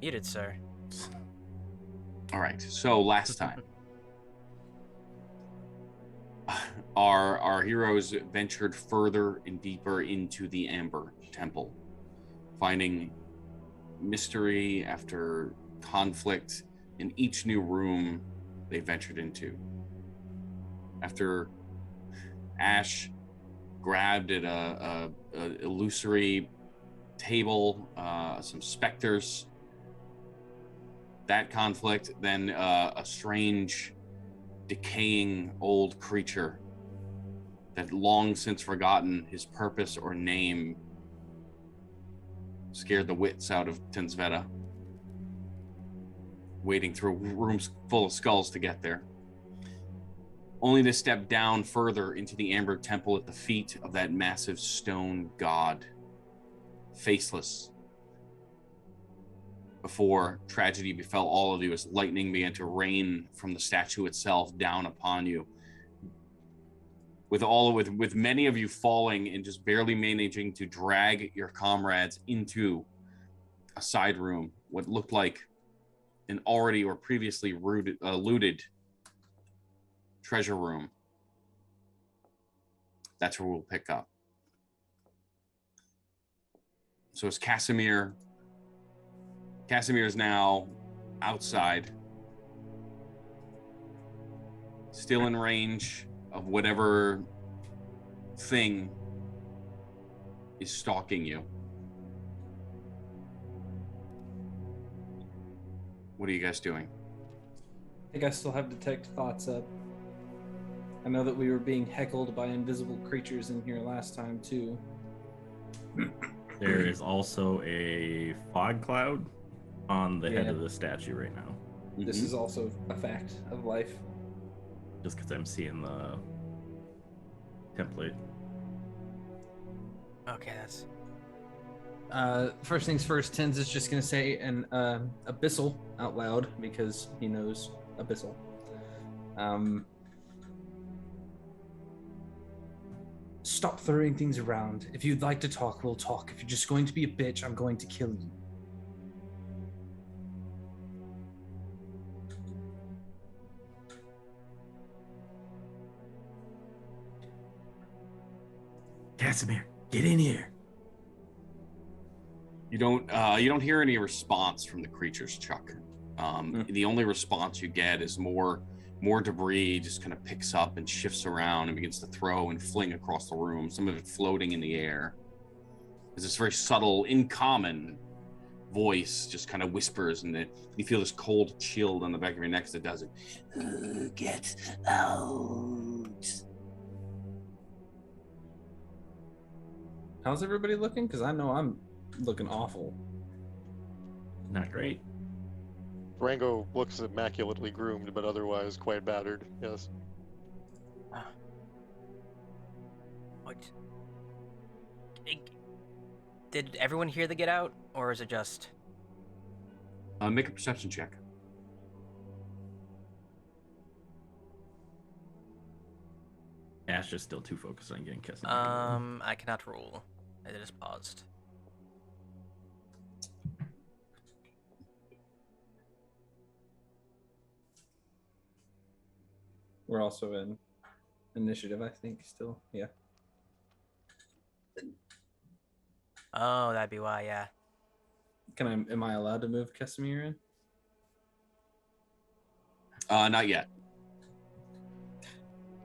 Muted, sir. All right. So last time, our heroes ventured further and deeper into the Amber Temple, finding mystery after conflict in each new room they ventured into. After Ash grabbed at a illusory table, some specters, that conflict, then a strange, decaying old creature that long since forgotten his purpose or name scared the wits out of Tinsveta, wading through rooms full of skulls to get there, only to step down further into the Amber Temple at the feet of that massive stone god, faceless, before tragedy befell all of you as lightning began to rain from the statue itself down upon you, with many of you falling and just barely managing to drag your comrades into a side room, what looked like an already or previously looted treasure room. That's where we'll pick up. So as Casimir is now outside, still in range of whatever thing is stalking you. What are you guys doing? I think I still have detect thoughts up. I know that we were being heckled by invisible creatures in here last time too. There is also a fog cloud on the head of the statue right now. This is also a fact of life. Just because I'm seeing the template. Okay, that's... First things first, Tins is just going to say an abyssal out loud because he knows abyssal. Stop throwing things around. If you'd like to talk, we'll talk. If you're just going to be a bitch, I'm going to kill you. Casimir, get in here. You don't hear any response from the creatures, Chuck. The only response you get is more debris just kind of picks up and shifts around and begins to throw and fling across the room, some of it floating in the air. There's this very subtle, uncommon voice just kind of whispers, and you feel this cold chill on the back of your neck as it does it. Get out. How's everybody looking? Because I know I'm looking awful. Not great. Durango looks immaculately groomed, but otherwise quite battered, yes. What? Did everyone hear the get out, or is it just... Make a perception check. Ash is still too focused on getting kissed. I cannot roll. I just paused. We're also in initiative, I think, still. Yeah. Oh, that'd be why, yeah. Am I allowed to move Casimir in? Not yet.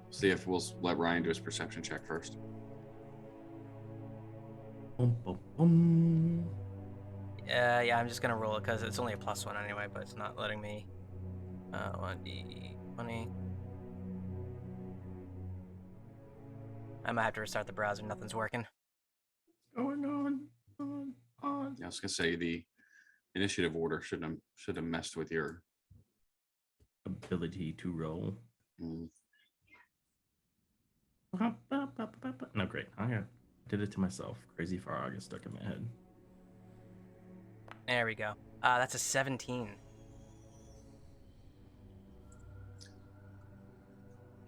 See if we'll let Ryan do his perception check first. Yeah, I'm just gonna roll it because it's only a +1 anyway, but it's not letting me. 1d20. I might have to restart the browser. Nothing's working. Going on. Yeah, I was gonna say the initiative order should have messed with your ability to roll. Mm. No, great. I did it to myself. Crazy frog is stuck in my head. There we go. That's a 17.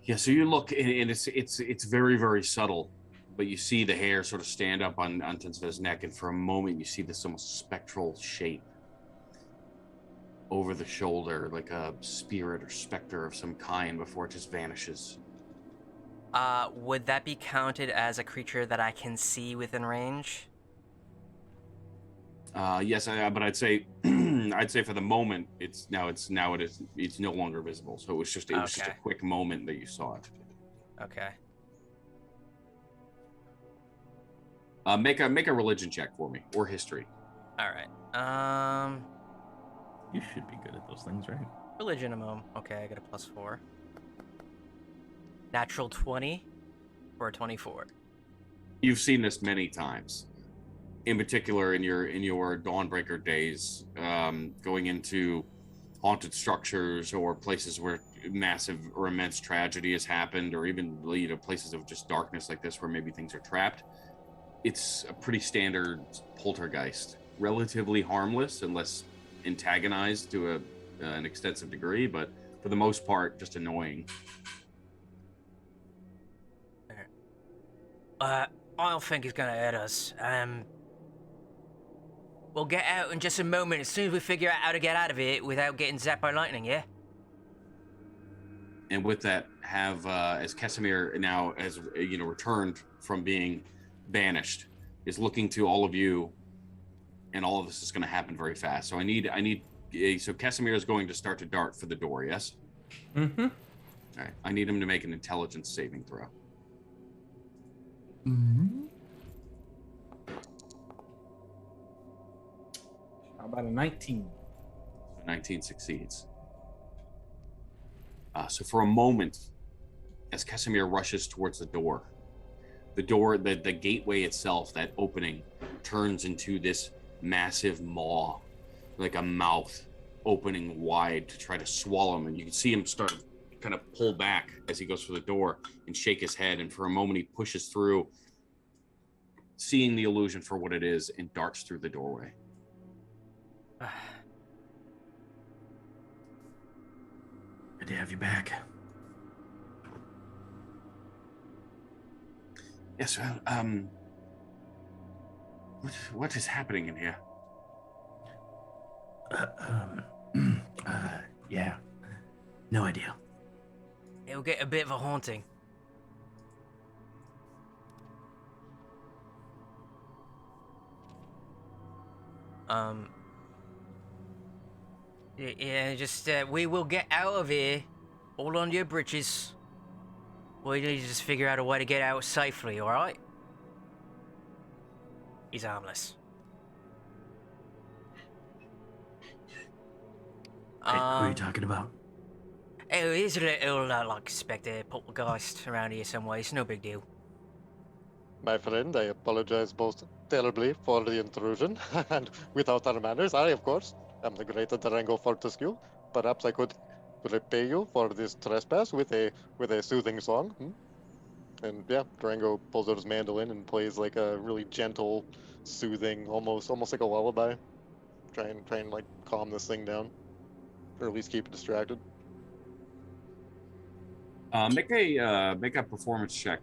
Yeah, so you look, and it's very, very subtle, but you see the hair sort of stand up on Tinsveta's neck, and for a moment you see this almost spectral shape over the shoulder, like a spirit or specter of some kind, before it just vanishes. Would that be counted as a creature that I can see within range? Yes, but I'd say I'd say for the moment it's no longer visible. So it was just a Okay. quick moment that you saw it. Okay. Make a religion check for me, or history. All right. You should be good at those things, right? Religion a moment. Okay, I got a +4. Natural 20 for a 24. You've seen this many times. In particular, in your Dawnbreaker days, going into haunted structures or places where massive or immense tragedy has happened, or even places of just darkness like this where maybe things are trapped. It's a pretty standard poltergeist, relatively harmless unless antagonized to an extensive degree, but for the most part, just annoying. I don't think he's gonna hurt us. We'll get out in just a moment as soon as we figure out how to get out of it without getting zapped by lightning, yeah? And with that, as Kesimir now has returned from being banished, is looking to all of you, and all of this is going to happen very fast. So so Kesimir is going to start to dart for the door. Yes. Mm-hmm. All right. I need him to make an intelligence saving throw. Mm-hmm. How about a 19? 19 succeeds. So for a moment, as Kesimir rushes towards the the gateway itself, that opening, turns into this massive maw, like a mouth opening wide to try to swallow him. And you can see him start to kind of pull back as he goes for the door and shake his head. And for a moment, he pushes through, seeing the illusion for what it is, and darts through the doorway. Good to have you back. Yes, well, what is happening in here? Yeah. No idea. It'll get a bit of a haunting. Yeah, just, we will get out of here. Hold on to your britches. We need to just figure out a way to get out safely, alright? He's harmless. Wait, who are you talking about? Oh, here's a little, like, spectre poltergeist around here somewhere. It's no big deal. My friend, I apologize most terribly for the intrusion, and without our manners, I, of course, am the great Durango Fortescue. Perhaps I could repay you for this trespass with a soothing song. And yeah, Durango pulls out his mandolin and plays like a really gentle, soothing, almost like a lullaby. Try and like calm this thing down, or at least keep it distracted. Make a performance check.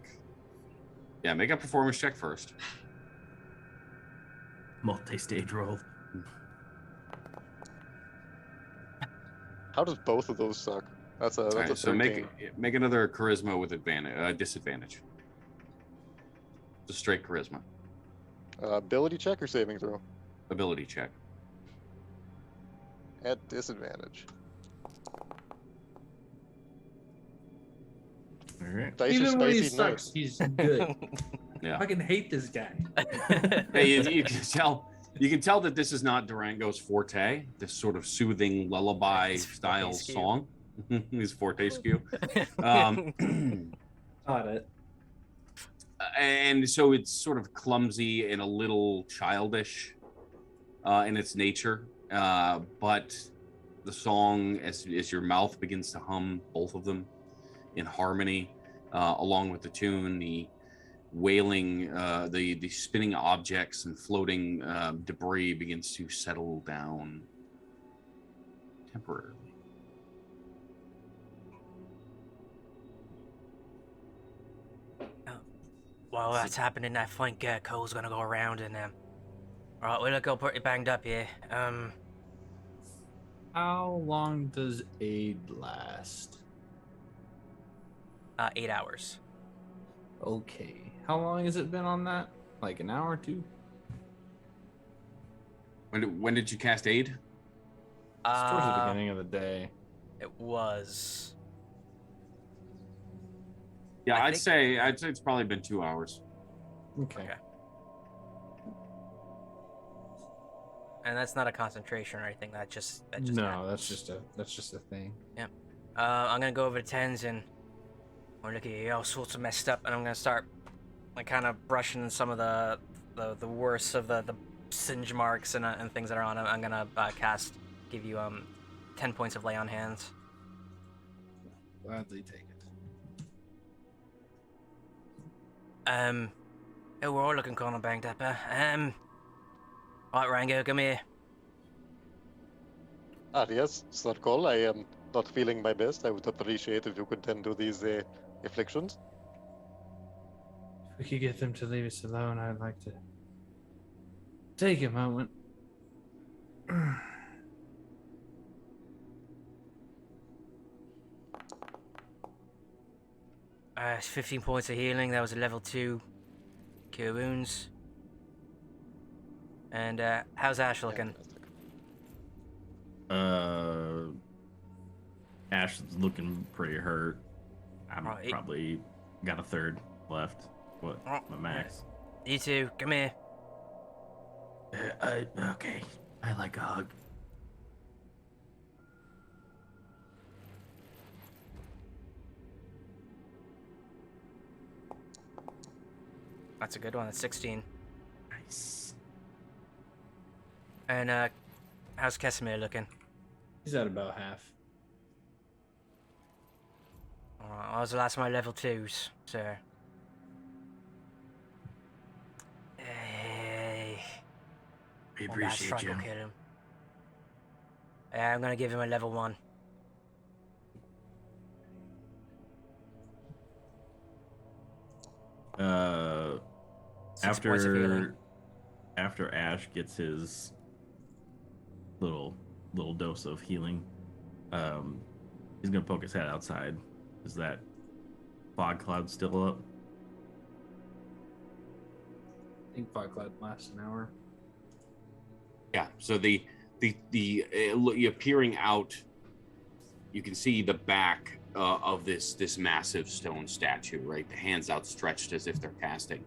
Yeah, make a performance check first. Multi-stage roll. How does both of those suck? That's a Right, so 13. make another charisma with disadvantage. Just straight charisma. Ability check or saving throw? Ability check. At disadvantage. All right. Dice are Even when he spicy sucks, nice. he's good. Yeah. I fucking hate this guy. Hey, you can tell that this is not Durango's forte. This sort of soothing lullaby It's style Fortescue. song. He's Fortescue. Got it. And so it's sort of clumsy and a little childish in its nature, but the song, as your mouth begins to hum both of them in harmony, along with the tune, the wailing, the spinning objects and floating debris begins to settle down temporarily. While that's happening, I think Cole's gonna go around and, alright, we look all pretty banged up here. How long does aid last? 8 hours. Okay. How long has it been on that? Like an hour or two? When did you cast aid? It's towards the beginning of the day. It was. Yeah, I I'd think- say it's probably been 2 hours. Okay. Okay. And that's not a concentration or anything. That just No, happens. that's just a thing. I'm gonna go over to Tens and I'm look at you all sorts of messed up, and I'm gonna start like kind of brushing some of the worst of the singe marks and things that are on him. I'm gonna give you 10 points of lay on hands. Gladly take it. Oh, we're all looking kind of banged up. Right, Rango, come here. Yes, Sir Cole, I am not feeling my best. I would appreciate if you could tend to these afflictions. If we could get them to leave us alone, I'd like to take a moment. 15 points of healing. That was a level 2 cure wounds. And how's Ash looking? Ash is looking pretty hurt. I'm Right. probably got a third left. What? Oh, My max. You two, come here. Okay. I like a hug. That's a good one. That's 16. Nice. And how's Casimir looking? He's at about half. Alright, I was the last of my level 2s, so. Hey. We One bad appreciate strike you. will kill him. Yeah, I'm gonna give him a level 1. Uh, 6 points of healing. after Ash gets his little dose of healing, he's gonna poke his head outside. Is that fog cloud still up? I think Fog Cloud lasts an hour. Yeah. So the you're peering out, you can see the back of this massive stone statue, right? The hands outstretched as if they're casting.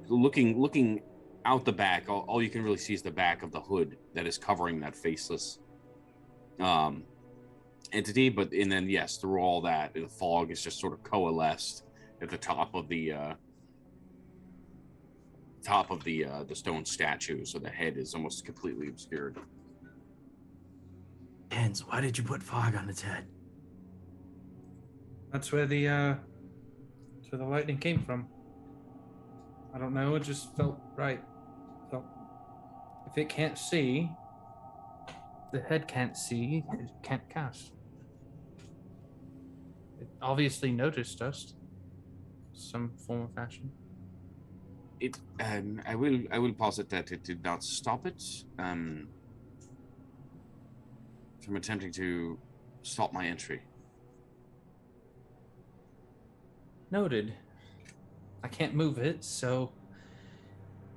Looking out the back, all you can really see is the back of the hood that is covering that faceless entity. And then yes, through all that, the fog is just sort of coalesced at the top of the stone statue, so the head is almost completely obscured. Hens, why did you put fog on its head? That's where the lightning came from. I don't know, it just felt right. So if it can't see, the head can't see, it can't cast. It obviously noticed us. Some form of fashion. It I will posit that it did not stop it from attempting to stop my entry. Noted. I can't move it, so.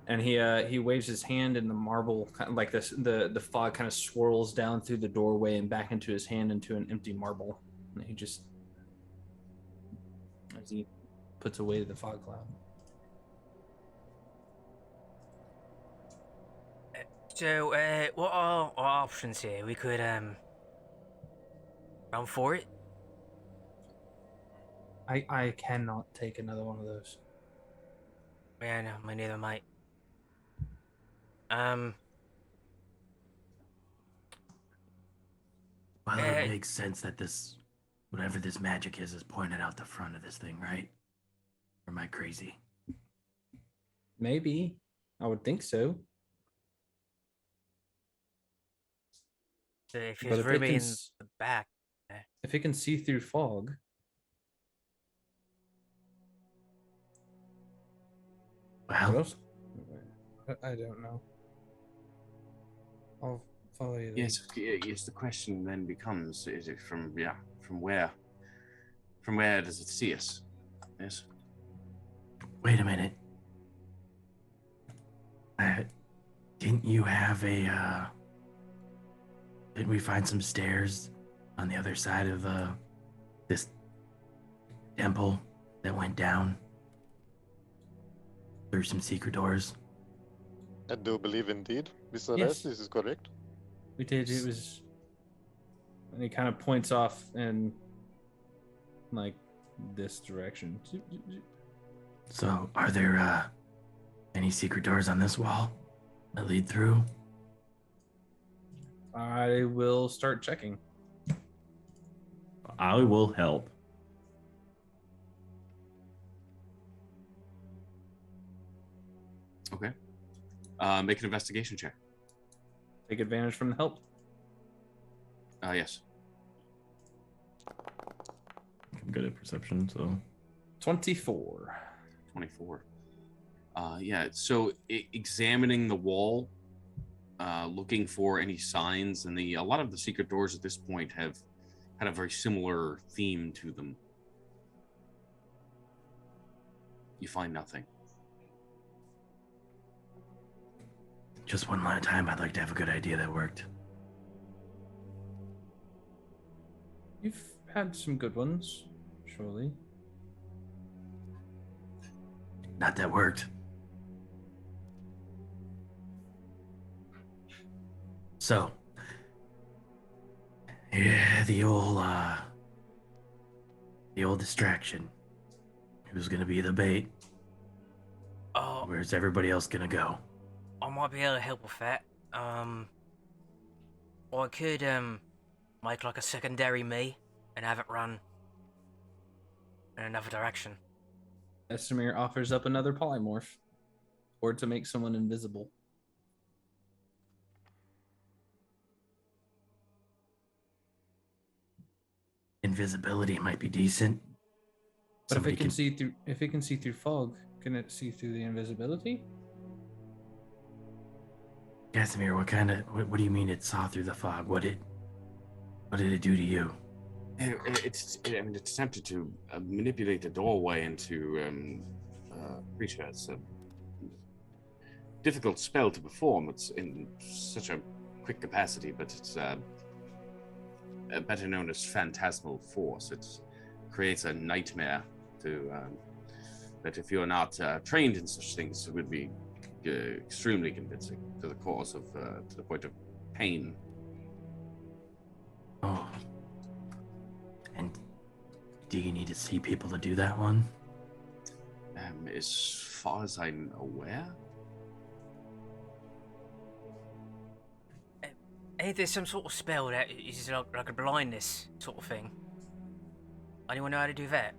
And he waves his hand, and the marble, kind of like this, the fog kind of swirls down through the doorway and back into his hand into an empty marble. And he just, as he puts away the fog cloud. So, what are our options here? We could, run for it. I cannot take another one of those. Yeah, no, my neither might. Well, it makes sense that this, whatever this magic is pointed out the front of this thing, right? Or am I crazy? Maybe. I would think so. So if But there's if it room can in s- the back. If it can see through fog. What Well, else? I don't know. I'll Follow you. Yes, yes. The question then becomes: is it from where? From where does it see us? Yes. Wait a minute. Didn't you have a, didn't we find some stairs on the other side of, this temple that went down through some secret doors? I do believe indeed, Mr. Yes. S, this is correct. We did. It was. And he kind of points off in like this direction. So, are there, any secret doors on this wall that lead through? I will start checking. I will help. Okay. Make an investigation check. Take advantage from the help. Yes. I'm good at perception, so 24. 24. Yeah. So examining the wall, looking for any signs, and a lot of the secret doors at this point have had a very similar theme to them. You find nothing. just one at a time. I'd like to have a good idea that worked. You've had some good ones, surely. Not that worked. So, yeah, the old distraction. Who's gonna be the bait? Oh, Where's everybody else gonna go? I might be able to help with that. I could make like a secondary me and have it run in another direction. Estimir offers up another polymorph, or to make someone invisible. Invisibility might be decent. But Somebody if it can see through fog, can it see through the invisibility? Casimir, what do you mean it saw through the fog? What did it do to you? It's attempted to manipulate the doorway into creature. It's a difficult spell to perform. It's in such a quick capacity, but it's better known as phantasmal force. It creates a nightmare that if you're not trained in such things, it would be extremely convincing to the cause of to the point of pain. Oh. And do you need to see people to do that one? As far as I'm aware, Ain't there some sort of spell that is like a blindness sort of thing? Anyone know how to do that?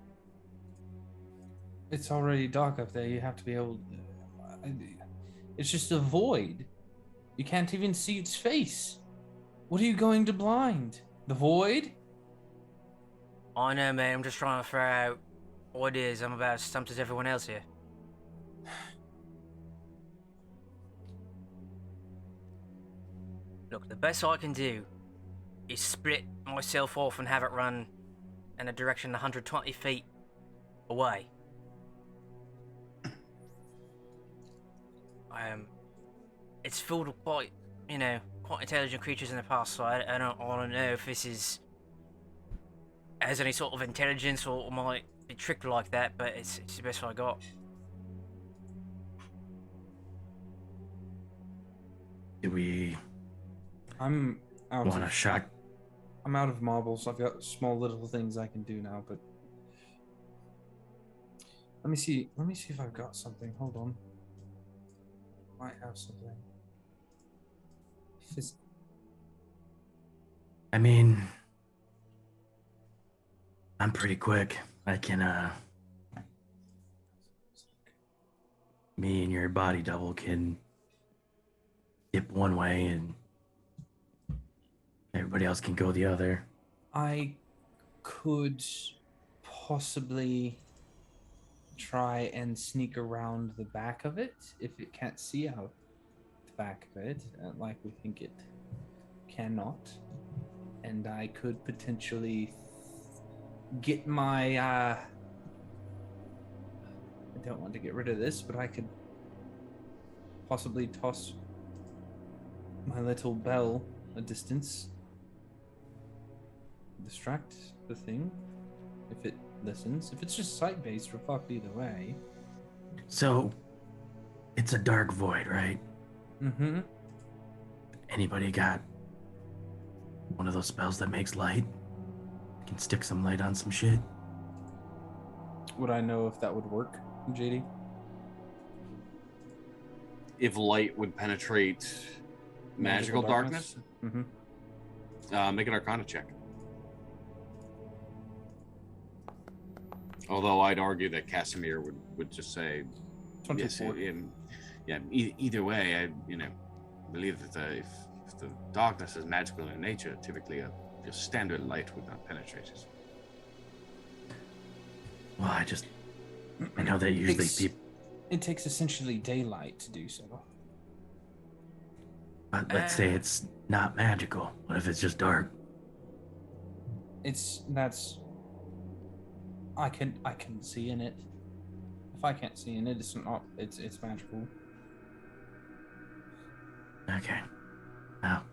It's already dark up there. You have to be able. It's just a void. You can't even see its face. What are you going to blind? The void? I know, man. I'm just trying to throw out ideas. I'm about as stumped as everyone else here. Look, the best I can do is split myself off and have it run in a direction 120 feet away. It's filled with quite intelligent creatures in the past, so I don't know if this has any sort of intelligence or might be tricked like that, but it's the best I got. Do we I'm out. want a shot? I'm out of marbles. I've got small little things I can do now, but let me see. Let me see if I've got something. Hold on. Might have something. I mean, I'm pretty quick. I can, me and your body double can dip one way and everybody else can go the other. I could possibly try and sneak around the back of it if it can't see out the back of it, like we think it cannot. And I could potentially get my, I don't want to get rid of this, but I could possibly toss my little bell a distance. Distract the thing if it listens. If it's just sight-based, we're fucked either way. So, it's a dark void, right? Mm-hmm. Anybody got one of those spells that makes light? Can stick some light on some shit? Would I know if that would work, JD? If light would penetrate magical darkness, Mm-hmm. make an Arcana check. Although I'd argue that Casimir would just say, 24. yes, either way, I believe that if the darkness is magical in nature, typically your standard light would not penetrate it. Well, I know that usually people. It takes essentially daylight to do so. But let's say it's not magical. What if it's just dark? I can see in it. If I can't see in it, it's magical. Okay. Now,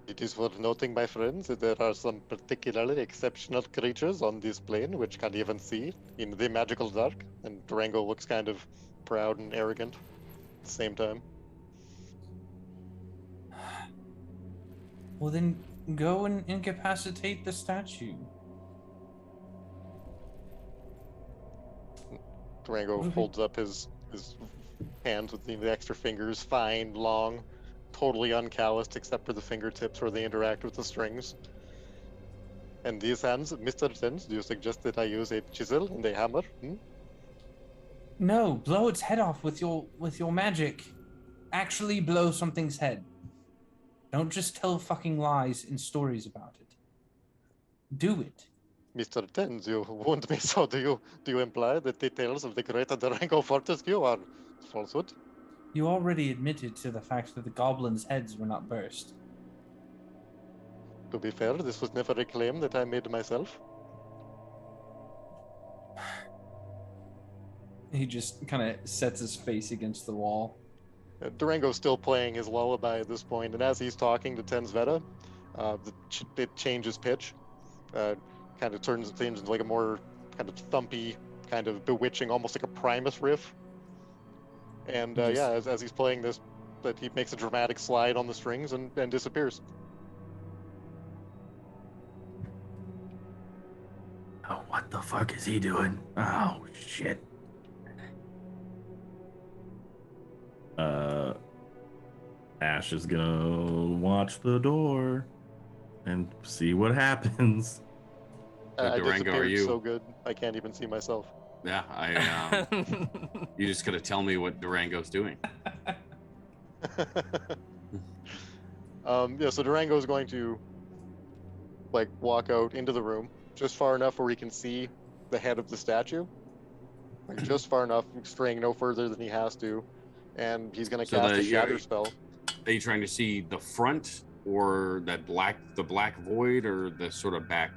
It is worth noting, my friends, that there are some particularly exceptional creatures on this plane which can even see in the magical dark, and Durango looks kind of proud and arrogant at the same time. Well, then go and incapacitate the statue. Durango holds up his hands with the extra fingers, fine, long, totally uncalloused except for the fingertips where they interact with the strings. And these hands, Mr. Sens, do you suggest that I use a chisel and a hammer? No, blow its head off with your magic. Actually blow something's head. Don't just tell fucking lies and stories about it. Do it. Mr. Tens, you wound me, so do you imply that the tales of the great Durango Fortescue are falsehood? You already admitted to the fact that the goblins' heads were not burst. To be fair, this was never a claim that I made myself. He just kind of sets his face against the wall. Durango's still playing his lullaby at this point, and as he's talking to Tensveta, it changes pitch. Kind of turns into like a more kind of thumpy, kind of bewitching, almost like a Primus riff. And as he's playing this, that he makes a dramatic slide on the strings and disappears. oh, what the fuck is he doing? Oh, shit. Ash is gonna watch the door and see what happens. I Durango, are disappeared you? so good, I can't even see myself. Yeah, you just gotta tell me what Durango's doing. So Durango is going to like walk out into the room just far enough where he can see the head of the statue, like just far enough, straying no further than he has to, and he's going to So cast the- a shatter you're- spell. Are you trying to see the front or the black void or the sort of back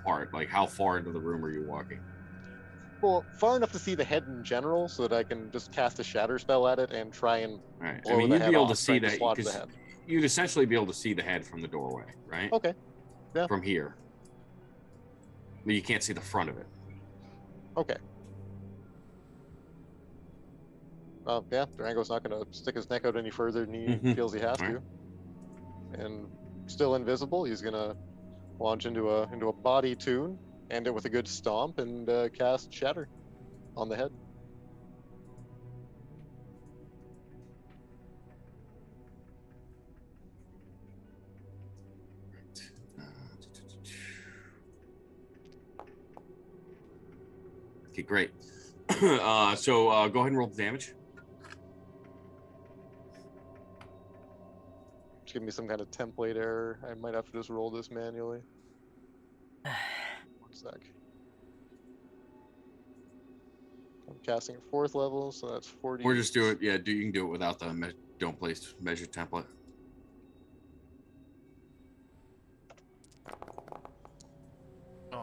part? Like how far into the room are you walking? Well, far enough to see the head in general, so that I can just cast a shatter spell at it and try and All right. I blow mean, the you'd head be able off, to see trying to that swat the because head. you'd essentially be able to see the head from the doorway, right? Okay. Yeah. From here. But you can't see the front of it. Okay. Durango's not going to stick his neck out any further than he Mhm. feels he has All to. And still invisible, he's going to launch into a body tune, end it with a good stomp, and cast Shatter on the head. Okay, great. So go ahead and roll the damage. Just give me some kind of template error. I might have to just roll this manually. 1 sec. I'm casting at 4th level, so that's 40. Or just do it. Yeah, you can do it without the don't place measure template.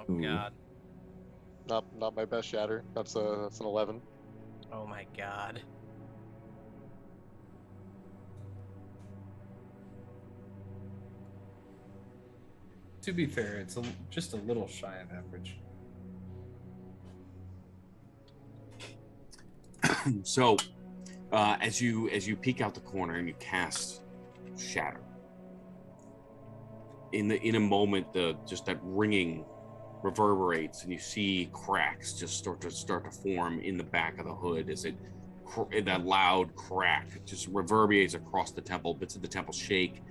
Oh Ooh. god. Not my best shatter. That's an 11. Oh my god. To be fair, it's just a little shy of average. So, as you peek out the corner and you cast Shatter, in a moment, that ringing reverberates, and you see cracks just start to form in the back of the hood as that loud crack just reverberates across the temple. Bits of the temple shake,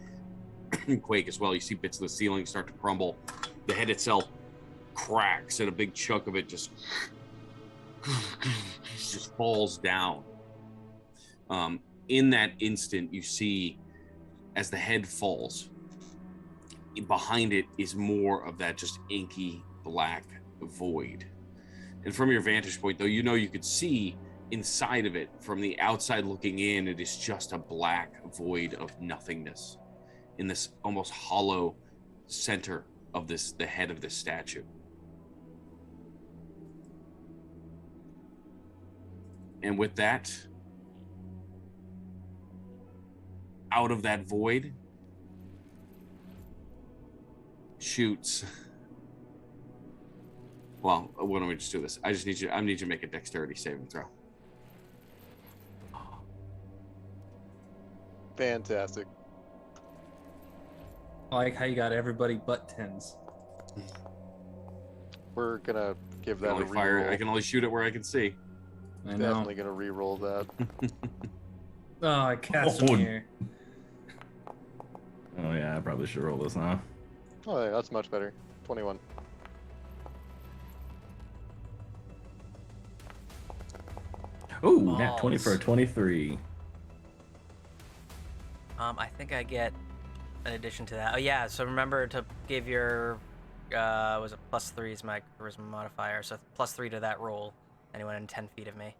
quake as well. You see bits of the ceiling start to crumble. The head itself cracks, and a big chunk of it just falls down. In that instant, you see, as the head falls, behind it is more of that just inky black void. And from your vantage point, though, you could see inside of it. From the outside looking in, it is just a black void of nothingness in this almost hollow center of the head of this statue. And with that, out of that void shoots. Well, why don't we just do this? I need you to make a dexterity saving throw. Fantastic. I like how you got everybody but 10s. We're gonna give I can that a only fire. reroll. I can only shoot it where I can see. I know. Definitely gonna re-roll that. Oh, Casimir. Oh yeah, I probably should roll this now. Oh, yeah, that's much better. 21. Ooh, nat 20 Balls. for a 23. I think I get an addition to that. Oh yeah, so remember to give your was it +3 is my charisma modifier, so +3 to that roll. Anyone in 10 feet of me.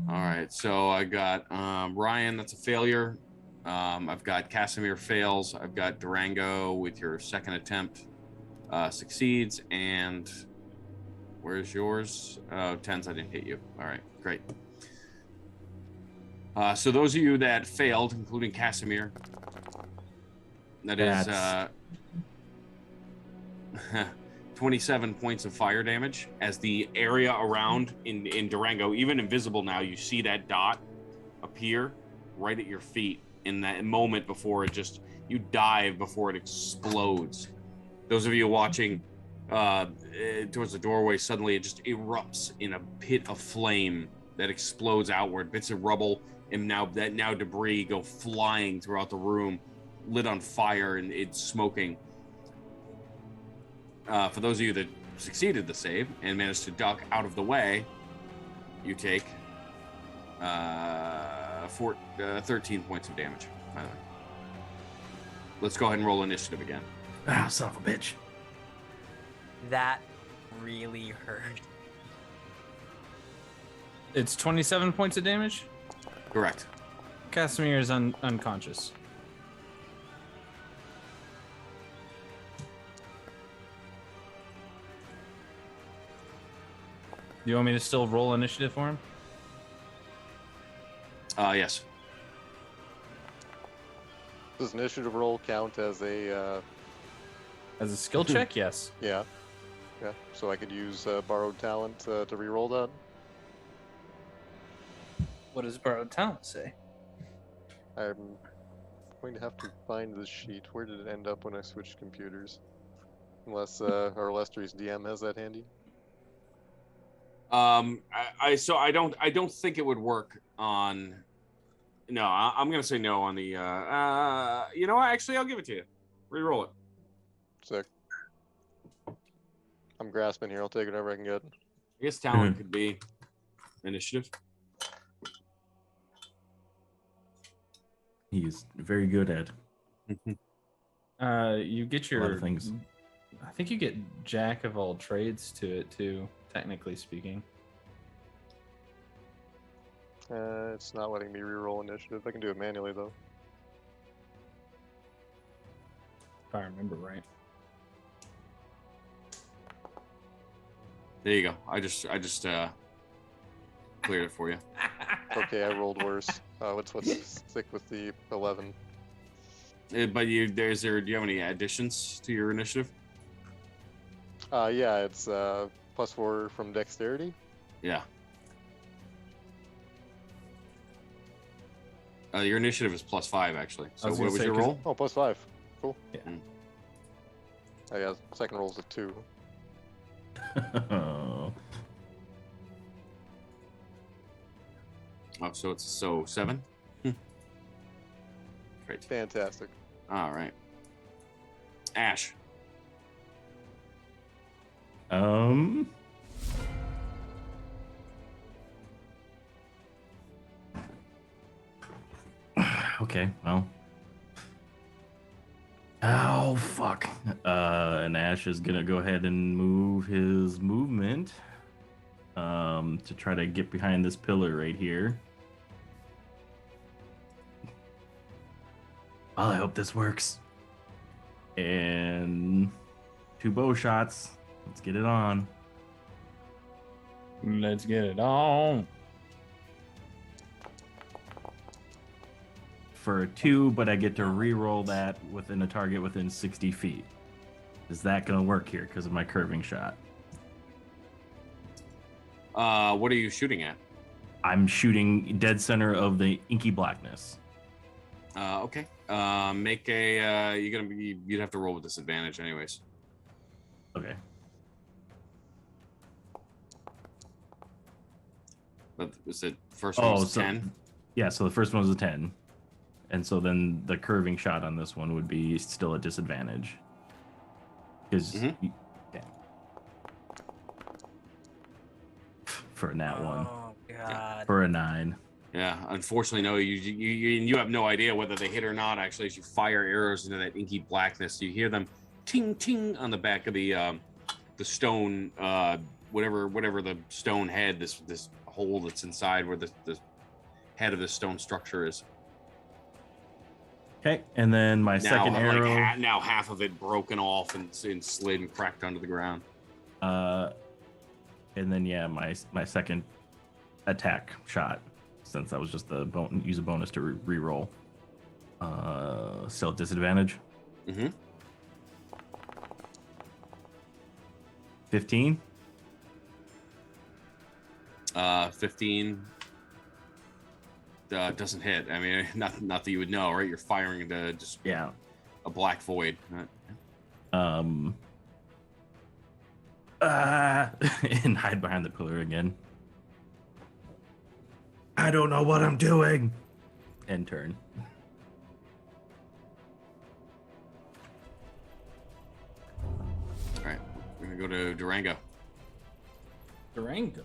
All right, so I got Ryan. That's a failure. I've got Casimir fails. I've got Durango with your second attempt succeeds. And where's yours? Oh, 10s. I didn't hit you. All right, great. So those of you that failed, including Casimir, that is 27 points of fire damage as the area around in Durango, even invisible now, you see that dot appear right at your feet in that moment before you dive before it explodes. Those of you watching towards the doorway, suddenly it just erupts in a pit of flame that explodes outward. Bits of rubble and now debris go flying throughout the room, lit on fire, and it's smoking. For those of you that succeeded the save and managed to duck out of the way, you take 13 points of damage, by the way. Let's go ahead and roll initiative again. Ah, son of a bitch. That really hurt. It's 27 points of damage. Correct. Casimir is unconscious. Do you want me to still roll initiative for him? Yes. Does initiative roll count as a As a skill check, yes. yeah. Yeah. So I could use borrowed talent to re-roll that. What does borrowed talent say? I'm going to have to find this sheet. Where did it end up when I switched computers? Unless our illustrious DM has that handy. I don't think it would work on. No, I'm gonna say no on the. You know what? Actually, I'll give it to you. Reroll it. Sick. I'm grasping here. I'll take whatever I can get. I guess talent could be initiative. He's very good at You get a lot your of things. I think you get jack of all trades to it too, technically speaking. It's not letting me reroll initiative. I can do it manually though. If I remember right. There you go. I just cleared it for you. Okay, I rolled worse. Let's stick with the 11. But do you have any additions to your initiative? Yeah, it's +4 from dexterity. Yeah. Your initiative is +5 actually. So was what gonna was say, your 'cause- roll? Oh, +5. Cool. Yeah. Oh yeah, second roll's a 2. Oh, so it's 7. Great. Fantastic. All right. Ash. Okay, well. Oh, fuck. And Ash is gonna go ahead and move his movement to try to get behind this pillar right here. Well, I hope this works. And 2 bow shots. Let's get it on. Let's get it on. For a 2, but I get to re-roll that within a target within 60 feet. Is that gonna work here because of my curving shot? What are you shooting at? I'm shooting dead center of the inky blackness. Okay. Make a. You'd have to roll with disadvantage, anyways. Okay. But was it first one was so 10? Yeah, so the first one was a 10. And so then the curving shot on this one would be still a disadvantage. Because okay. For a nat 1. Oh god. For a 9. Yeah. Unfortunately, no. You have no idea whether they hit or not. Actually, as you fire arrows into that inky blackness, you hear them ting ting on the back of the stone. Whatever the stone head. This hole that's inside where the head of the stone structure is. Okay, and then my second arrow. Now half of it broken off and slid and cracked onto the ground. And then yeah, my second attack shot, since that was just the use a bonus to re-roll. Still disadvantage. 15. 15 doesn't hit. I mean, not that you would know, right? You're firing into just Yeah. a black void. And hide behind the pillar again. I don't know what I'm doing. End turn. All right, we're gonna go to Durango. Durango.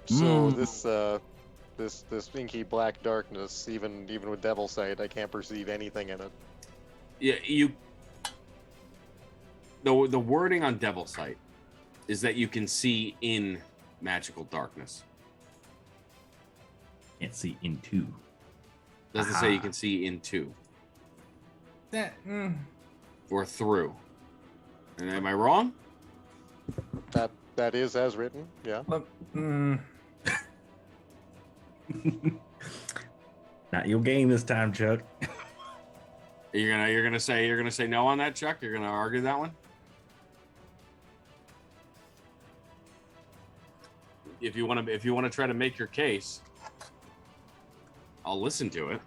So this inky black darkness, even with Devil Sight, I can't perceive anything in it. Yeah, the wording on Devil Sight is that you can see in magical darkness. Can't see into. Doesn't say you can see into That. or through. And am I wrong? That is as written. Yeah. Not your game this time, Chuck. You're gonna say no on that, Chuck? You're gonna argue that one? If you want to try to make your case, I'll listen to it.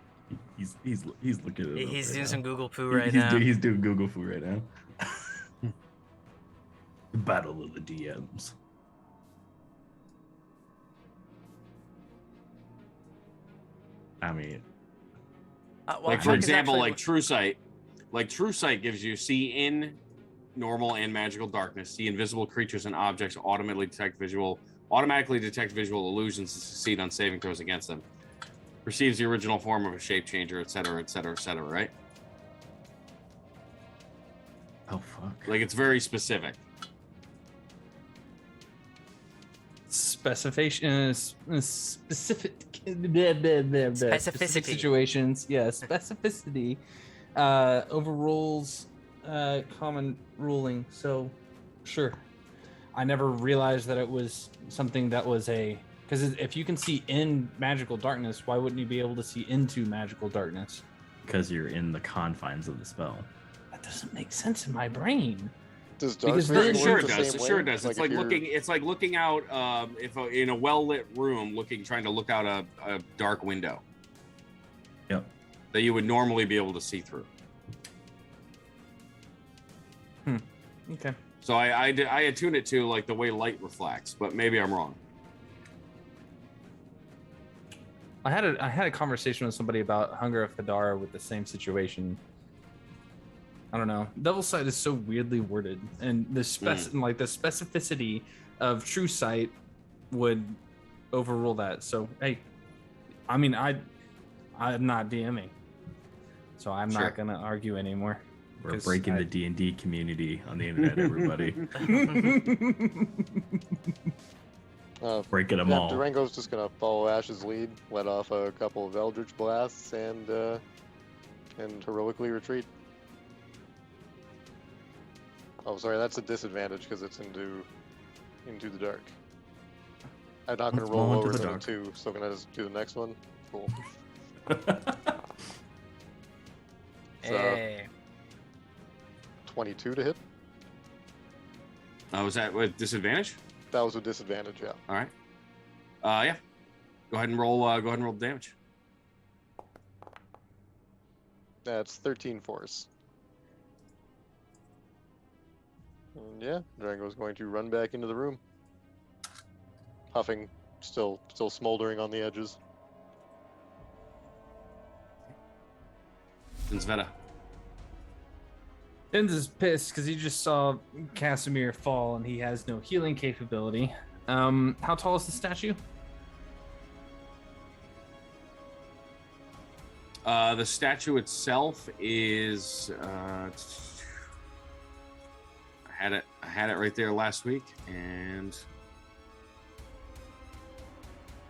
He's looking at it. He's right doing now. some Google poo right now. He's doing Google Foo right now. The Battle of the DMs. I mean, Well, Like for Chuck is example, actually- like True Sight gives you see in normal and magical darkness, see invisible creatures and objects, automatically detect visual illusions and succeed on saving throws against them. Perceives the original form of a shape changer, etc., right? oh fuck. Like it's very specific. specific situations. Yeah, specificity overrules common ruling. So, sure. I never realized that it was something that was because if you can see in magical darkness, why wouldn't you be able to see into magical darkness? Because you're in the confines of the spell. That doesn't make sense in my brain. Does dark Because vision then- work Sure the it does. same It sure way? does. It's Like like if you're- looking. It's like looking out. In a well-lit room, trying to look out a dark window Yep. that you would normally be able to see through. Okay. So I attune it to like the way light reflects, but maybe I'm wrong. I had a conversation with somebody about Hunger of Hadara with the same situation. I don't know. Double sight is so weirdly worded, and the like the specificity of true sight would overrule that. So hey, I mean I'm not DMing, so I'm Sure. not gonna argue anymore. We're 'Cause breaking I- the D&D community on the internet, everybody. Breaking them all. Durango's just gonna follow Ash's lead, let off a couple of Eldritch blasts, and heroically retreat. Oh, sorry, that's a disadvantage because it's into the dark. I'm not gonna Let's roll roll into lower the than a dark. 2, so I'm gonna just do the next one. Cool. So, Hey. 22 to hit. Was that with disadvantage? That was a disadvantage, yeah. All right. Yeah. Go ahead and roll. Go ahead and roll the damage. That's 13 force. And yeah, Durango's going to run back into the room. Huffing, still smoldering on the edges. And Sveta. Denz is pissed because he just saw Casimir fall and he has no healing capability. How tall is the statue? The statue itself is. I had it right there last week, and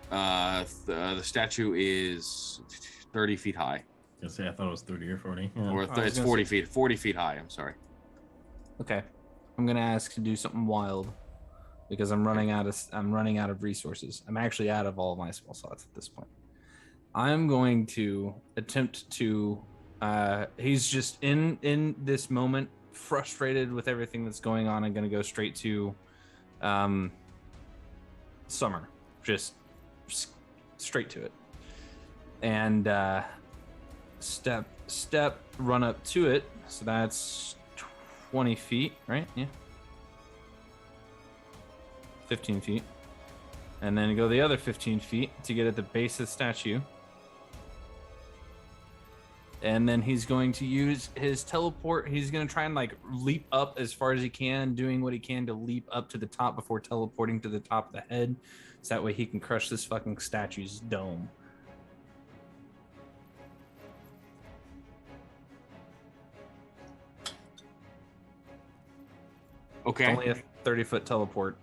the statue is 30 feet high, I thought it was 30 or 40. Yeah. or I was it's gonna 40 feet. 40 feet high. I'm sorry. Okay, I'm gonna ask to do something wild because I'm running out of resources. I'm actually out of all of my spell slots at this point. I'm going to attempt to. He's just in this moment, frustrated with everything that's going on. I'm gonna go straight to, Summer, just straight to it, and step, run up to it. So that's 20 feet, right? Yeah. 15 feet. And then go the other 15 feet to get at the base of the statue. And then he's going to use his teleport. He's going to try and like leap up as far as he can, doing what he can to leap up to the top before teleporting to the top of the head. So that way he can crush this fucking statue's dome. Okay. It's only a 30-foot teleport.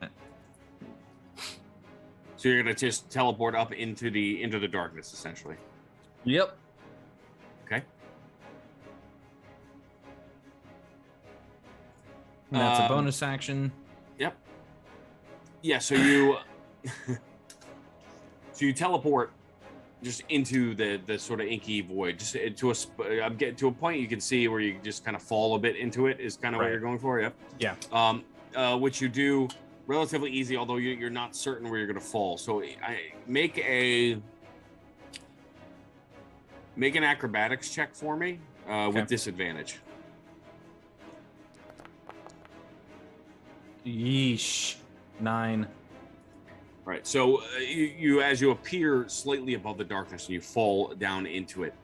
So you're gonna just teleport up into the darkness, essentially. Yep. Okay. And that's a Um, bonus action. Yep. Yeah. So you teleport just into the sort of inky void, just to I'm getting to a point you can see where you just kind of fall a bit into it. Is kind of what Right. you're going for. Yep. Yeah. Which you do relatively easy, although you're not certain where you're going to fall. So make an acrobatics check for me with disadvantage. Yeesh. 9. Right. So you as you appear slightly above the darkness and you fall down into it,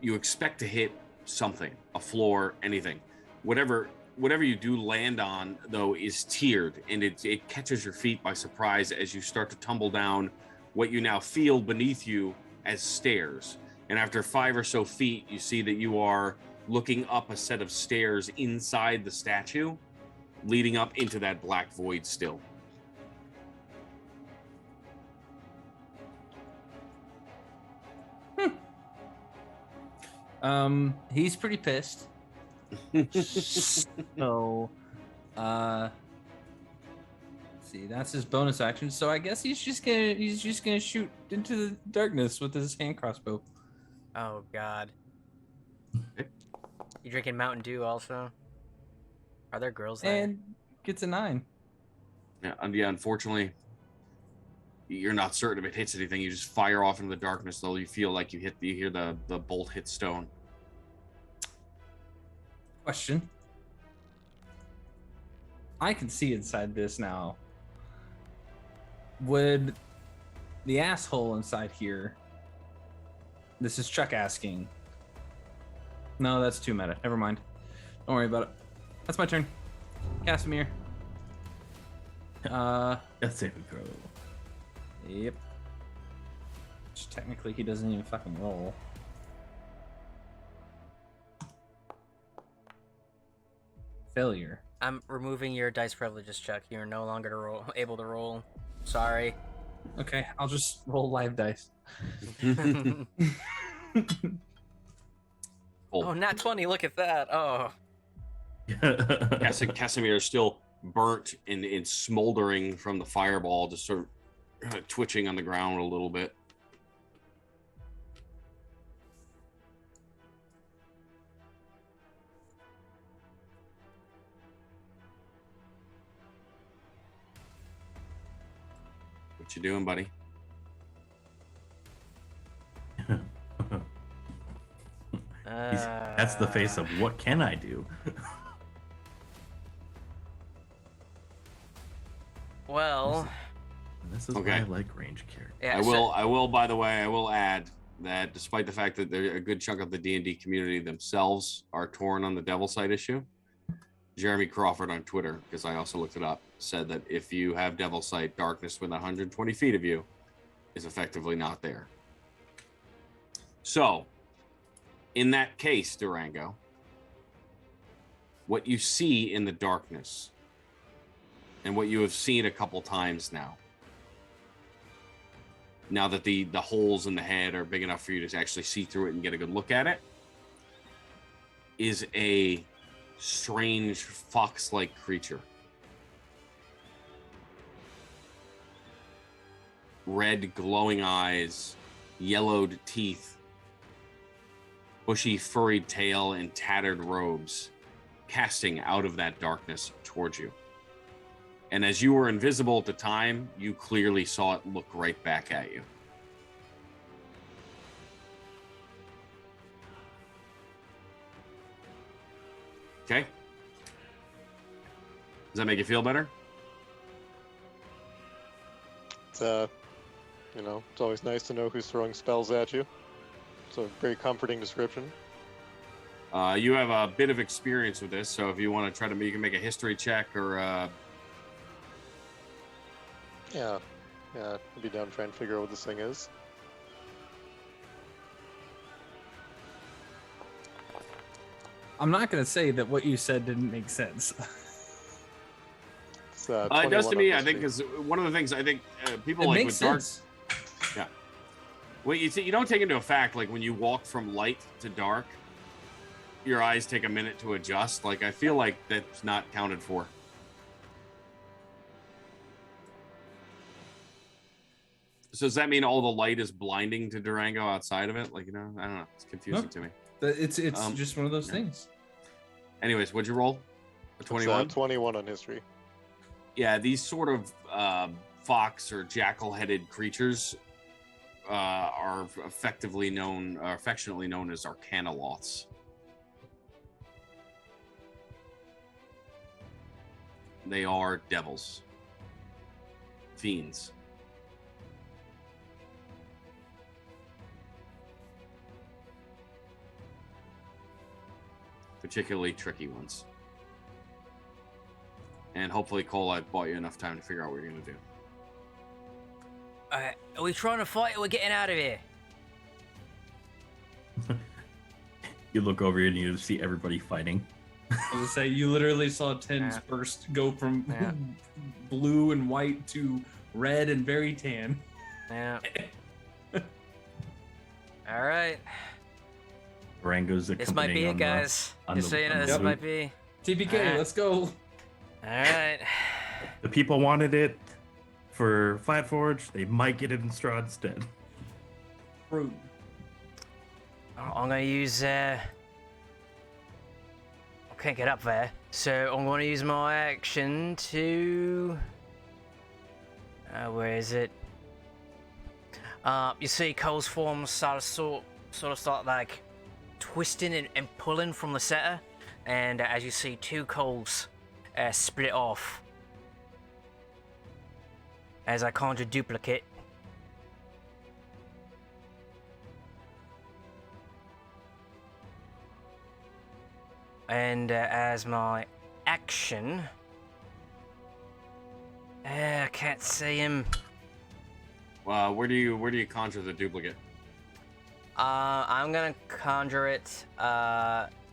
you expect to hit something, a floor, anything. Whatever you do land on, though, is tiered, and it catches your feet by surprise as you start to tumble down what you now feel beneath you as stairs. And after 5 or so feet, you see that you are looking up a set of stairs inside the statue, leading up into that black void still. He's pretty pissed. So, let's see, that's his bonus action. So I guess he's just gonna shoot into the darkness with his hand crossbow. Oh God. You drinking Mountain Dew also? Are there girls there? And gets a 9. Yeah, unfortunately, you're not certain if it hits anything. You just fire off into the darkness, though you feel like you hear the bolt hit stone. Question. I can see inside this now. Would the asshole inside here... This is Chuck asking. No, that's too meta. Never mind. Don't worry about it. That's my turn. Casimir. That's saving throw. Yep. Which technically he doesn't even fucking roll. Failure. I'm removing your dice privileges, Chuck. You're no longer able to roll. Sorry. Okay, I'll just roll live dice. Oh, nat 20, look at that. Oh. Casimir is still burnt and smoldering from the fireball, just sort of twitching on the ground a little bit. What you doing, buddy? That's the face of what can I do? Well, This is Okay. why I like range characters. yeah, I will, by the way, I will add that despite the fact that a good chunk of the D&D community themselves are torn on the Devil Sight issue, Jeremy Crawford on Twitter, because I also looked it up, said that if you have Devil Sight, darkness within 120 feet of you is effectively not there. So, in that case, Durango, what you see in the darkness, and what you have seen a couple times now that the holes in the head are big enough for you to actually see through it and get a good look at it, is a strange fox-like creature. Red glowing eyes, yellowed teeth, bushy furry tail, and tattered robes casting out of that darkness towards you. And as you were invisible at the time, you clearly saw it look right back at you. Okay? Does that make you feel better? It's it's always nice to know who's throwing spells at you. It's a very comforting description. You have a bit of experience with this, so if you want to try to, you can make a history check or Yeah, I'd be down to try and figure out what this thing is. I'm not gonna say that what you said didn't make sense. It's, it does to 21 me, on I think, history. because one of the things I think people It like makes with dark. sense. Yeah. Well, you don't take into effect, like when you walk from light to dark, your eyes take a minute to adjust. Like, I feel like that's not counted for. So does that mean all the light is blinding to Durango outside of it? Like, I don't know. It's confusing to me. It's just one of those yeah. things. Anyways, what'd you roll? A It's, 21? 21 on history. Yeah, these sort of fox or jackal-headed creatures are affectionately known as arcanoloths. They are devils, fiends. Particularly tricky ones. And hopefully, Cole, I've bought you enough time to figure out what you're going to do. Alright, are we trying to fight or we're getting out of here? You look over here and you see everybody fighting. I was gonna say, you literally saw Ten's Yeah. burst go from Yeah. blue and white to red and very tan. Yeah. Alright. Durango's This might be accompanying it, on the- guys. on Just the- so you know, on the this loop. might be. TPK, Alright. let's go. All right. The people wanted it for Flatforge. They might get it in Strahd instead. Rude. I'm gonna use. I can't get up there, so I'm gonna use my action to. Where is it? You see Cole's form sort of start like twisting and pulling from the center, and as you see, two Coles split off as I conjure duplicate. And as my action, I can't see him. Where do you conjure the duplicate? I'm gonna conjure it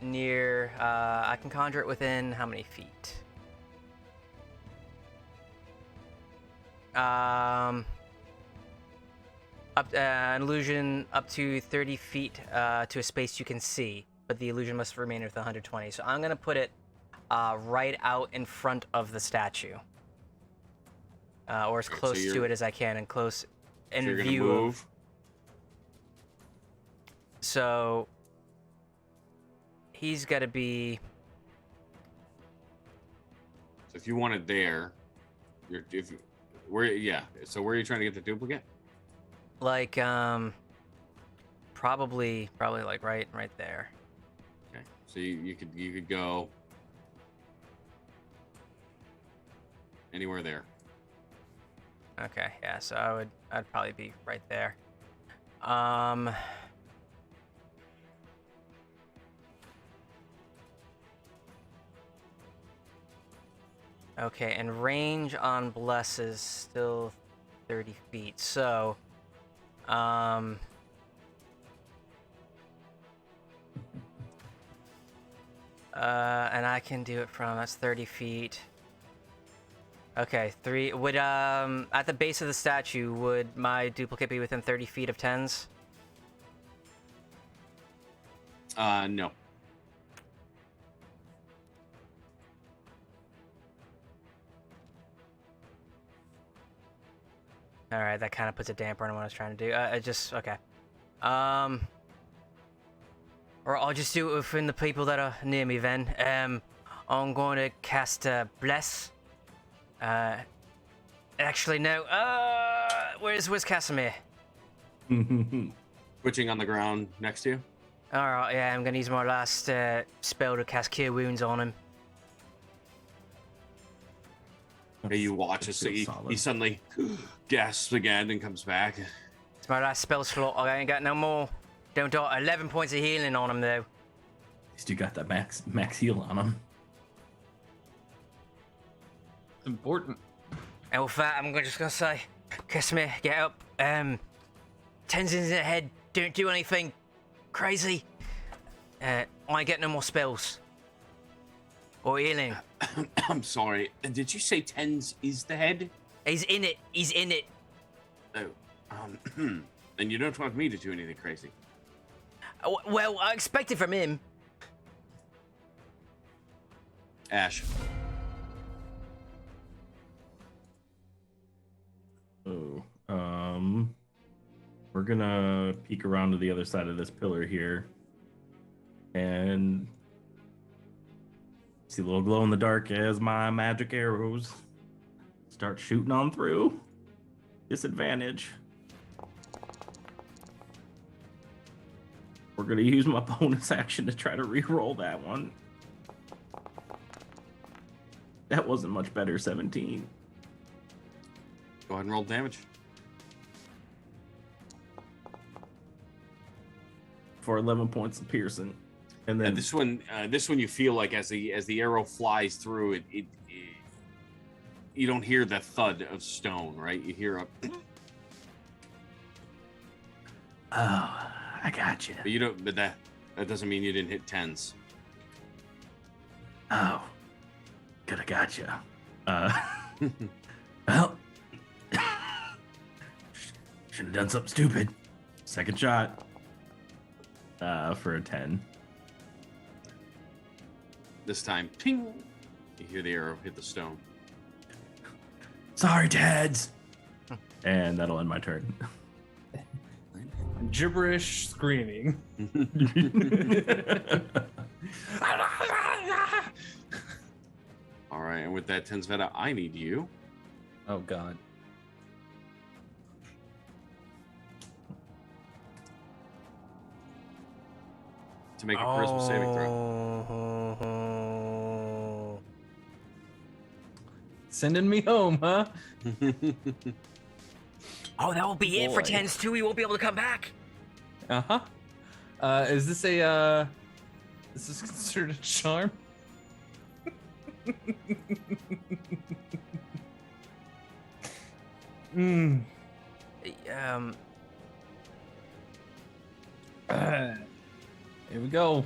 near. I can conjure it within how many feet? An illusion up to 30 feet to a space you can see, but the illusion must remain within 120. So I'm gonna put it right out in front of the statue, or as Alright, so close to you're- it as I can, and close in So you're gonna view move. of. So he's got to be. So if you want it there, yeah. So where are you trying to get the duplicate? Like probably like right there. Okay. So you could go anywhere there. Okay, yeah, so I'd probably be right there. Okay, and range on Bless is still 30 feet, so and I can do it from, that's 30 feet. Okay, at the base of the statue, would my duplicate be within 30 feet of Tens? No. All right, that kind of puts a damper on what I was trying to do. Okay. Or I'll just do it within the people that are near me then. I'm going to cast Bless. Actually, no. Where's Casimir? Twitching on the ground next to you. All right, yeah, I'm gonna use my last spell to cast Cure Wounds on him. Hey, you watch as he suddenly gasps again and comes back. It's my last spell slot. I ain't got no more. Don't die. 11 points of healing on him though. At least you got that max heal on him. It's important. And with that, I'm just gonna say, Casimir, get up. Tenzin's in the head. Don't do anything crazy. I ain't get no more spells. Or healing. I'm sorry. Did you say Tens is the head? He's in it. He's in it. Oh. And you don't want me to do anything crazy. Well, I expect it from him. Ash. Oh, we're gonna peek around to the other side of this pillar here, and see a little glow in the dark as my magic arrows start shooting on through. Disadvantage. We're gonna use my bonus action to try to re-roll that one. That wasn't much better. 17. Go ahead and roll damage. For 11 points of piercing. And then And this one you feel like as the arrow flies through it, you don't hear the thud of stone, right? You hear a, oh, I got you. but you don't. But that doesn't mean you didn't hit Tens. Oh, good, I got you. Well, should have done something stupid. Second shot. for a 10. This time, ping! You hear the arrow hit the stone. Sorry, Teds. And that'll end my turn. Gibberish screaming. All right, and with that, Tensveta, I need you Oh God. to make a charisma saving throw. Oh. Sending me home, huh? Oh, that will be it for Boy. Tens too. He won't be able to come back. Uh-huh. Is this this is considered a charm? Um, Here we go.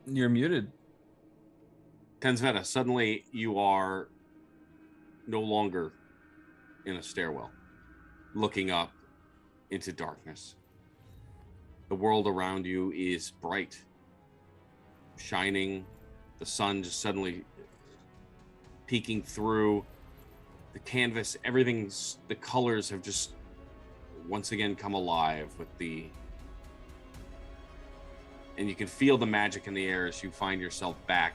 You're muted. Tensveta, suddenly you are no longer in a stairwell, looking up into darkness. The world around you is bright, shining, the sun just suddenly peeking through the canvas. Everything's, the colors have just once again come alive with and you can feel the magic in the air as you find yourself back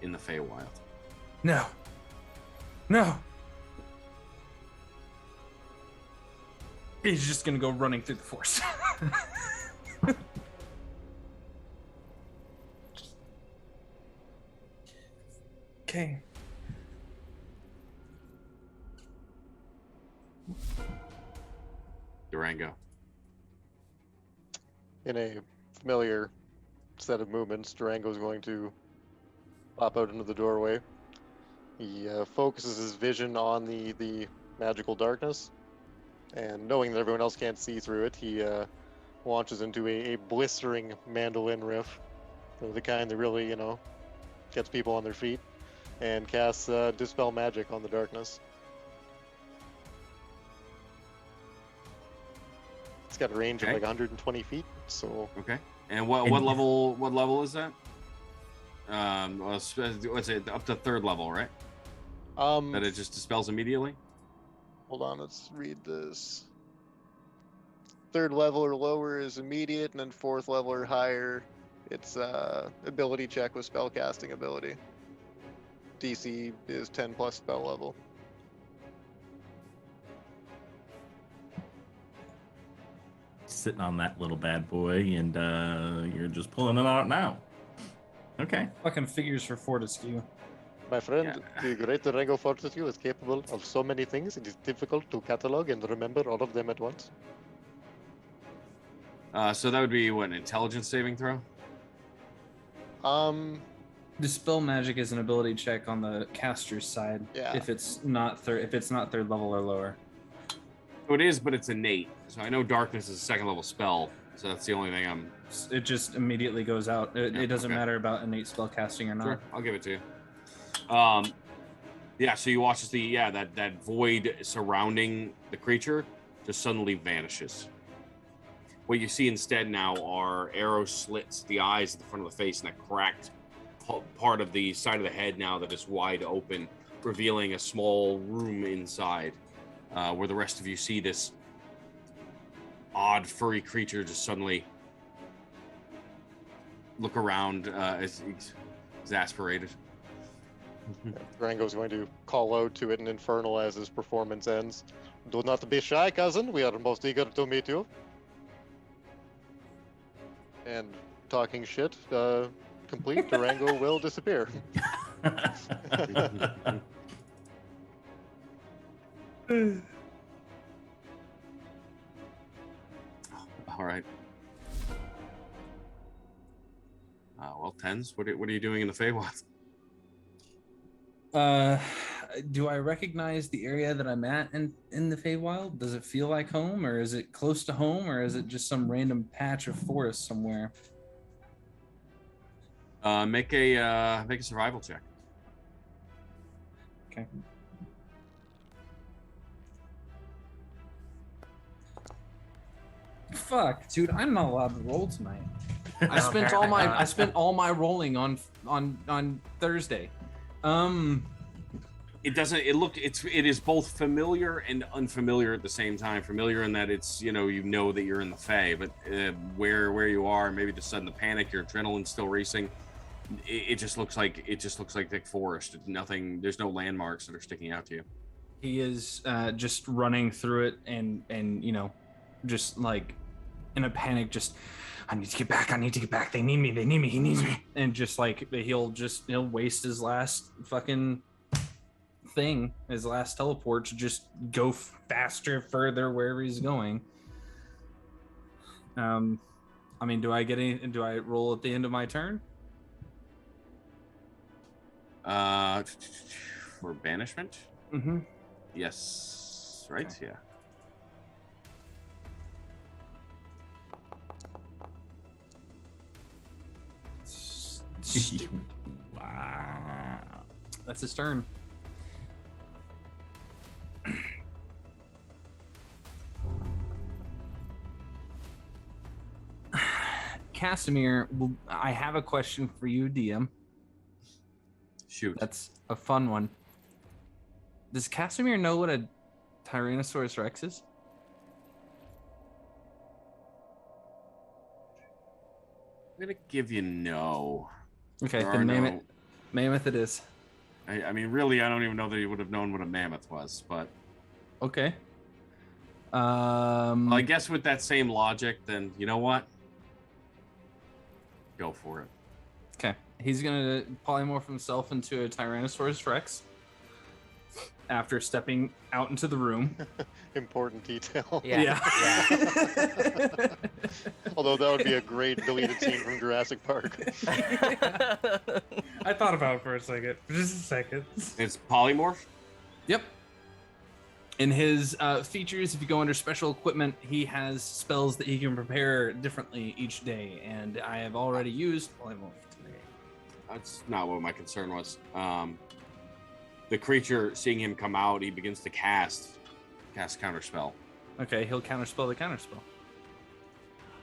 in the Feywild. No. No. He's just gonna go running through the forest. Okay. Durango. In a familiar set of movements, Durango's going to pop out into the doorway. He focuses his vision on the magical darkness, and knowing that everyone else can't see through it, he launches into a blistering mandolin riff, the kind that really, gets people on their feet, and casts Dispel Magic on the darkness. It's got a range of Okay. like 120 feet, so Okay. And what level? What level is that? What's it? Up to 3rd level, right? That it just dispels immediately. hold on, let's read this. 3rd level or lower is immediate, and then 4th level or higher, it's ability check with spellcasting ability. DC is 10 plus spell level. Sitting on that little bad boy, and you're just pulling it out now. Okay. Fucking figures for Fortescue. My friend, the great Durango Fortescue is capable of so many things, it is difficult to catalog and remember all of them at once. So that would be what, an intelligence saving throw? Dispel magic is an ability check on the caster's side. Yeah. If it's not third level or lower. So it is, but it's innate. So I know darkness is a 2nd level spell, so that's the only thing I'm. It just immediately goes out. It doesn't okay. matter about innate spell casting or not. Sure, I'll give it to you. Yeah. So you watch as that void surrounding the creature just suddenly vanishes. What you see instead now are arrow slits, the eyes at the front of the face, and that cracked part of the side of the head now that is wide open, revealing a small room inside, where the rest of you see this odd furry creature just suddenly look around as exasperated. Durango's going to call out to it in Infernal as his performance ends. Do not be shy, cousin. We are most eager to meet you. And talking shit complete, Durango will disappear. All right. Well, Tens, what are you doing in the Feywild? Do I recognize the area that I'm at in the Feywild? Does it feel like home, or is it close to home, or is it just some random patch of forest somewhere? Make a survival check. Okay. Fuck, dude, I'm not allowed to roll tonight. I spent all apparently my not. I spent all my rolling on Thursday. It doesn't. It is both familiar and unfamiliar at the same time. Familiar in that it's you know that you're in the Fae, but where you are, maybe the sudden panic, your adrenaline's still racing. It just looks like thick forest. Nothing. There's no landmarks that are sticking out to you. He is just running through it and just like in a panic, just I need to get back. They need me. He needs me. And just like he'll waste his last fucking thing, his last teleport to just go faster, further wherever he's going. I mean, do I roll at the end of my turn? For banishment. Mm-hmm. Yes. Right. Okay. Yeah. Wow. That's his turn. Casimir, I have a question for you, DM. Shoot. That's a fun one. Does Casimir know what a Tyrannosaurus Rex is? I'm gonna give you no. Okay, There then are mammoth it is. I mean, really, I don't even know that he would have known what a mammoth was, but Okay. well, I guess with that same logic, then you know what? Go for it. Okay, he's gonna polymorph himself into a Tyrannosaurus Rex after stepping out into the room. Important detail. Yeah. Although that would be a great deleted scene from Jurassic Park. I thought about it for a second. Just a second. It's polymorph. Yep. In his features, if you go under special equipment, he has spells that he can prepare differently each day, and I have already used polymorph today. That's not what my concern was. The creature, seeing him come out, he begins to cast counterspell. Okay, he'll counterspell the counterspell.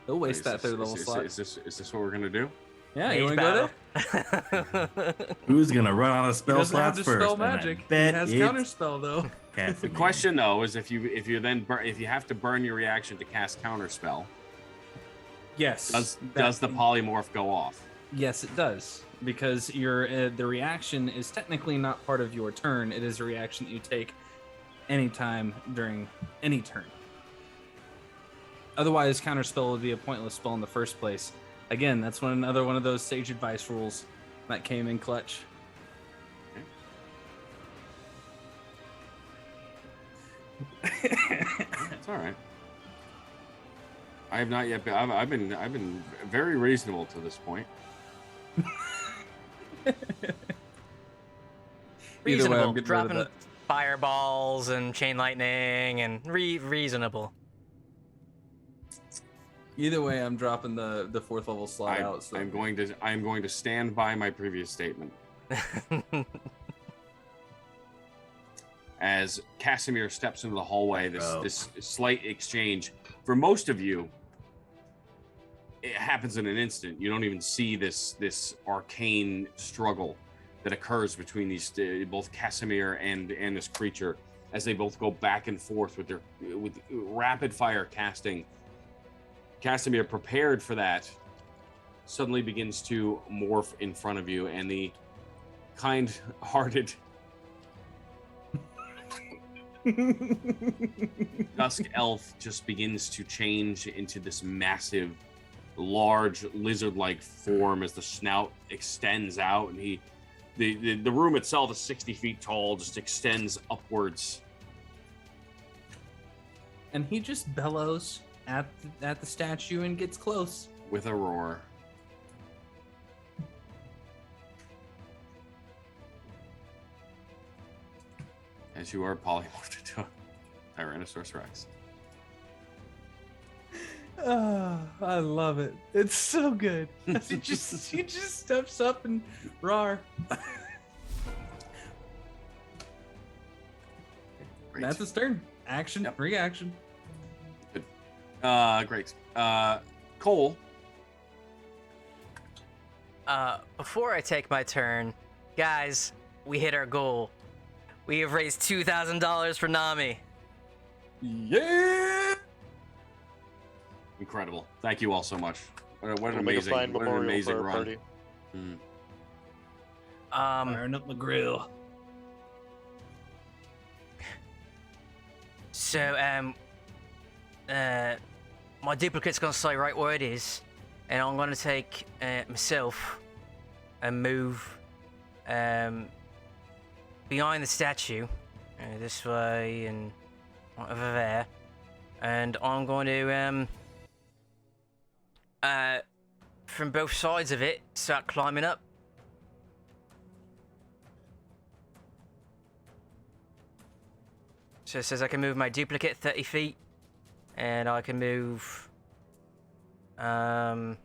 He'll waste that third level slot. Is this what we're gonna do? Yeah, you want to go there? Who's gonna run out of He spell doesn't have slots to first? spell And I magic. He bet has it's counterspell though. The Casimir. question though is if you have to burn your reaction to cast counterspell, Yes. does the polymorph go off? Yes, it does, because your the reaction is technically not part of your turn. It is a reaction that you take anytime during any turn. Otherwise, counterspell would be a pointless spell in the first place. Again, that's another one of those sage advice rules that came in clutch. It's all right. I have not yet been. I've been very reasonable to this point. Either way, I'm Reasonable. getting rid of Dropping that. fireballs and chain lightning and reasonable. Either way, I'm dropping the fourth level slot out. So. I'm going to stand by my previous statement. As Casimir steps into the hallway, this slight exchange. For most of you, it happens in an instant. You don't even see this arcane struggle that occurs between these both Casimir and this creature as they both go back and forth with rapid fire casting. Casimir, prepared for that, suddenly begins to morph in front of you, and the kind-hearted Dusk Elf just begins to change into this massive, large lizard-like form as the snout extends out, and the room itself is 60 feet tall, just extends upwards. And he just bellows at the statue and gets close. With a roar. As you are polymorphed into a Tyrannosaurus Rex. Oh, I love it. It's so good. he just steps up and rawr. Great. That's his turn. Action, Yep. reaction. Great. Cole. Before I take my turn, guys, we hit our goal. We have raised $2,000 for Nami. Yeah. Incredible. Thank you all so much. What an We'll make a fine amazing memorial for our run. party. Mm. Firing up the grill. So, my duplicate's gonna stay right where it is, and I'm gonna take myself and move behind the statue, this way and over there, and I'm going to from both sides of it start climbing up. So it says I can move my duplicate 30 feet, and I can move, right,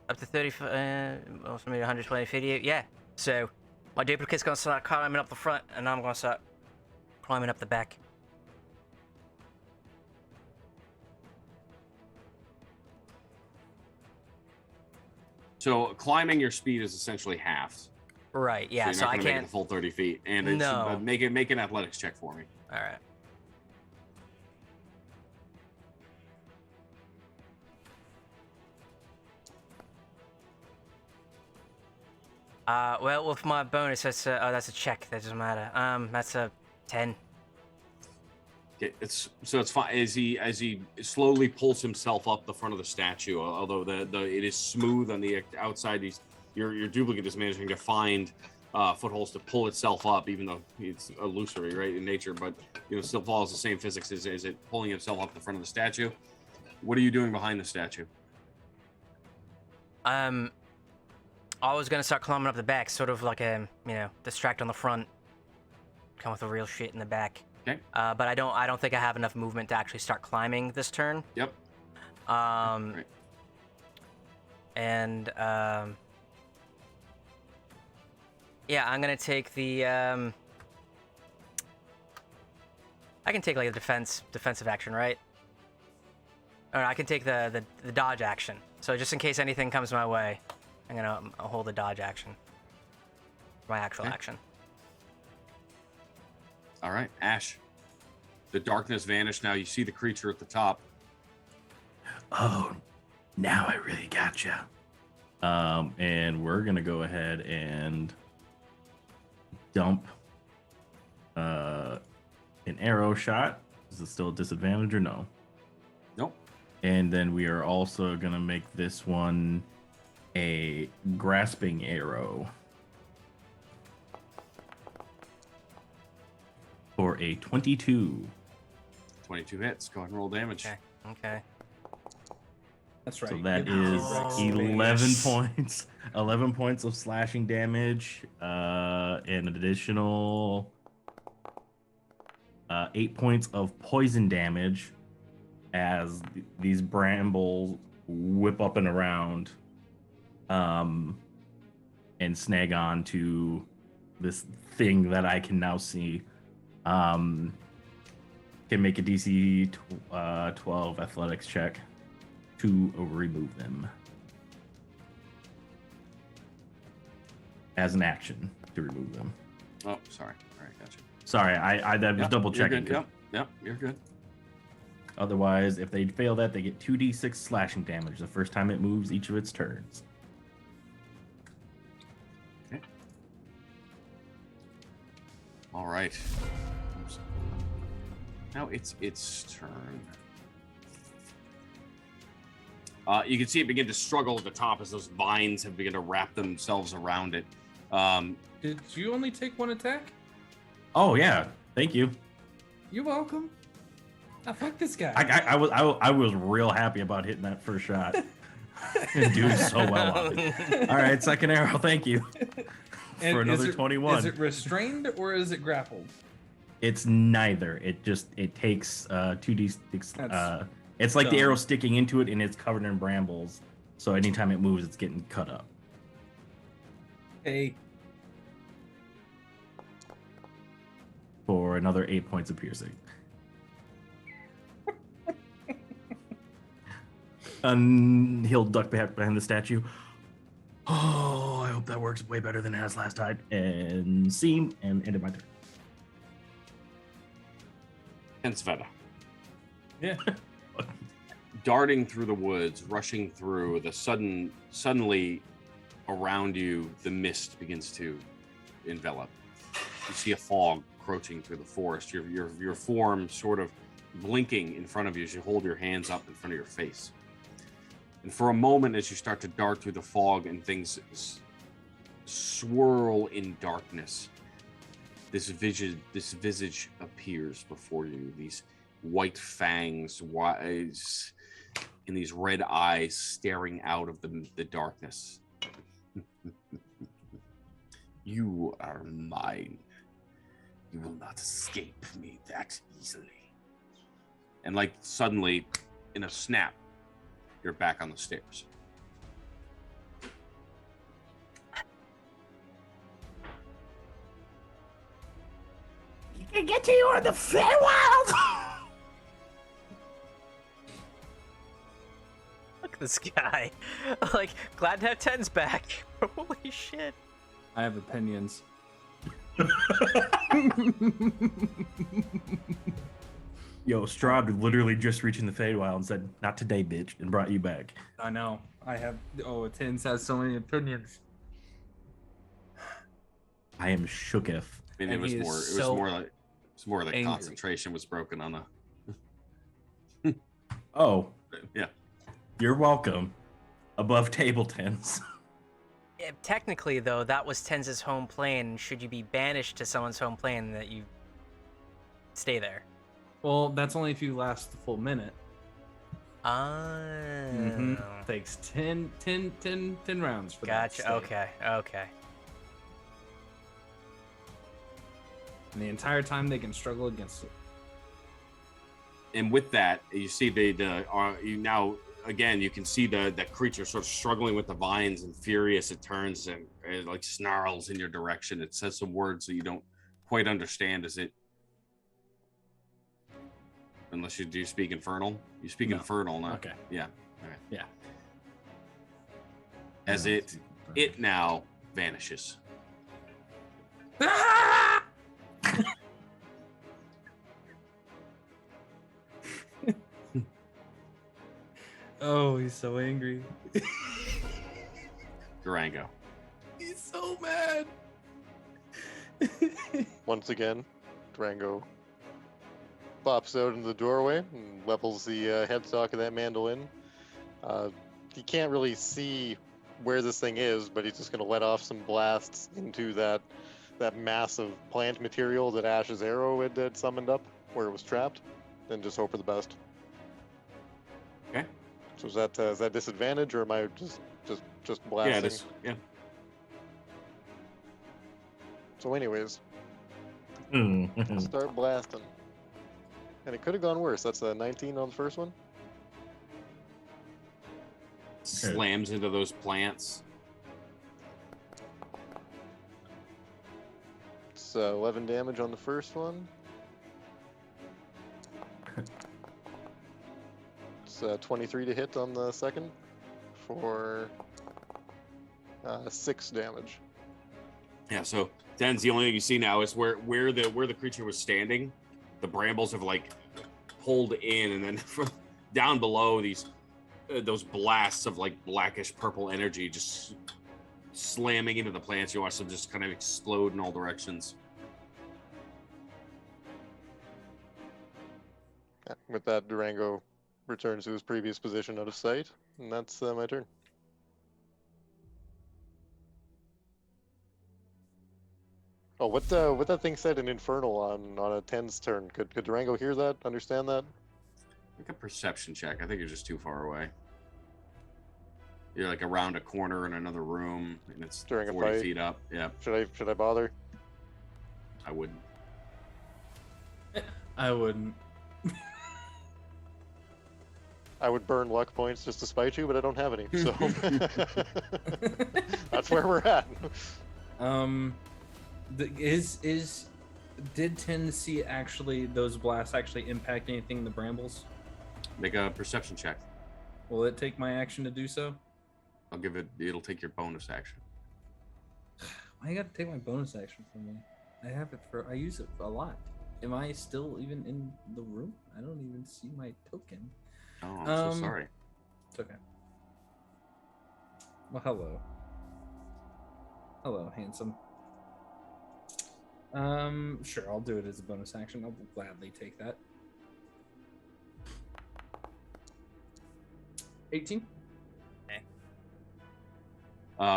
up to 30, well, maybe 120 feet, yeah. So my duplicate's gonna start climbing up the front, and I'm gonna start climbing up the back. So climbing your speed is essentially halved. Right, yeah, so so you're not I gonna make it can't, the full 30 feet. And it's, No. make an athletics check for me. alright. Well, with my bonus, that's a check. That doesn't matter. That's a 10. Okay, it's fine as he slowly pulls himself up the front of the statue. Although it is smooth on the outside, your duplicate is managing to find footholds to pull itself up, even though it's illusory, right, in nature. But still follows the same physics as it pulling itself up the front of the statue. What are you doing behind the statue? I was gonna start climbing up the back, sort of like distract on the front, come with the real shit in the back. Okay. But I don't think I have enough movement to actually start climbing this turn. Yep. Right. And yeah, I'm gonna take the I can take like a defensive action, right? Or I can take the dodge action. So just in case anything comes my way, I'm gonna hold the dodge action. My actual action. All right, Ash. The darkness vanished. Now you see the creature at the top. Oh, now I really gotcha. And we're gonna go ahead and dump an arrow shot. Is it still a disadvantage or no? Nope. And then we are also gonna make this one a grasping arrow for a 22. 22 hits. Go ahead and roll damage. Okay. That's right. So that Give the is T-Rex 11 space. points. 11 points of slashing damage. An additional 8 points of poison damage as these brambles whip up and around and snag on to this thing that I can now see. Can make a DC 12 athletics check to remove them as an action to remove them. Oh, sorry. All right, gotcha. Sorry, I was Yep, double you're checking. good. Yep, you're good. Otherwise, if they fail that, they get 2d6 slashing damage the first time it moves each of its turns. Okay. All right. Oops. Now it's its turn. You can see it begin to struggle at the top as those vines have begun to wrap themselves around it. Did you only take one attack? Oh yeah, thank you. You're welcome. Ah, fuck this guy. I was real happy about hitting that first shot and doing so well on it. All right, second arrow, thank you And for is another it- 21. Is it restrained or is it grappled? It's neither. It takes 2d6 It's like the So- arrow sticking into it, and it's covered in brambles. So anytime it moves, it's getting cut up. Hey. For another 8 points of piercing. And he'll duck back behind the statue. Oh, I hope that works way better than it has last time. And seam, and ended my turn. And Sveta. Yeah. Darting through the woods, rushing through, suddenly around you, the mist begins to envelop. You see a fog approaching through the forest. Your form sort of blinking in front of you as you hold your hands up in front of your face. And for a moment, as you start to dart through the fog and things swirl in darkness, this visage appears before you. These white fangs, and these red eyes staring out of the darkness. You are mine. You will not escape me that easily. And like suddenly, in a snap, you're back on the stairs. You can get to you on the Feywild! Look at this guy. Like, glad to have Ten's back. Holy shit. I have opinions. Yo, Strahd literally just reached in the Feywild and said, "Not today, bitch," and brought you back. I know. I have. Oh, Tins has so many opinions. I am shooketh. I mean, And he is it's so more like angry. concentration was broken on a. Oh, Yeah. you're welcome. Above table tens. Yeah, technically, though, that was Tenz's home plane. Should you be banished to someone's home plane, that you stay there. Well, that's only if you last the full minute. Oh. Takes 10 rounds for that. Gotcha. stay. Okay. And the entire time they can struggle against it. And with that, you see you now again. You can see that creature sort of struggling with the vines, and furious. It turns and it like snarls in your direction. It says some words that you don't quite understand. Is it? Unless you do speak Infernal. You speak No. Infernal, no? Okay. Yeah. All right. Yeah. As it now vanishes. Oh, he's so angry. Durango. He's so mad. Once again, Durango pops out into the doorway and levels the headstock of that mandolin. He can't really see where this thing is, but he's just going to let off some blasts into that mass of plant material that Ash's arrow had summoned up where it was trapped, then just hope for the best. Okay. So is that disadvantage, or am I just blasting? Yeah, it is. Yeah. So anyways, Mm. start blasting. And it could have gone worse. That's a 19 on the first one. Slams into those plants. It's 11 damage on the first one. It's 23 to hit on the second for 6 damage. Yeah, so Den's the only thing you see now is where the creature was standing. The brambles have like pulled in, and then from down below, those blasts of like blackish purple energy just slamming into the plants. You watch them just kind of explode in all directions. With that, Durango returns to his previous position out of sight, and that's my turn. Oh, what that thing said in Infernal on a 10's turn? Could Durango hear that? Understand that? Make a perception check. I think you're just too far away. You're like around a corner in another room, and it's During a 40 fight? feet up. Yeah, Should I bother? I wouldn't. I wouldn't. I would burn luck points just to spite you, but I don't have any. So that's where we're at. Did tend to see actually those blasts actually impact anything in the brambles? Make a perception check. Will it take my action to do so? I'll give it. It'll take your bonus action. Why you gotta take my bonus action from me? I use it a lot. Am I still even in the room? I don't even see my token. Oh, I'm so sorry. It's okay. Well, hello. Hello, handsome. Sure, I'll do it as a bonus action. I'll gladly take that. 18.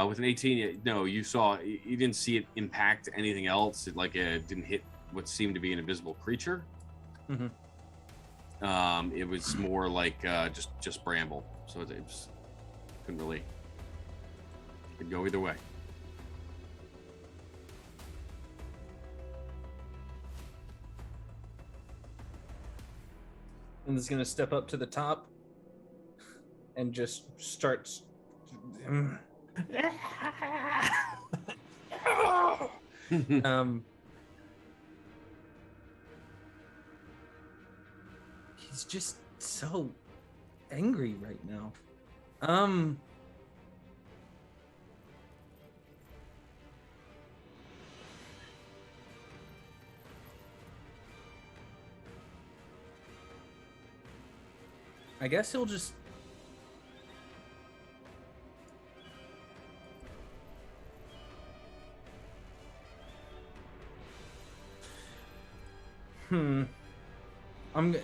With an 18, no, you didn't see it impact anything else. It didn't hit what seemed to be an invisible creature. Mm-hmm. It was more like just bramble, so it just couldn't really. Could go either way. And is gonna step up to the top and just starts. He's just so angry right now. I guess he'll just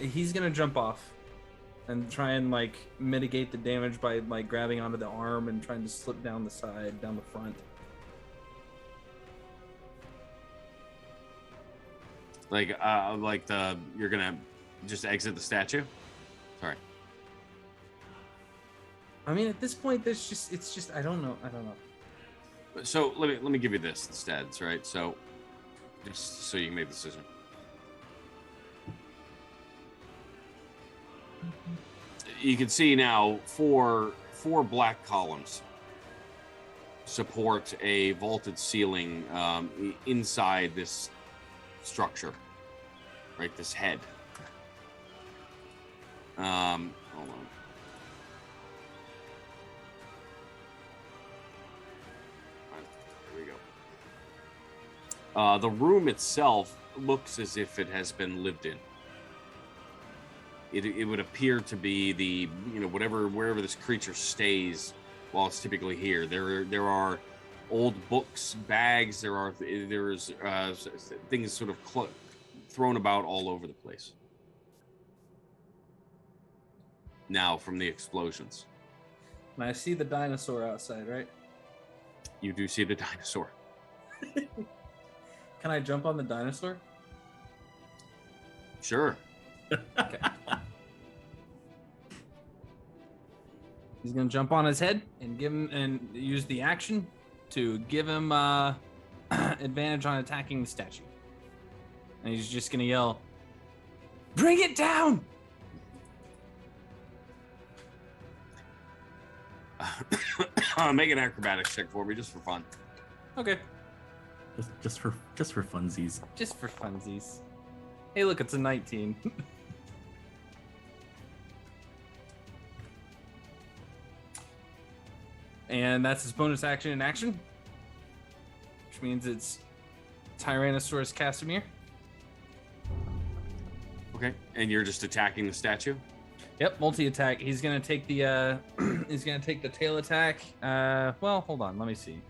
he's gonna jump off and try and mitigate the damage by grabbing onto the arm and trying to slip down the side, down the front. You're gonna just exit the statue? Sorry. I mean, at this point, it's just I don't know. So let me give you this instead, right? So just so you can make the decision. You can see now four black columns support a vaulted ceiling inside this structure, right? This head. Hold on. There we go. The room itself looks as if it has been lived in. It would appear to be wherever this creature stays while it's typically here. There are old books, bags. There's things sort of thrown about all over the place. Now from the explosions. And I see the dinosaur outside, right? You do see the dinosaur. Can I jump on the dinosaur? Sure. Okay. He's gonna jump on his head and use the action to give him advantage on attacking the statue. And he's just gonna yell, "Bring it down!" Make an acrobatics check for me, just for fun. Okay. Just for funsies. Just for funsies. Hey, look, it's a 19. And that's his bonus action in action, which means it's Tyrannosaurus Casimir. Okay, and you're just attacking the statue? Yep, multi-attack. He's gonna take the tail attack. Well, hold on, let me see.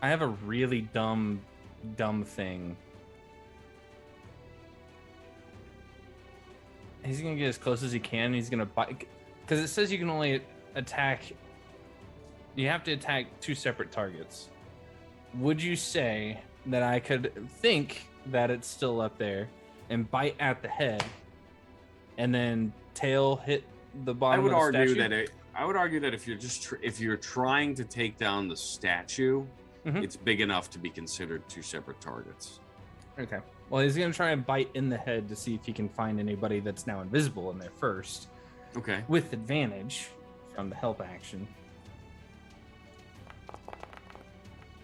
I have a really dumb thing. He's gonna get as close as he can. He's gonna bite, because it says you can only attack. You have to attack two separate targets. Would you say that I could think that it's still up there and bite at the head, and then tail hit the bottom of the statue? I would argue that if you're trying to take down the statue, Mhm. it's big enough to be considered two separate targets. Okay. Well, he's gonna try and bite in the head to see if he can find anybody that's now invisible in there first, Okay. with advantage from the help action,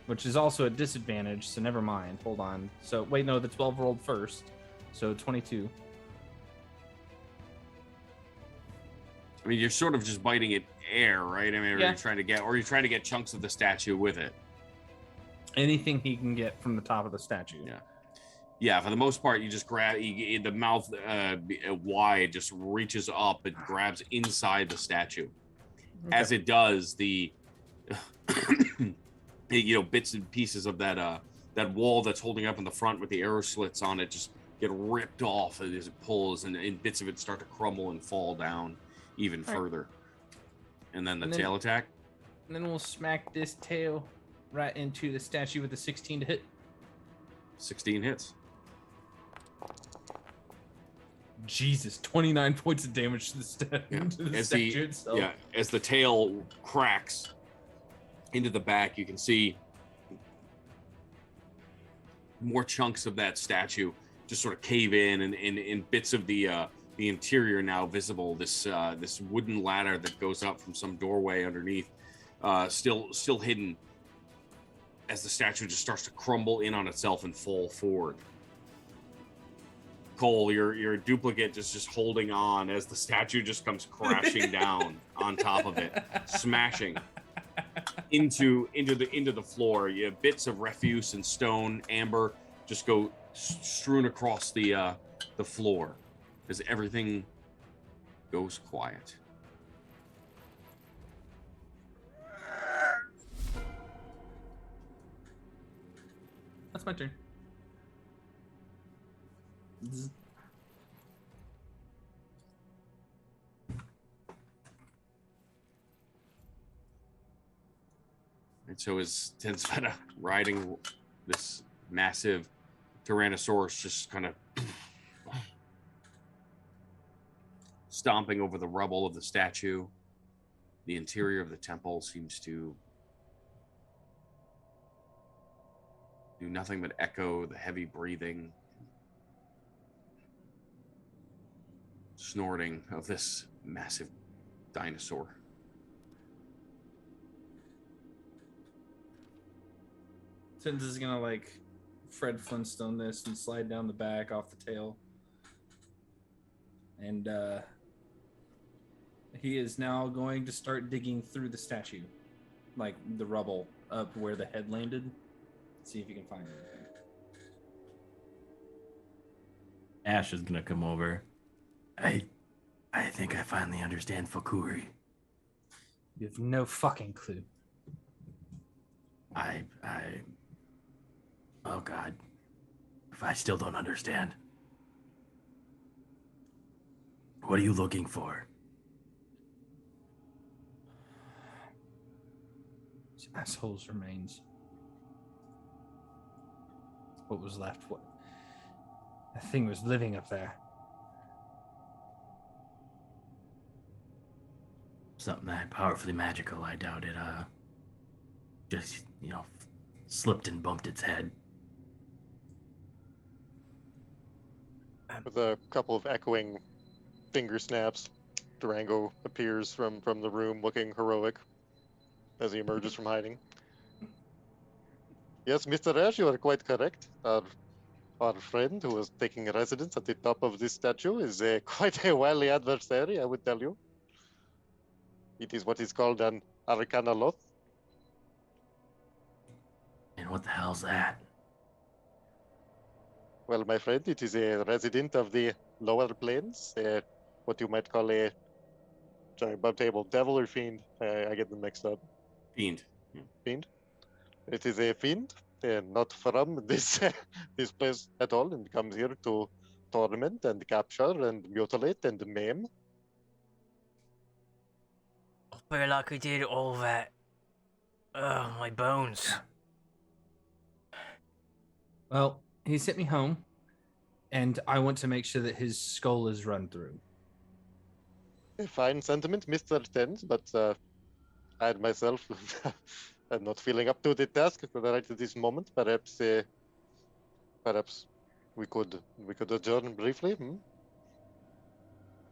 which is also a disadvantage. So never mind. Hold on. So wait, no, the 12 rolled first, so 22. I mean, you're sort of just biting at air, right? I mean, Yeah. you're trying to get chunks of the statue with it. Anything he can get from the top of the statue. Yeah. Yeah, for the most part, you just grab the mouth wide, just reaches up and grabs inside the statue. Okay. As it does, the bits and pieces of that wall that's holding up in the front with the arrow slits on it just get ripped off as it pulls, and bits of it start to crumble and fall down even further. And then the tail attack. And then we'll smack this tail right into the statue with a 16 to hit. 16 hits. Jesus, 29 points of damage to the, to the statue itself. Yeah, as the tail cracks into the back, you can see more chunks of that statue just sort of cave in, and bits of the interior now visible. This wooden ladder that goes up from some doorway underneath, still hidden, as the statue just starts to crumble in on itself and fall forward. Cole, your duplicate just holding on as the statue just comes crashing down on top of it, smashing into the floor. You have bits of refuse and stone, amber, just go strewn across the floor as everything goes quiet. That's my turn. And so as Tensveta riding this massive Tyrannosaurus, just kind of stomping over the rubble of the statue, the interior of the temple seems to do nothing but echo the heavy breathing, snorting of this massive dinosaur. Tins is gonna like Fred Flintstone this and slide down the back off the tail. And he is now going to start digging through the statue, like the rubble up where the head landed. See if he can find anything. Ash is gonna come over. I think I finally understand Fokuri. You have no fucking clue. Oh God. If I still don't understand. What are you looking for? This asshole's remains. What was left? What? That thing was living up there. Something that powerfully magical. I doubt it. Just slipped and bumped its head. With a couple of echoing finger snaps, Durango appears from the room looking heroic as he emerges from hiding. Yes, Mr. Ash, you are quite correct. Our friend who was taking residence at the top of this statue is quite a wily adversary, I would tell you. It is what is called an Arcana Loth. And what the hell's that? Well, my friend, it is a resident of the lower planes, what you might call a, sorry, above table, devil or fiend. I get them mixed up. Fiend. Fiend. It is a fiend, not from this this place at all, and comes here to torment and capture and mutilate and maim. We're like we did all that. Oh, my bones. Well, he sent me home, and I want to make sure that his skull is run through. A fine sentiment, Mr. Tens, but I myself I'm not feeling up to the task right at this moment. Perhaps we could adjourn briefly.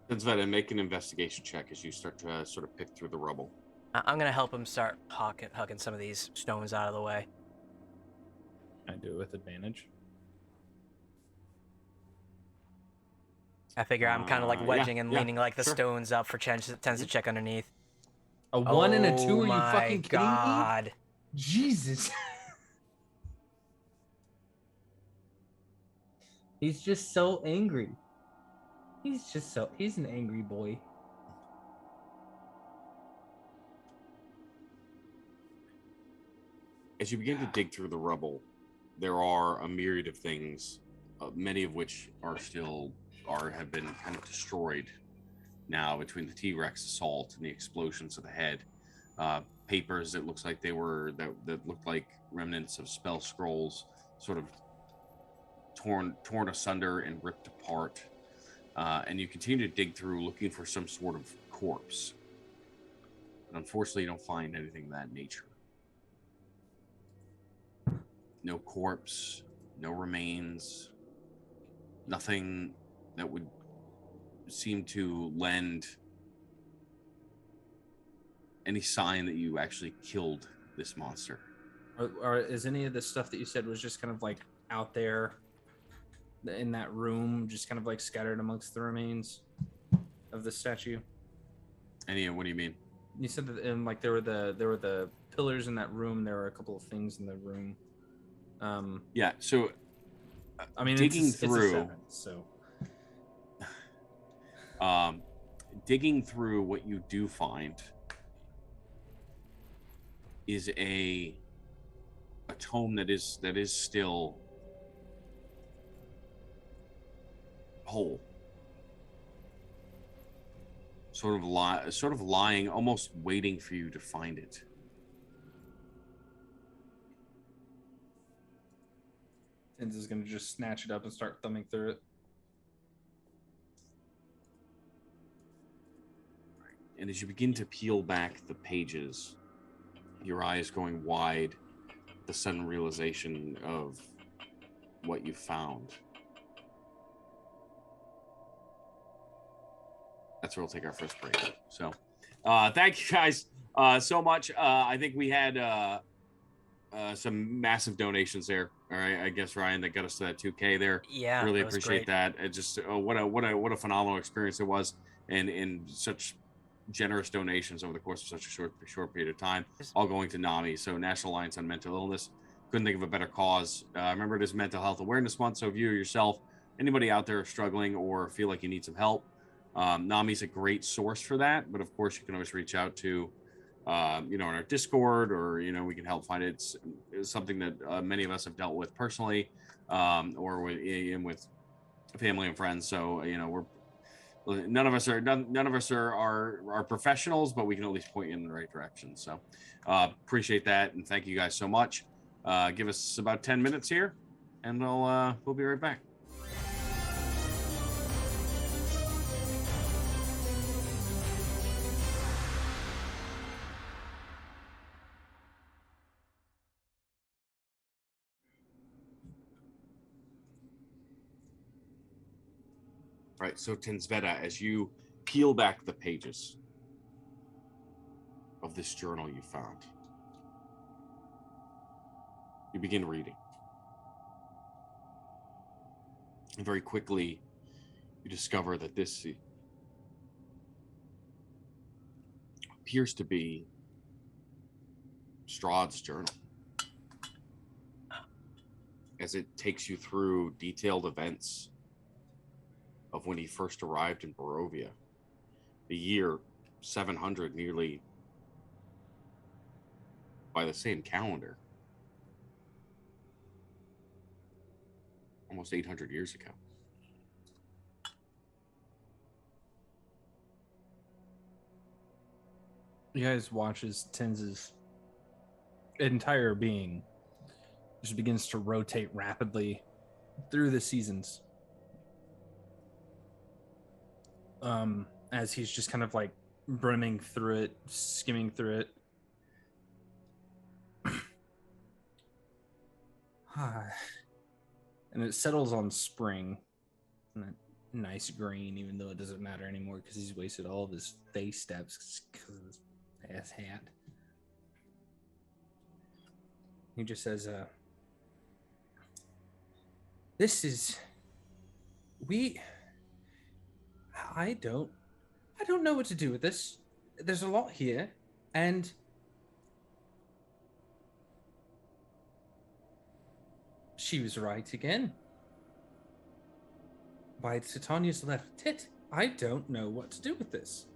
Sveta, make an investigation check as you start to sort of pick through the rubble. I'm gonna help him start hugging some of these stones out of the way. I do it with advantage. I figure I'm kind of like wedging and leaning like the sure. stones up for tends to check underneath. A 1 and a 2? Are you my fucking kidding God. me? Jesus. He's just so angry. He's an angry boy. As you begin to dig through the rubble, there are a myriad of things, many of which have been kind of destroyed now between the T-Rex assault and the explosions of the head. Papers that looks like that looked like remnants of spell scrolls, sort of torn asunder and ripped apart. And you continue to dig through looking for some sort of corpse. But unfortunately, you don't find anything of that nature. No corpse, no remains, nothing that would seem to lend any sign that you actually killed this monster. Or is any of the stuff that you said was just kind of like out there in that room, just kind of like scattered amongst the remains of the statue? What do you mean? You said that like there were the pillars in that room. There were a couple of things in the room. Yeah. So, I mean, digging it's through. a 7, so. Digging through, what you do find is a tome that is still whole, sort of lying, almost waiting for you to find it. Tins is going to just snatch it up and start thumbing through it. And as you begin to peel back the pages, your eyes going wide, the sudden realization of what you found. That's where we'll take our first break. So, thank you guys so much. I think we had some massive donations there. All right, I guess Ryan, that got us to that 2K there. Yeah, really that was appreciate great. that. It just what a phenomenal experience it was, and in such generous donations over the course of such a short period of time, all going to NAMI. So National Alliance on Mental Illness. Couldn't think of a better cause. Remember, it is Mental Health Awareness Month, so if you yourself, anybody out there struggling or feel like you need some help, NAMI is a great source for that. But of course, you can always reach out to in our Discord, or we can help find it. It's something that many of us have dealt with personally, or with family and friends. So none of us are professionals, but we can at least point you in the right direction. So appreciate that, and thank you guys so much. Give us about 10 minutes here, and we'll be right back. Right, so Tinsveta, as you peel back the pages of this journal you found, you begin reading. And very quickly, you discover that this appears to be Strahd's journal, as it takes you through detailed events of when he first arrived in Barovia, the year 700, nearly by the same calendar, almost 800 years ago. You guys watch as Tins's entire being just begins to rotate rapidly through the seasons. As he's just kind of like brimming through it, skimming through it. And it settles on spring. And that nice green, even though it doesn't matter anymore because he's wasted all of his face steps because of his ass hat. He just says, this is... I don't know what to do with this. There's a lot here, and she was right again. By Titania's left tit, I don't know what to do with this.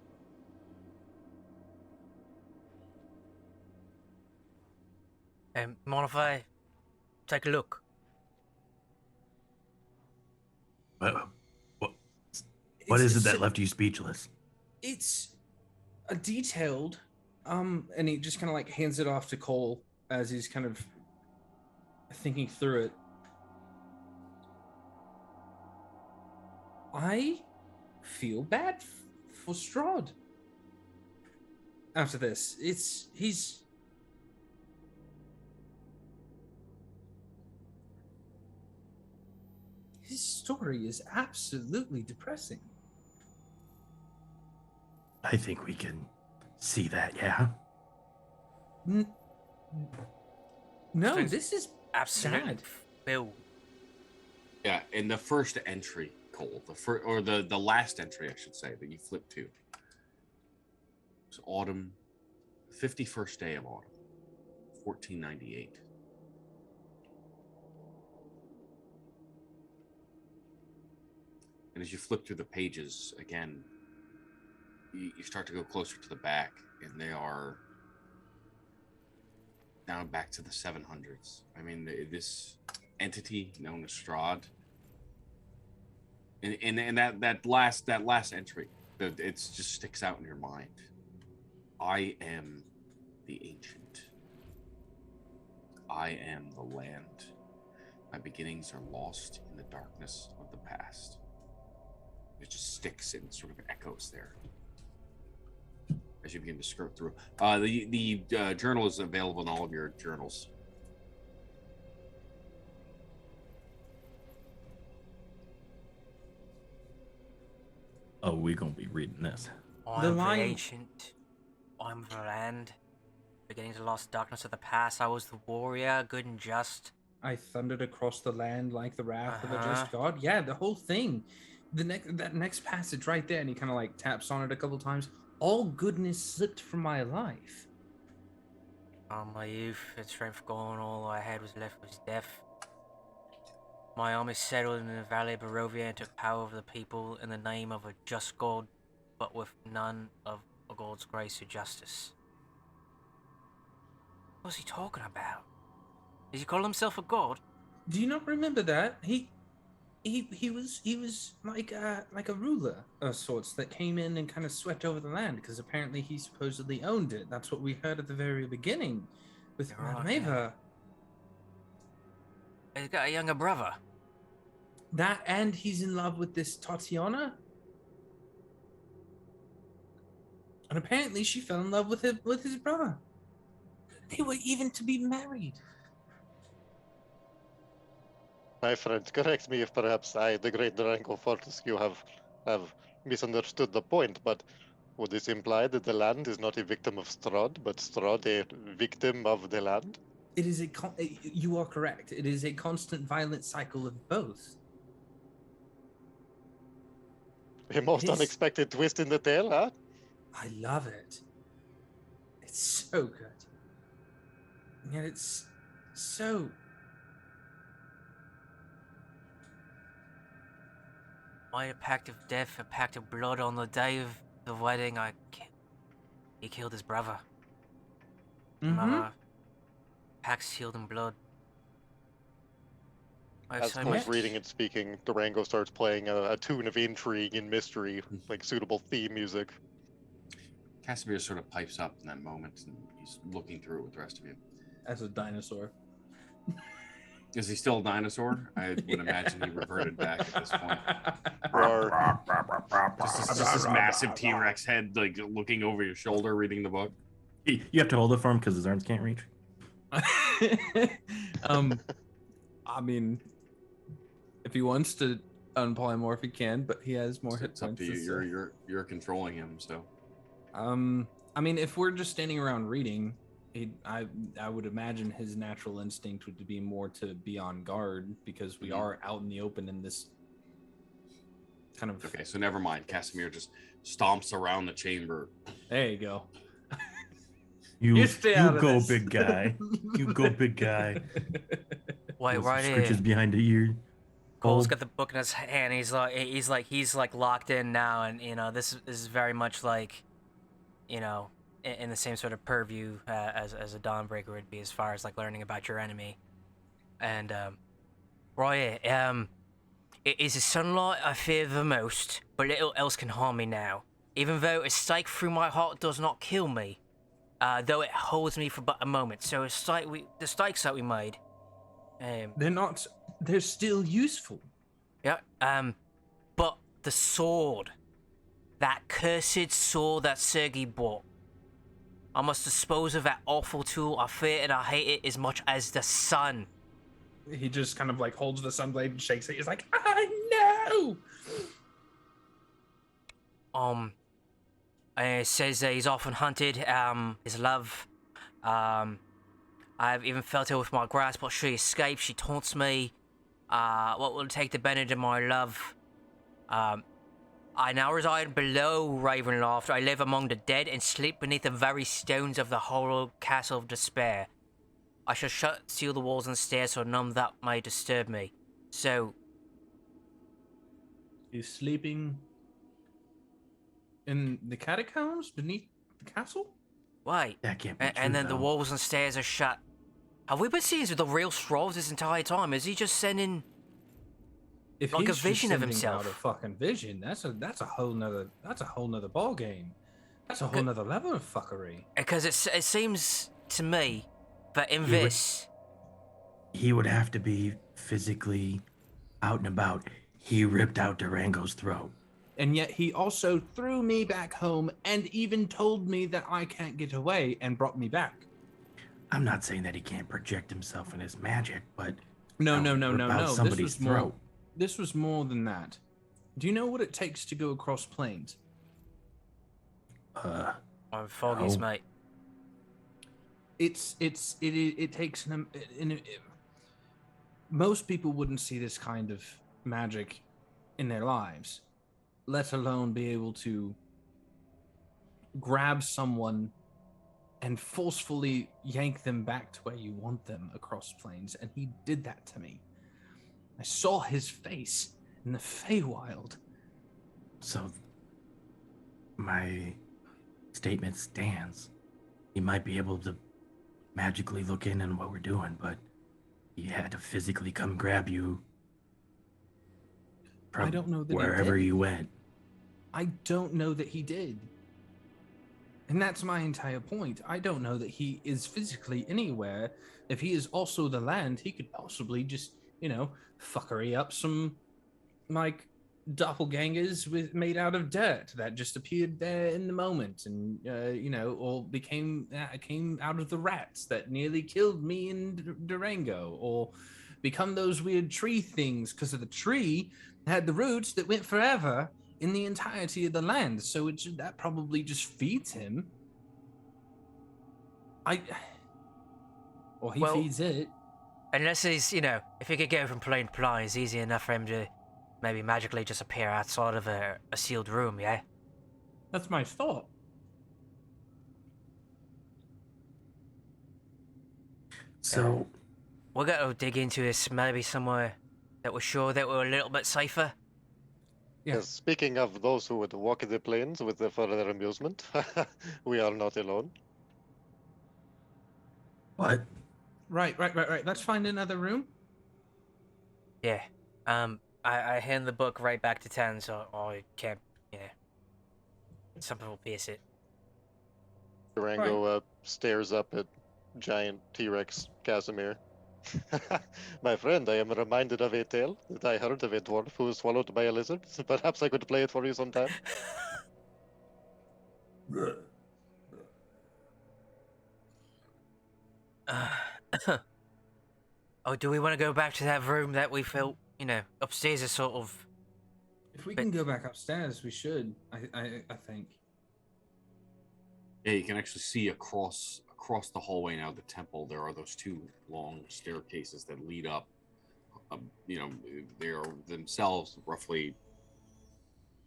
Mind if I take a look? What is it that left you speechless? It's a detailed, and he just kind of like hands it off to Cole as he's kind of thinking through it. I feel bad for Strahd after this. His story is absolutely depressing. I think we can see that, yeah? No, Things this is absolutely sad. filled. Yeah, in the first entry, Cole, the last entry, I should say, that you flipped to. It's autumn, 51st day of autumn, 1498. And as you flip through the pages again, you start to go closer to the back, and they are down back to the 700s. I mean, this entity known as Strahd, and that last entry, it just sticks out in your mind. I am the ancient. I am the land. My beginnings are lost in the darkness of the past. It just sticks and sort of echoes there as you begin to skirt through. The journal is available in all of your journals. Oh, we're gonna be reading this. I'm the ancient. I'm the land. Beginning to lost darkness of the past. I was the warrior, good and just. I thundered across the land like the wrath of a just god. Yeah, the whole thing. That next passage right there, and he kind of like taps on it a couple times. All goodness slipped from my life. On my youth and strength gone, all I had was left was death. My army settled in the valley of Barovia and took power over the people in the name of a just god, but with none of a god's grace or justice. What's he talking about? Does he call himself a god? Do you not remember that? He was like a ruler of sorts that came in and kind of swept over the land because apparently he supposedly owned it. That's what we heard at the very beginning with Mavvin. He's got a younger brother. That, and he's in love with this Tatiana. And apparently she fell in love with his brother. They were even to be married. My friend, correct me if perhaps I, the great Durango Fortescue, have misunderstood the point, but would this imply that the land is not a victim of Strahd, but Strahd a victim of the land? It is you are correct. It is a constant violent cycle of both. A most unexpected twist in the tale, huh? I love it. It's so good. And yet it's so... My pact of death, a pact of blood on the day of the wedding. He killed his brother. Mama, pact sealed in blood. As Cole's reading and speaking, Durango starts playing a tune of intrigue and mystery, like suitable theme music. Casimir sort of pipes up in that moment, and he's looking through it with the rest of you. As a dinosaur. Is he still a dinosaur? I would imagine he reverted back at this point. Or Just this massive T-Rex head, like looking over your shoulder, reading the book. You have to hold it for him because his arms can't reach. I mean, if he wants to unpolymorph, he can, but he has more hit It's up points. to you. You're controlling him, so. I mean, if we're just standing around reading, I would imagine his natural instinct would be more to be on guard because we are out in the open in this kind of. Okay, so never mind. Casimir just stomps around the chamber. There you go. You stay out of go, this. big guy. You go, big guy. Wait, With right some here. scritches behind the ear. Cole's Oh. got the book in his hand. He's like locked in now, and this is very much like, in the same sort of purview as a Dawnbreaker would be, as far as like learning about your enemy. And right here, it is the sunlight I fear the most, but little else can harm me now. Even though a stake through my heart does not kill me, though it holds me for but a moment. So the stakes that we made, they're still useful. yeah. But the sword, that cursed sword that Sergei bought, I must dispose of that awful tool. I fear and I hate it as much as the sun. He just kind of like holds the sunblade and shakes it. He's like, I know. It says that he's often hunted. His love. I've even felt her with my grasp, but she escapes. She taunts me. What will it take to bend to my love? I now reside below Ravenloft. I live among the dead and sleep beneath the very stones of the hollow castle of despair. I shall seal the walls and stairs so none that may disturb me. So... He's sleeping in the catacombs beneath the castle? Wait. That can't be true, And then the though. walls and stairs are shut. Have we been seeing the real Strahd this entire time? Is he just sending... If like he's a vision just of sending himself? out a fucking vision, that's a whole nother ball game. That's a whole nother level of fuckery. Because it seems to me that in He would- this... He would have to be physically out and about. He ripped out Durango's throat. And yet he also threw me back home and even told me that I can't get away and brought me back. I'm not saying that he can't project himself in his magic, but No. rip out somebody's throat. This was more than that. Do you know what it takes to go across plains? I'm foggies, No. mate. It takes most people wouldn't see this kind of magic in their lives, let alone be able to grab someone and forcefully yank them back to where you want them across plains. And he did that to me. I saw his face in the Feywild. So my statement stands. He might be able to magically look in on what we're doing, but he had to physically come grab you from I don't know that he wherever did. you went. I don't know that he did. And that's my entire point. I don't know that he is physically anywhere. If he is also the land, he could possibly just, fuckery up some, like, doppelgangers made out of dirt that just appeared there in the moment and, or came out of the rats that nearly killed me in Durango, or become those weird tree things because of the tree had the roots that went forever in the entirety of the land, so that probably just feeds him. He feeds it. Unless he's, if he could go from plane to plane, it's easy enough for him to maybe magically just appear outside of a sealed room, yeah? That's my thought. So We're going to dig into this maybe somewhere that we're sure that we're a little bit safer. Yeah. Yes, speaking of those who would walk the plains for their amusement, we are not alone. what? Right. Let's find another room. Yeah. I hand the book right back to Tan, so I can't, something will pierce it. Durango stares up at giant T-Rex Casimir. My friend, I am reminded of a tale that I heard of a dwarf who was swallowed by a lizard. Perhaps I could play it for you sometime. Oh, do we want to go back to that room that we felt, upstairs is sort of... If we But- can go back upstairs, we should. I think. Yeah, you can actually see across the hallway now, the temple. There are those two long staircases that lead up. They are themselves roughly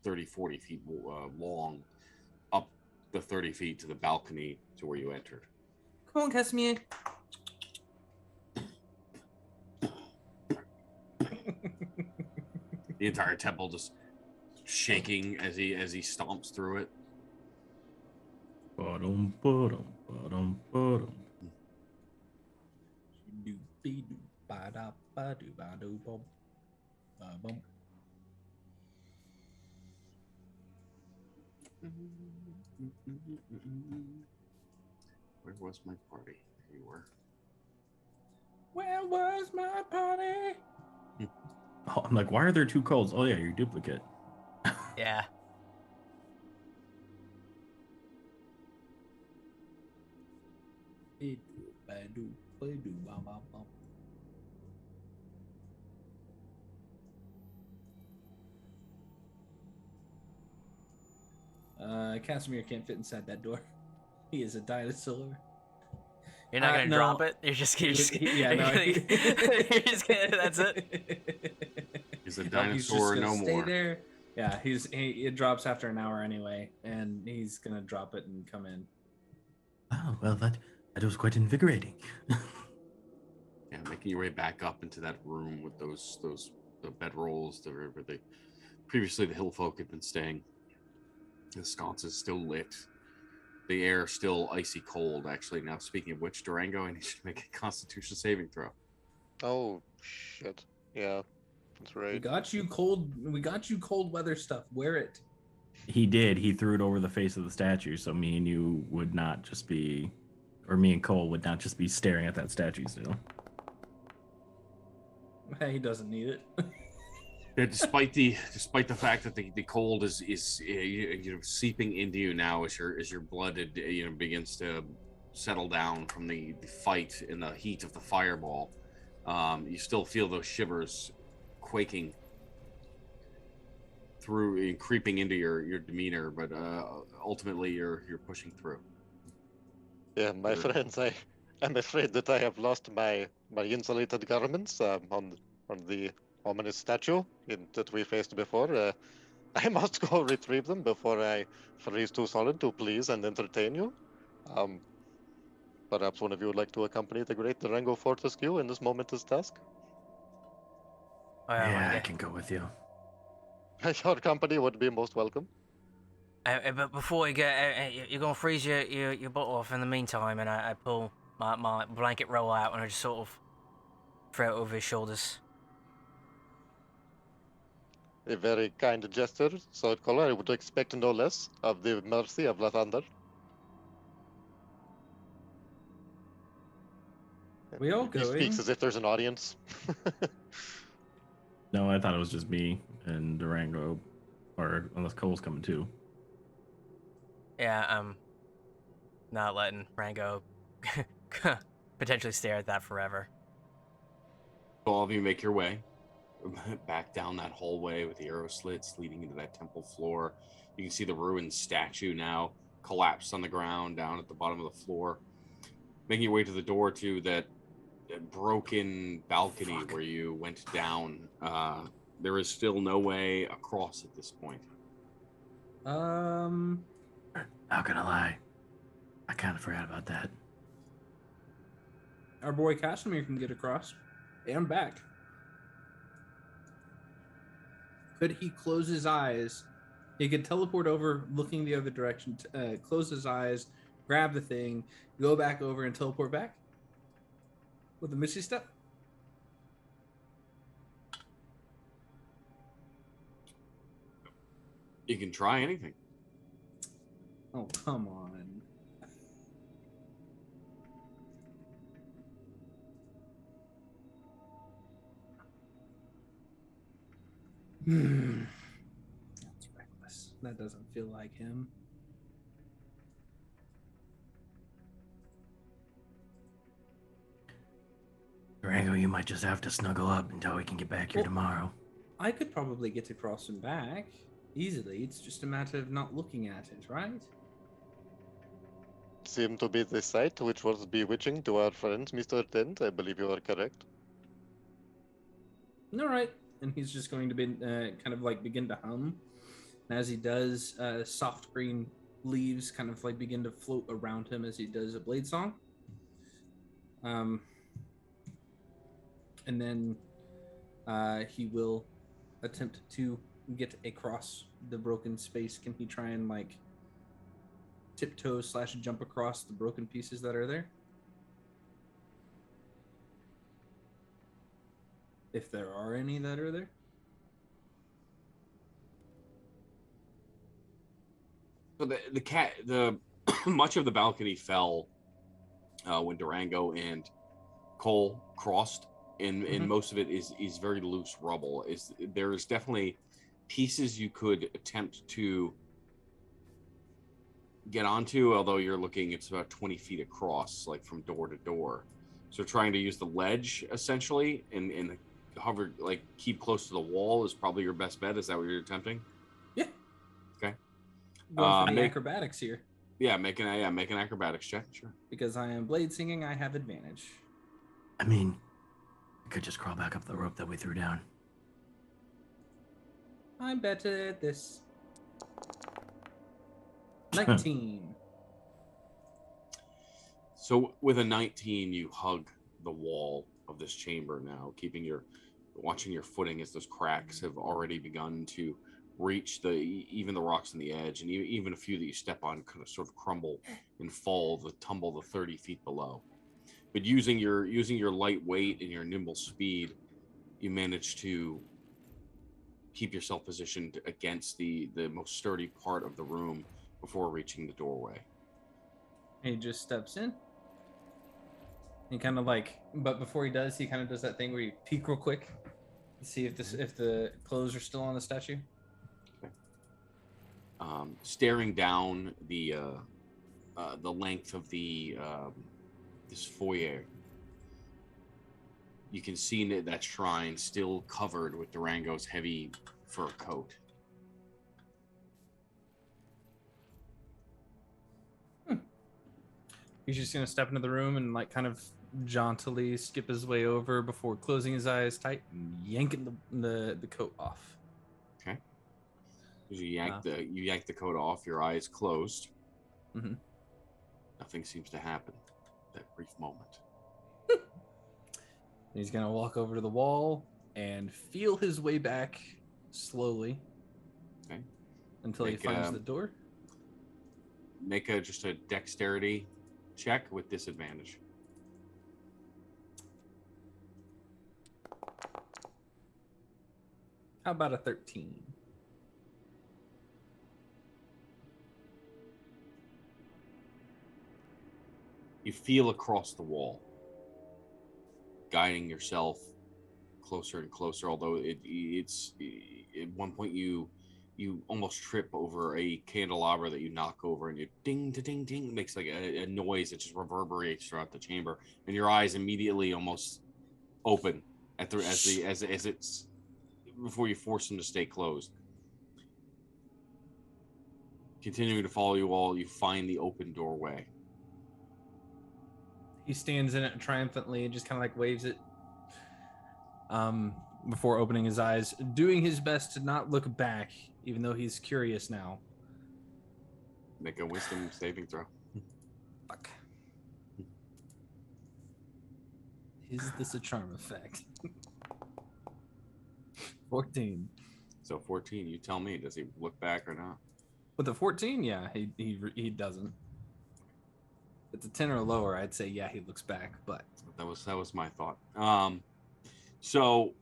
30, 40 feet long, up the 30 feet to the balcony to where you entered. Come on, Casimir. The entire temple just shaking as he stomps through it. Ba-dum, ba-dum, ba-dum, ba-dum. Where was my party? There you were. Where was my party? Oh, I'm like, why are there two codes? Oh yeah, your duplicate. Yeah. Casimir can't fit inside that door. He is a dinosaur. You're not gonna No. drop it? You're just gonna... Yeah, no. You're just gonna... That's it? He's a Nope, dinosaur he's just no gonna stay more. there. Yeah, it drops after an hour anyway, and he's gonna drop it and come in. Oh well, that was quite invigorating. Yeah, making your way back up into that room with those the bedrolls where previously the hill folk had been staying. The sconce is still lit. The air still icy cold. Actually, now speaking of which, Durango, I need you to make a Constitution saving throw. Oh shit. Yeah, that's right. We got you cold weather stuff. Wear it. He did. He threw it over the face of the statue, so me and you would not just be, or me and Cole would not just be staring at that statue still. He doesn't need it. Yeah, despite the fact that the cold is seeping into you now as your blood begins to settle down from the fight and the heat of the fireball, you still feel those shivers quaking through and creeping into your demeanor, but ultimately you're pushing through. Yeah, my Sure. friends, I'm afraid that I have lost my insulated garments on the ominous statue that we faced before. I must go retrieve them before I freeze too solid to please and entertain you. Perhaps one of you would like to accompany the great Durango Fortescue in this momentous task? Oh, Yeah, I can go with you. Your company would be most welcome. But before you go, you're gonna freeze your butt off in the meantime, and I pull my blanket roll out and I just sort of throw it over his shoulders. A very kind gesture, Sword Caller. I would expect no less of the mercy of Lathander. We all He speaks going? as if there's an audience. No, I thought it was just me and Durango, or unless Cole's coming too. Yeah, I'm not letting Rango potentially stare at that forever. All of you make your way back down that hallway with the arrow slits leading into that temple floor. You can see the ruined statue now collapsed on the ground down at the bottom of the floor. Making your way to the door to that broken balcony where you went down. There is still no way across at this point. Not gonna lie, I kind of forgot about that. Our boy Casimir can get across and back. Could he close his eyes? He could teleport over, looking the other direction, close his eyes, grab the thing, go back over, and teleport back with a Misty Step. You can try anything. Oh, come on. That's reckless. That doesn't feel like him. Durango, you might just have to snuggle up until we can get back here Well- tomorrow. I could probably get across and back easily. It's just a matter of not looking at it, right? Seemed to be the sight which was bewitching to our friend, Mr. Dent. I believe you are correct. All right. And he's just going to be kind of like begin to hum. And as he does, soft green leaves kind of like begin to float around him as he does a blade song. And then he will attempt to get across the broken space. Can he try and like tiptoe / jump across the broken pieces that are there? If there are any that are there. So the much of the balcony fell when Durango and Cole crossed, and most of it is very loose rubble. There is definitely pieces you could attempt to get onto, although you're looking, it's about 20 feet across, like from door to door. So trying to use the ledge essentially and hover, like keep close to the wall is probably your best bet. Is that what you're attempting? Yeah. Okay. Going for the acrobatics here. Yeah, make an acrobatics check. Sure. Because I am blade singing, I have advantage. I mean, we could just crawl back up the rope that we threw down. I'm better at this. 19. So with a 19, you hug the wall of this chamber now, watching your footing as those cracks have already begun to reach even the rocks on the edge, and even a few that you step on kind of sort of crumble and tumble the 30 feet below. But using your light weight and your nimble speed, you manage to keep yourself positioned against the most sturdy part of the room before reaching the doorway. He just steps in. He kind of like, but before he does, he kind of does that thing where you peek real quick, see if the clothes are still on the statue. Okay. Staring down the length of this foyer, you can see that shrine still covered with Durango's heavy fur coat. He's just gonna step into the room and like kind of jauntily skip his way over before closing his eyes tight and yanking the coat off. Okay. You yank the coat off. Your eyes closed. Mm-hmm. Nothing seems to happen. That brief moment. He's gonna walk over to the wall and feel his way back slowly. Okay. Until he finds the door. Make just a dexterity check with disadvantage. How about a 13? You feel across the wall, guiding yourself closer and closer, although it's at one point you almost trip over a candelabra that you knock over, and you ding to ding ding, it makes like a noise that just reverberates throughout the chamber, and your eyes immediately almost open as it's before you force them to stay closed. Continuing to follow you all, you find the open doorway. He stands in it triumphantly and just kind of like waves it before opening his eyes, doing his best to not look back, even though he's curious now. Make a wisdom saving throw. Fuck. Is this a charm effect? 14. So 14, you tell me, does he look back or not? With a 14, yeah, he doesn't. If it's a 10 or lower, I'd say yeah, he looks back, but that was my thought. So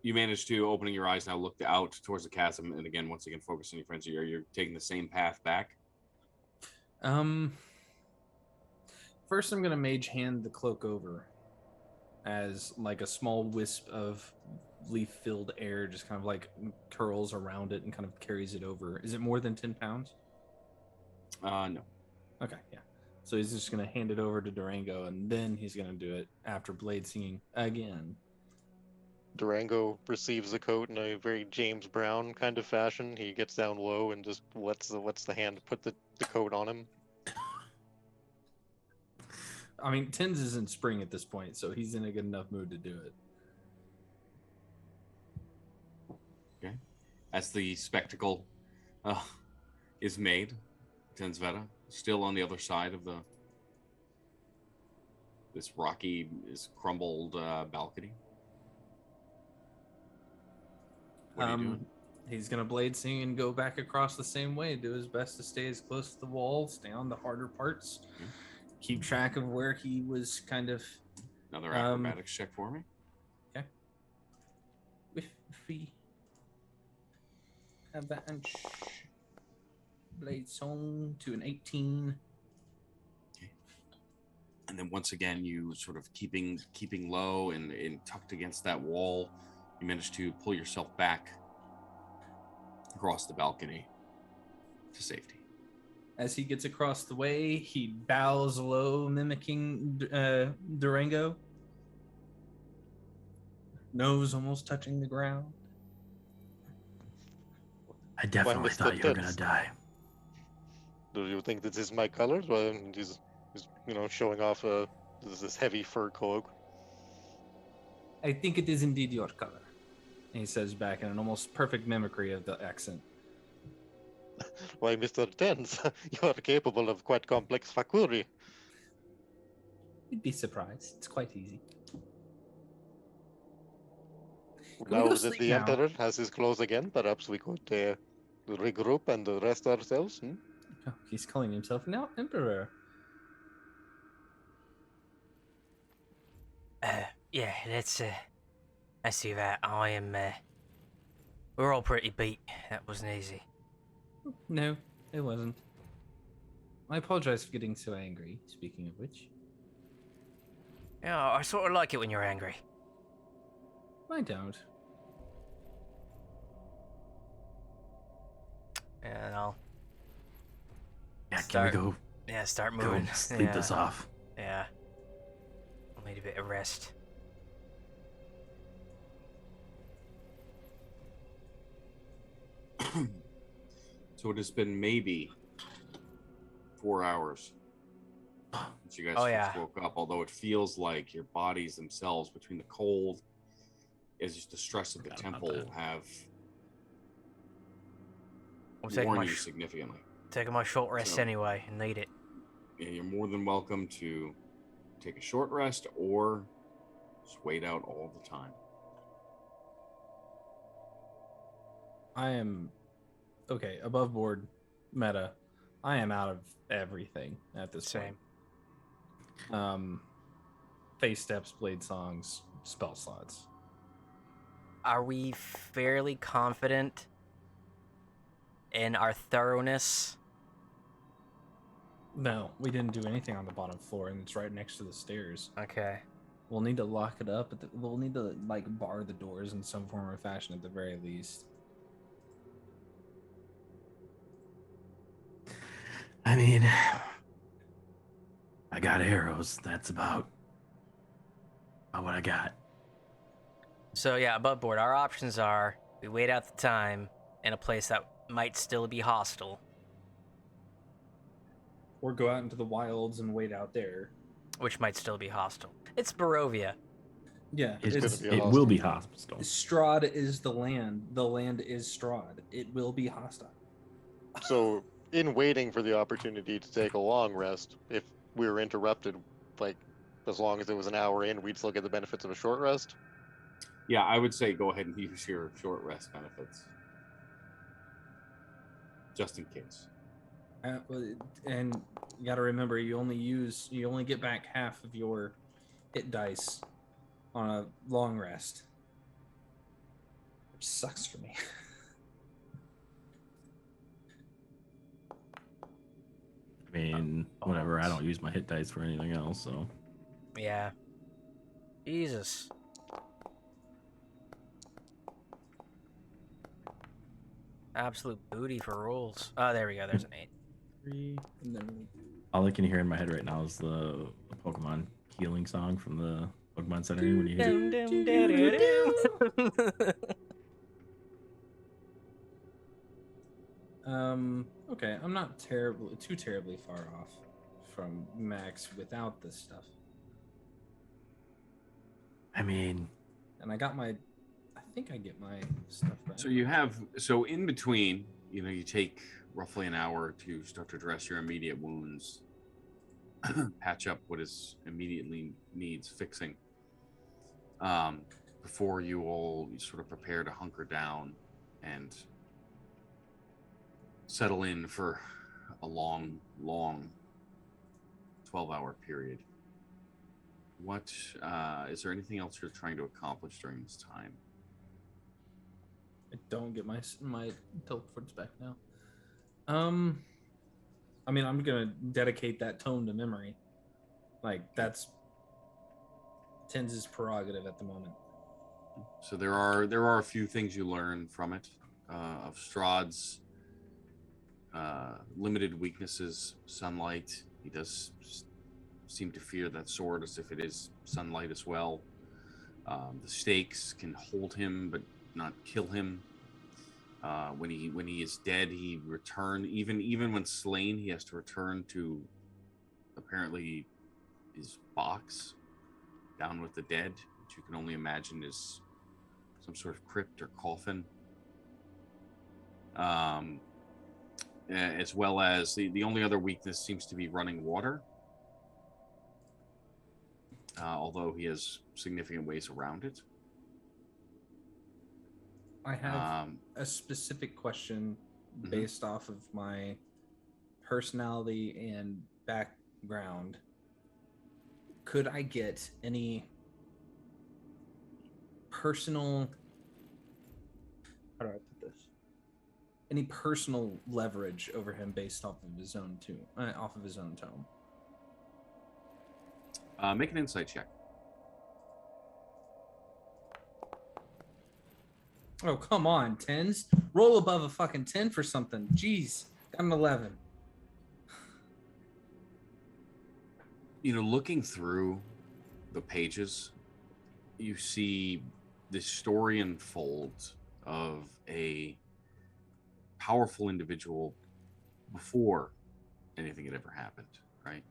you managed to, opening your eyes now, look out towards the chasm, and again, once again, focus on your frenzy. You're taking the same path back. First I'm gonna mage hand the cloak over, as like a small wisp of leaf-filled air just kind of like curls around it and kind of carries it over. Is it more than 10 pounds? No. Okay, yeah. So he's just gonna hand it over to Durango, and then he's gonna do it after blade singing again. Durango receives the coat in a very James Brown kind of fashion. He gets down low and just lets the hand put the coat on him. I mean, Tins is in spring at this point, so he's in a good enough mood to do it. Okay. As the spectacle is made, Tensveta still on the other side of this rocky, this crumbled balcony. What are you doing? He's gonna blade sing and go back across the same way. Do his best to stay as close to the wall, stay on the harder parts, keep track of where he was kind of. Another acrobatics check for me. Okay. With the advantage, blade song to an 18. Okay. And then once again, you sort of keeping low and tucked against that wall. You manage to pull yourself back across the balcony to safety. As he gets across the way, he bows low, mimicking Durango. Nose almost touching the ground. I definitely Mr. thought you were gonna Tins? die. Do you think this is my colors? Well, he's showing off this heavy fur cloak. I think it is indeed your color. And he says back in an almost perfect mimicry of the accent. Why, Mr. Tens, you are capable of quite complex facury. You'd be surprised. It's quite easy. Can we Now go that sleep the now? Emperor has his clothes again, perhaps we could regroup and rest ourselves. Oh, he's calling himself now Emperor. Yeah, let's do that. I am, we're all pretty beat. That wasn't easy. No, it wasn't. I apologize for getting so angry, speaking of which. Yeah, I sort of like it when you're angry. I don't. And I'll Yeah, Start- can we start go moving. sleep this off? Yeah. I'll need a bit of rest. So it has been maybe 4 hours since you guys Oh, first yeah. woke up, although it feels like your bodies themselves, between the cold as just the stress of the Forgot about temple, that. have I'm taking worn my, you significantly. taking my short rest So- anyway. I need it. Yeah, you're more than welcome to take a short rest or just wait out all the time. I am okay, above board meta. I am out of everything at this Same. point. Face steps, blade songs, spell slots. Are we fairly confident in our thoroughness? No, we didn't do anything on the bottom floor, and it's right next to the stairs. Okay. We'll need to lock it up. We'll need to like bar the doors in some form or fashion at the very least. I mean, I got arrows. That's about what I got. So yeah, above board, our options are we wait out the time in a place that might still be hostile, Or go out into the wilds and wait out there. which might still be hostile. It's Barovia. Yeah, It's it's, gonna be It will be hostile. Strahd is the land. The land is Strahd. It will be hostile. So, in waiting for the opportunity to take a long rest, if we were interrupted, like, as long as it was an hour in, we'd still get the benefits of a short rest. Yeah, I would say go ahead and use your short rest benefits. Just in case. And you got to remember, you only get back half of your hit dice on a long rest, which sucks for me. I mean, whatever. I don't use my hit dice for anything else, so. Yeah. Jesus. Absolute booty for rolls. Oh, there we go. There's an 8. 3, and then we do All I can hear in my head right now is the Pokemon healing song from the Pokemon Center when you hit it. Okay, I'm not too terribly far off from max without this stuff. I mean, And I think I get my stuff back. So in between, you take roughly an hour to start to dress your immediate wounds, patch up what is immediately needs fixing, before you all sort of prepare to hunker down and settle in for a long 12-hour period. What is there anything else you're trying to accomplish during this time? I don't get my teleports back now. I mean, I'm gonna dedicate that tome to memory. Like that's Tenz's prerogative at the moment. So there are a few things you learn from it, of Strahd's limited weaknesses. Sunlight. He does seem to fear that sword as if it is sunlight as well. The stakes can hold him but not kill him. When he is dead, he return even when slain, he has to return to apparently his box down with the dead, which you can only imagine is some sort of crypt or coffin. As well as the only other weakness seems to be running water. Although he has significant ways around it. I have a specific question based off of my personality and background. Could I get any personal, how do I put this? Any personal leverage over him based off of his own tome? Make an insight check. Oh, come on, tens. Roll above a fucking 10 for something. Jeez, got an 11. Looking through the pages, you see this story unfolds of a powerful individual before anything had ever happened, right?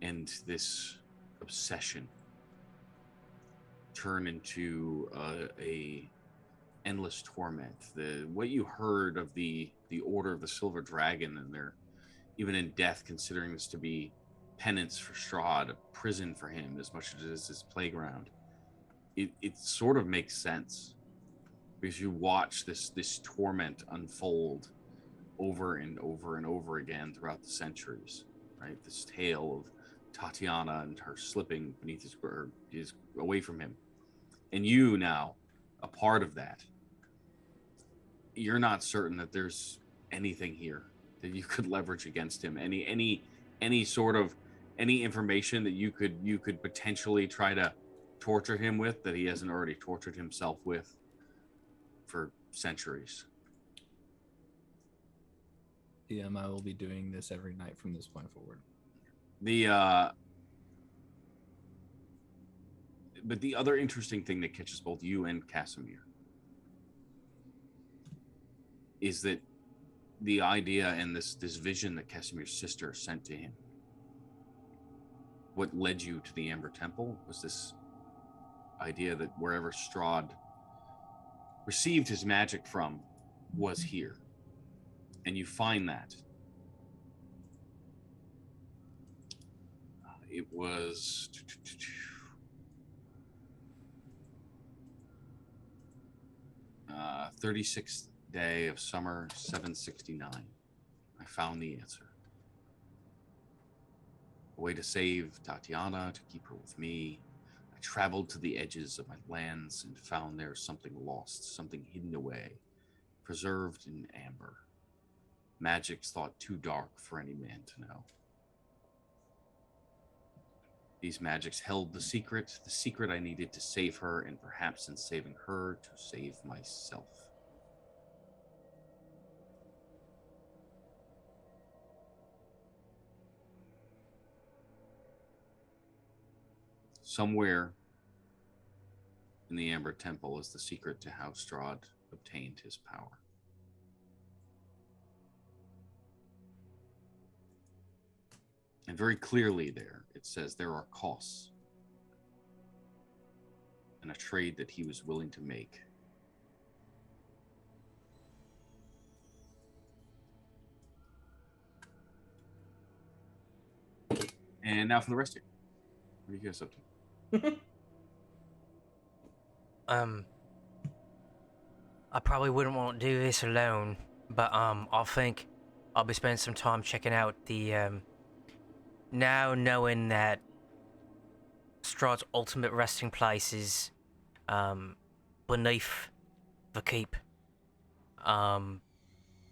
And this obsession turn into a endless torment. What you heard of the Order of the Silver Dragon, and they're even in death considering this to be penance for Strahd, a prison for him as much as it is his playground. It sort of makes sense because you watch this torment unfold over and over and over again throughout the centuries, right? This tale of Tatiana and her slipping beneath his away from him, and you now a part of that. You're not certain that there's anything here that you could leverage against him. Any sort of information that you could potentially try to torture him with that he hasn't already tortured himself with for centuries. DM, I will be doing this every night from this point forward. But the other interesting thing that catches both you and Casimir is that the idea and this vision that Casimir's sister sent to him. What led you to the Amber Temple was this idea that wherever Strahd received his magic from was here. And you find that. It was 36th day of summer 769. I found the answer. A way to save Tatiana, to keep her with me. I traveled to the edges of my lands and found there something lost, something hidden away, preserved in amber. Magics thought too dark for any man to know. These magics held the secret I needed to save her, and perhaps in saving her, to save myself. somewhere in the Amber Temple is the secret to how Strahd obtained his power. And very clearly there, it says there are costs and a trade that he was willing to make. And now for the rest of you. What are you guys up to? I probably wouldn't want to do this alone, but I think I'll be spending some time checking out the now knowing that Strahd's ultimate resting place is beneath the keep. I'm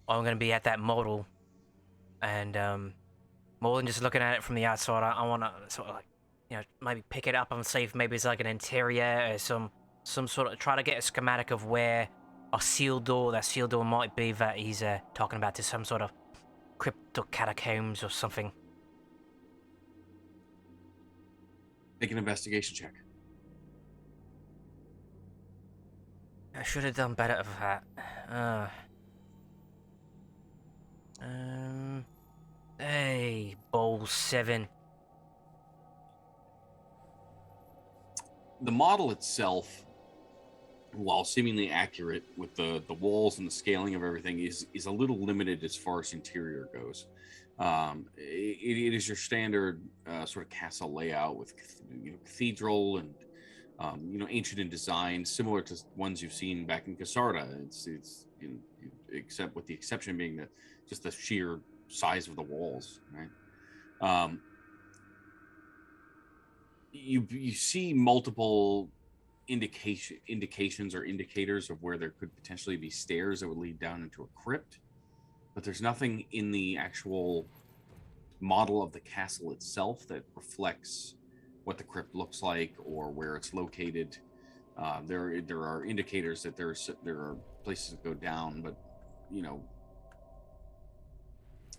gonna be at that model, and more than just looking at it from the outside, I want to sort of like, maybe pick it up and see if maybe it's like an interior or some sort of, try to get a schematic of where that sealed door might be that he's talking about, to some sort of crypto catacombs or something. Make an investigation check. I should have done better of that. Hey, bowl 7. The model itself, while seemingly accurate with the walls and the scaling of everything, is a little limited as far as interior goes. It is your standard sort of castle layout with cathedral and ancient in design, similar to ones you've seen back in Casarda. It's except with the exception being just the sheer size of the walls, right? You see multiple indications or indicators of where there could potentially be stairs that would lead down into a crypt, but there's nothing in the actual model of the castle itself that reflects what the crypt looks like or where it's located. There are indicators that there are places that go down, but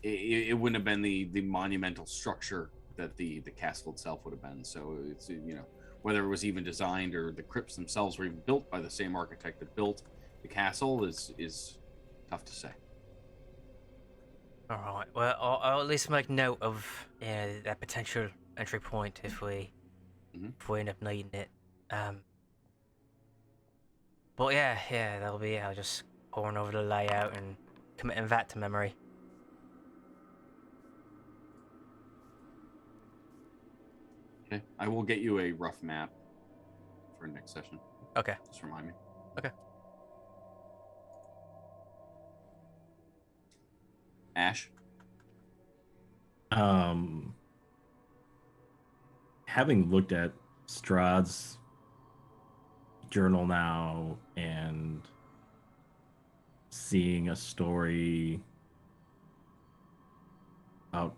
it wouldn't have been the monumental structure that the castle itself would have been. So it's whether it was even designed or the crypts themselves were even built by the same architect that built the castle is tough to say. All right. Well, I'll at least make note of that potential entry point if we end up needing it. But yeah, that'll be it. I'll just pouring over the layout and committing that to memory. Okay, I will get you a rough map for next session. Okay. Just remind me. Okay. Ash? Having looked at Strahd's journal now and seeing a story about,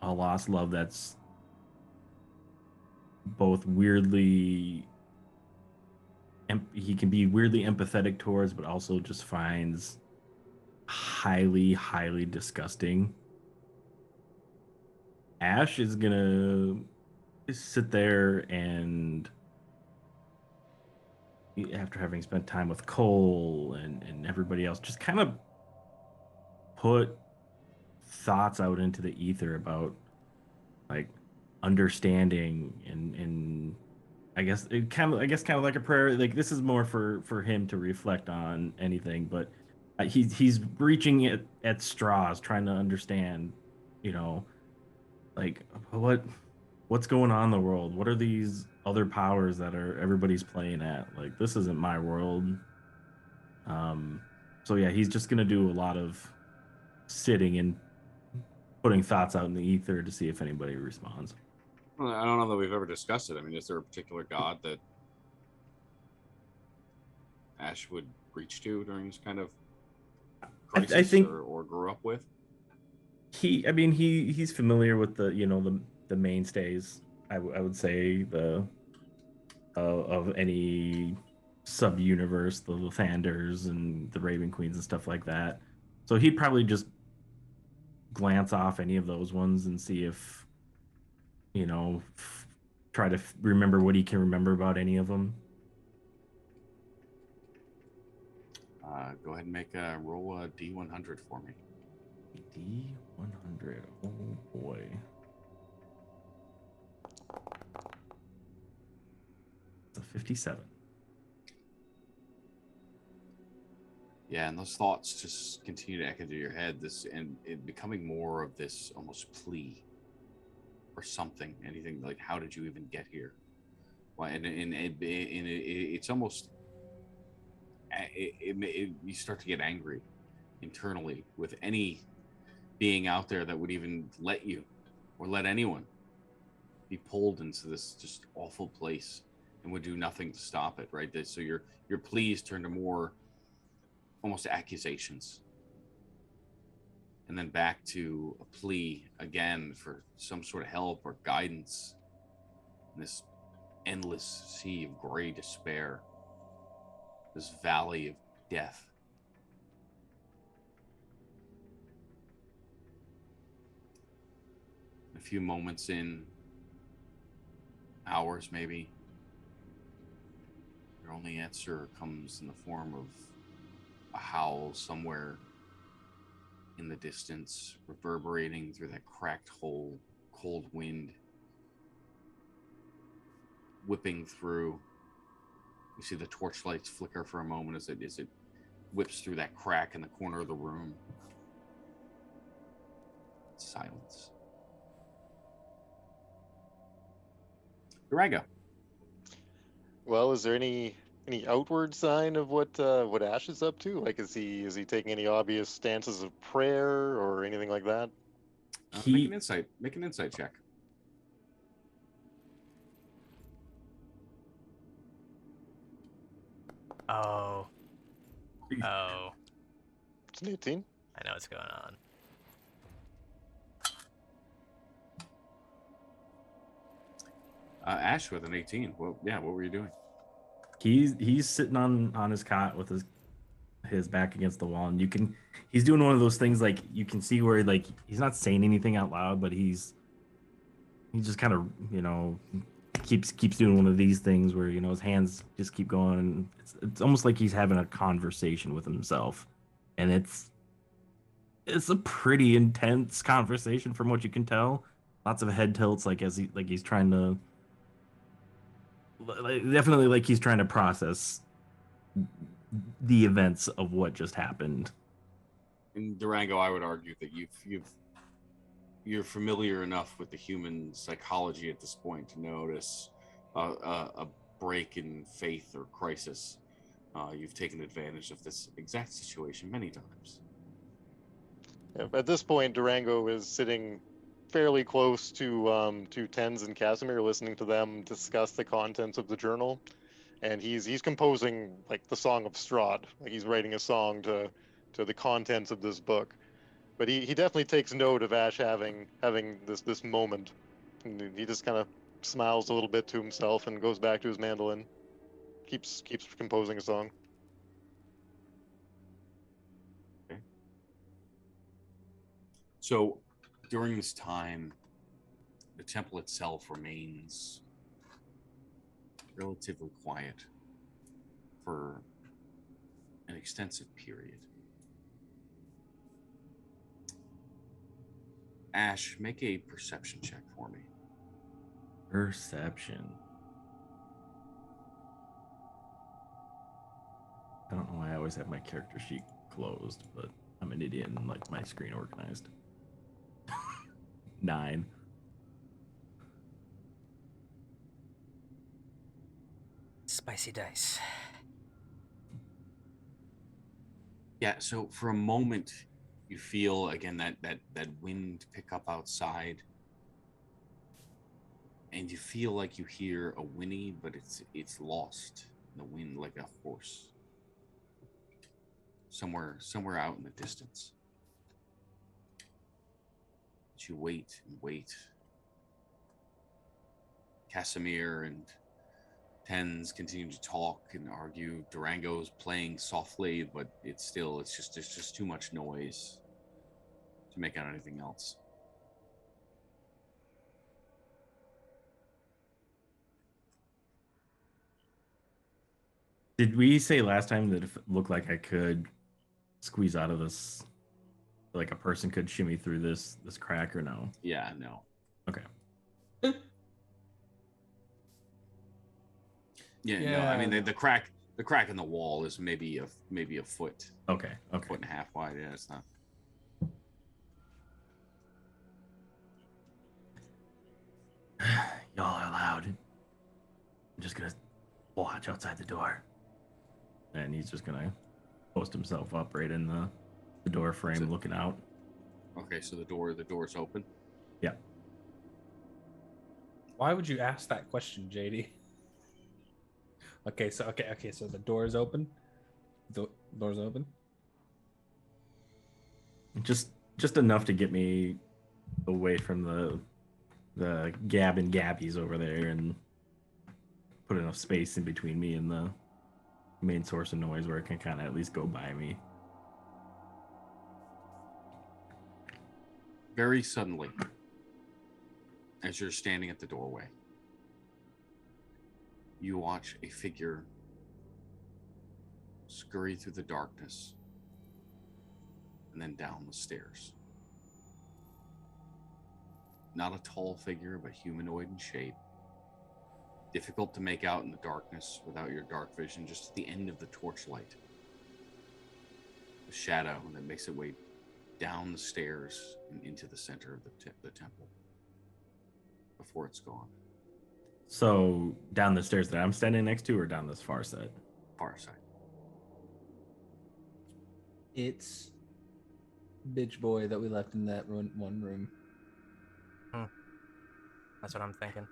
a lost love that's both weirdly, he can be weirdly empathetic towards, but also just finds highly, highly disgusting. Ash is gonna sit there and, after having spent time with Cole and everybody else, just kind of put thoughts out into the ether about like understanding and I guess kind of like a prayer. Like, this is more for him to reflect on anything, but he's reaching at straws, trying to understand, like what's going on in the world. What are these other powers that everybody's playing at? Like, this isn't my world. So yeah, he's just gonna do a lot of sitting and putting thoughts out in the ether to see if anybody responds. Well, I don't know that we've ever discussed it. I mean, is there a particular god that Ash would reach to during this kind of crisis, I think, or grew up with? He's familiar with the mainstays. I would say of any sub universe, the Lathanders and the Raven Queens and stuff like that. So he'd probably just glance off any of those ones and see if try to remember what he can remember about any of them. Go ahead and make a roll a D100 for me. D100. Oh boy. It's a 57. Yeah, and those thoughts just continue to echo through your head. And it becoming more of this almost plea or something. Anything like, how did you even get here? Well, and it's almost you start to get angry internally with any being out there that would even let you or let anyone be pulled into this just awful place and would do nothing to stop it, right? So your pleas turn to more almost accusations, and then back to a plea again for some sort of help or guidance in this endless sea of gray despair, this valley of death. A few moments in, hours maybe, your only answer comes in the form of a howl somewhere in the distance, reverberating through that cracked hole, cold wind whipping through. You see the torchlights flicker for a moment as it whips through that crack in the corner of the room. Silence. Durango. Well, is there any outward sign of what Ash is up to? Like, is he taking any obvious stances of prayer or anything like that? Make an insight check. Oh. Oh. It's an 18. I know what's going on. Ash with an 18. Well, yeah, what were you doing? He's sitting on his cot with his back against the wall, and he's doing one of those things, like you can see where like he's not saying anything out loud, but he just kind of, keeps doing one of these things where, his hands just keep going, and it's almost like he's having a conversation with himself, and it's a pretty intense conversation from what you can tell. Lots of head tilts, like he's trying to, definitely like he's trying to process the events of what just happened. In Durango, I would argue that you're familiar enough with the human psychology at this point to notice a break in faith or crisis. You've taken advantage of this exact situation many times. Yeah, at this point, Durango is sitting fairly close to Tens and Casimir, listening to them discuss the contents of the journal, and he's composing like the Song of Strahd. Like, he's writing a song to the contents of this book. But he definitely takes note of Ash having this moment, and he just kind of smiles a little bit to himself and goes back to his mandolin, keeps composing a song. Okay. So during this time, the temple itself remains relatively quiet for an extensive period. Ash, make a perception check for me. Perception. I don't know why I always have my character sheet closed, but I'm an idiot and like my screen organized. 9. Spicy dice. Yeah, so for a moment, you feel again that wind pick up outside, and you feel like you hear a whinny, but it's lost in the wind, like a horse somewhere out in the distance. But you wait and wait. Casimir and Tens continue to talk and argue. Durango's playing softly, but it's just too much noise to make out anything else. Did we say last time that if it looked like I could squeeze out of this, like a person could shimmy through this crack, or no? Yeah, no. Okay. Yeah, no. I mean, the crack in the wall is maybe a foot, Okay. Okay. foot and a half wide. Yeah, it's not. Y'all are loud. I'm just gonna watch outside the door. And he's just gonna post himself up right in the door frame, looking out. Okay, so the door's open. Yeah. Why would you ask that question, JD? Okay, so the door is open. The door's open. Just enough to get me away from the Gab and Gabbies over there, and put enough space in between me and the main source of noise where it can kind of at least go by me. Very suddenly, as you're standing at the doorway, you watch a figure scurry through the darkness and then down the stairs. Not a tall figure, but humanoid in shape. Difficult to make out in the darkness without your dark vision, just at the end of the torchlight. A shadow that makes its way down the stairs and into the center of the temple before it's gone. So down the stairs that I'm standing next to, or down this far side? Far side. It's bitch boy that we left in that one room. That's what I'm thinking.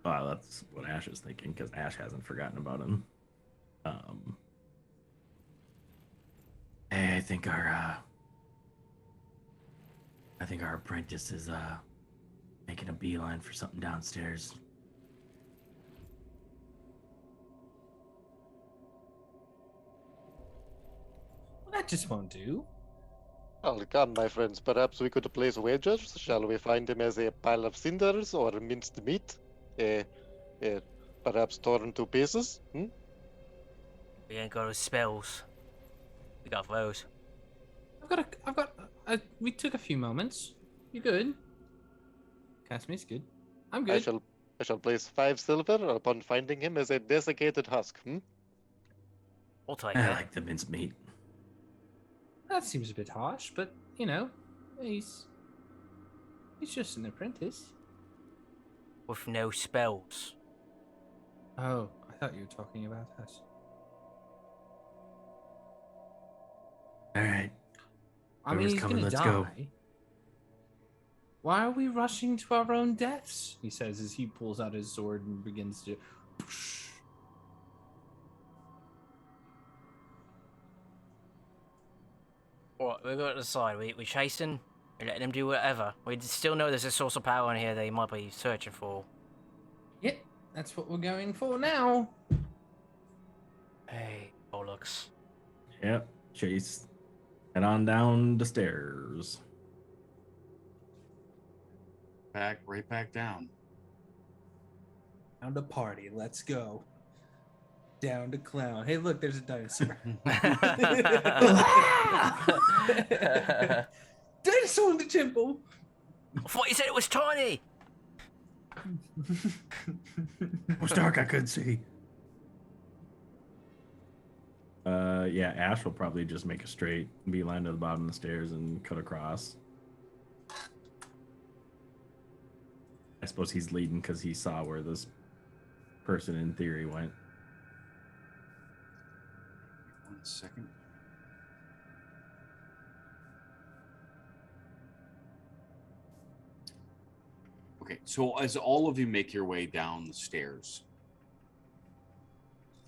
Well, that's what Ash is thinking, because Ash hasn't forgotten about him. Hey, I think our apprentice is making a beeline for something downstairs. Well, that just won't do. Well, come, my friends. Perhaps we could place wagers. Shall we find him as a pile of cinders or minced meat? Perhaps torn to pieces? Hmm? We ain't got those spells. We got those. We took a few moments. You good? Castmate's good. I'm good. I shall place 5 silver upon finding him as a desiccated husk. Hmm? We'll take I it. like the minced meat. That seems a bit harsh, but you know, he's just an apprentice. With no spells. Oh, I thought you were talking about us. All right. I mean, Whoever's he's coming, gonna let's die. go. Why are we rushing to our own deaths? He says as he pulls out his sword and begins to. What, we got to decide. We chasing? We letting them do whatever? We still know there's a source of power in here they might be searching for. Yep, that's what we're going for now. Hey, bollocks. Yep. Chase. Head on down the stairs. Right back down. Down to party, let's go. Down to clown. Hey, look, there's a dinosaur. Dinosaur in the temple. I thought you said it was tiny. It was dark, I couldn't see. Yeah, Ash will probably just make a straight beeline to the bottom of the stairs and cut across. I suppose he's leading because he saw where this person in theory went. 1 second. Okay, so as all of you make your way down the stairs,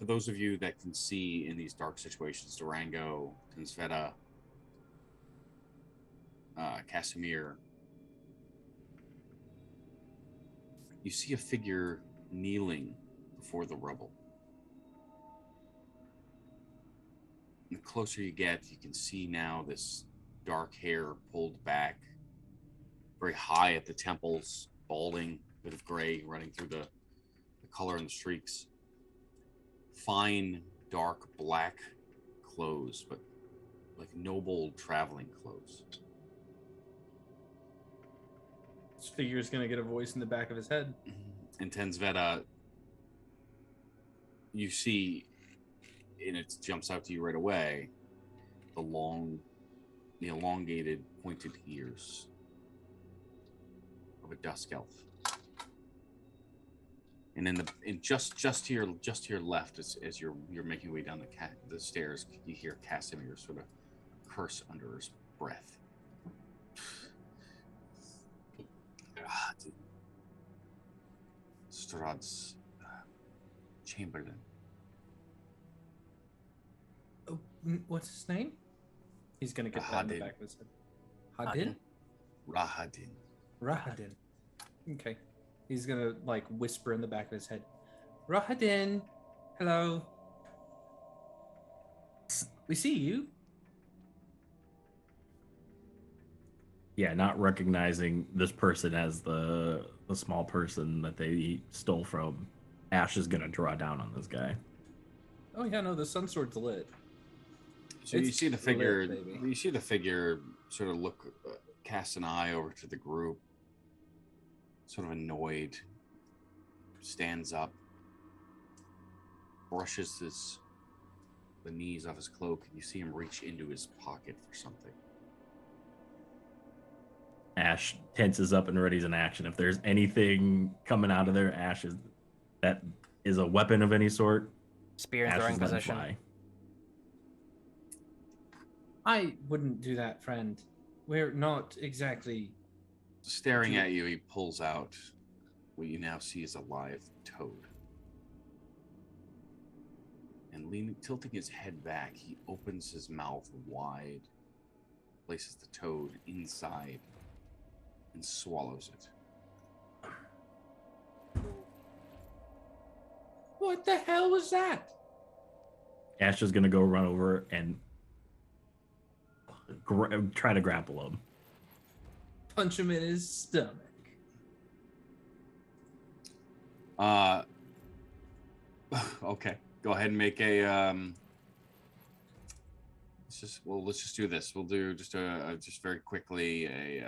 for those of you that can see in these dark situations, Durango, Tinsveta, Casimir, you see a figure kneeling before the rubble. And the closer you get, you can see now this dark hair pulled back, very high at the temples, balding, bit of gray running through the color and the streaks. fine, dark black clothes, but like noble traveling clothes. This figure's gonna get a voice in the back of his head. And Tensveta, you see, and it jumps out to you right away, the elongated, pointed ears of a dusk elf. And just to your left, as you're making your way down the stairs, you hear Casimir sort of curse under his breath. Strahd's Chamberlain. Oh, what's his name? He's gonna get that in the back of his head. Hadin? Rahadin. Rahadin. Okay. He's gonna like whisper in the back of his head. Rahadin, hello. We see you. Yeah, not recognizing this person as the small person that they stole from. Ash is gonna draw down on this guy. Oh yeah, no, the sun sword's lit. So you see the figure. lit, baby. You see the figure sort of cast an eye over to the group, sort of annoyed. Stands up, brushes the knees off his cloak, and you see him reach into his pocket for something. Ash tenses up and readies an action. If there's anything coming out of there, Ash is a weapon of any sort. Spear in Ash throwing is letting position. fly. I wouldn't do that, friend. We're not exactly. Staring at you, he pulls out what you now see is a live toad. And tilting his head back, he opens his mouth wide, places the toad inside, and swallows it. What the hell was that? Ash is gonna go run over and try to grapple him. Punch him in his stomach. Okay. Go ahead and make a let's just do this. We'll do just very quickly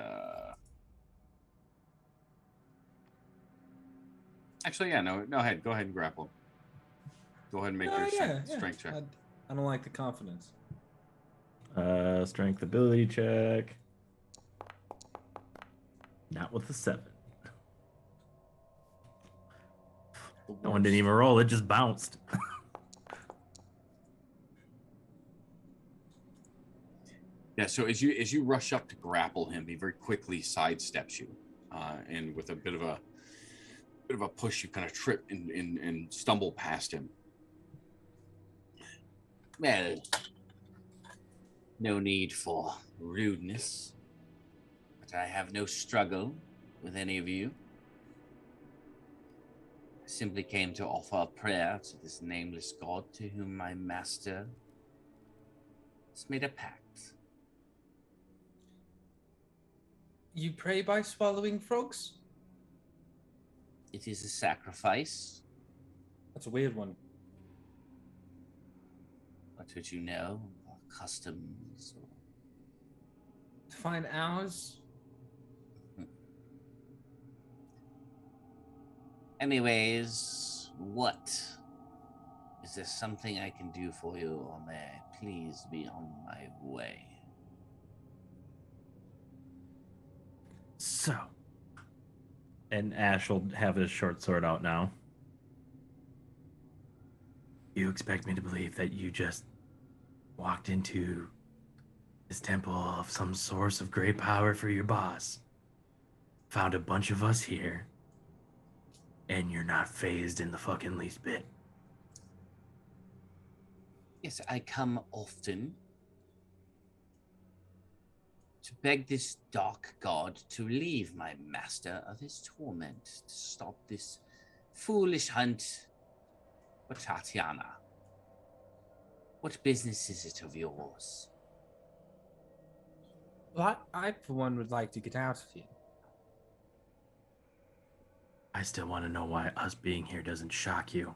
Actually, yeah, no, ahead. Go ahead and grapple. Go ahead and make your strength check. I don't like the confidence. Strength ability check. Not with the 7. That one didn't even roll, it just bounced. Yeah, so as you rush up to grapple him, he very quickly sidesteps you, and with a bit of a push, you kind of trip and stumble past him. Well, no need for rudeness, but I have no struggle with any of you. I simply came to offer a prayer to this nameless god to whom my master has made a pact. You pray by swallowing frogs? It is a sacrifice. That's a weird one. What would you know? Or customs? Or... To find ours? Anyways, what? Is there something I can do for you, or may I please be on my way? So, and Ash will have his short sword out now. You expect me to believe that you just walked into this temple of some source of great power for your boss, found a bunch of us here, and you're not phased in the fucking least bit? Yes, I come often to beg this dark god to relieve my master of his torment, to stop this foolish hunt for Tatiana. What business is it of yours? Well, I for one, would like to get out of here. I still want to know why us being here doesn't shock you.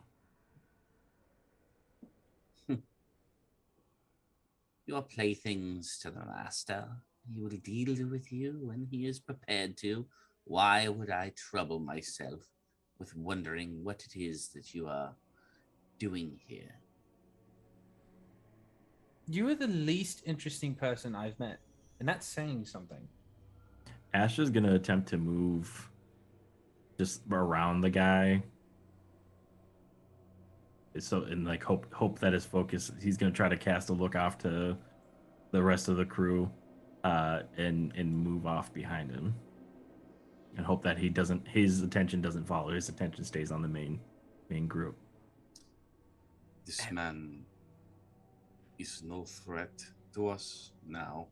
your playthings to the master. He will deal with you when he is prepared to. Why would I trouble myself with wondering what it is that you are doing here? You are the least interesting person I've met, and that's saying something. Ash is gonna attempt to move just around the guy. So and like hope that his focus. He's gonna try to cast a look off to the rest of the crew, and move off behind him, and hope that his attention doesn't follow. His attention stays on the main group. This man is no threat to us now.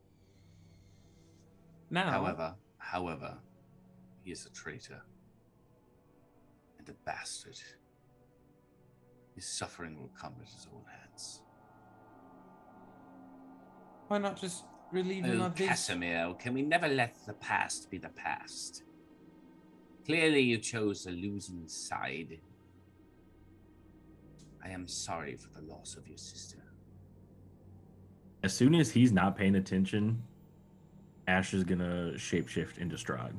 Now, However, he is a traitor and a bastard. His suffering will come at his own hands. why not just relieve him Oh, of his... Casimir, can we never let the past be the past? Clearly you chose the losing side. I am sorry for the loss of your sister. As soon as he's not paying attention, Ash is gonna shapeshift into Strahd.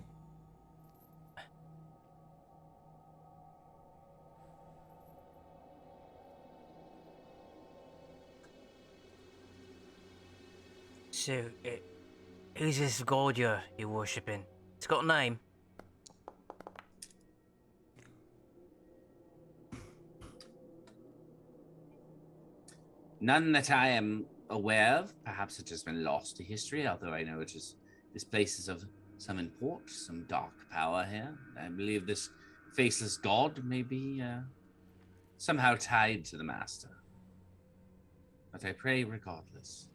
So, who's this god you're worshipping? It's got a name. None that I am aware of. Perhaps it has been lost to history, although I know this place is of some import, some dark power here. I believe this faceless god may be somehow tied to the master. But I pray regardless.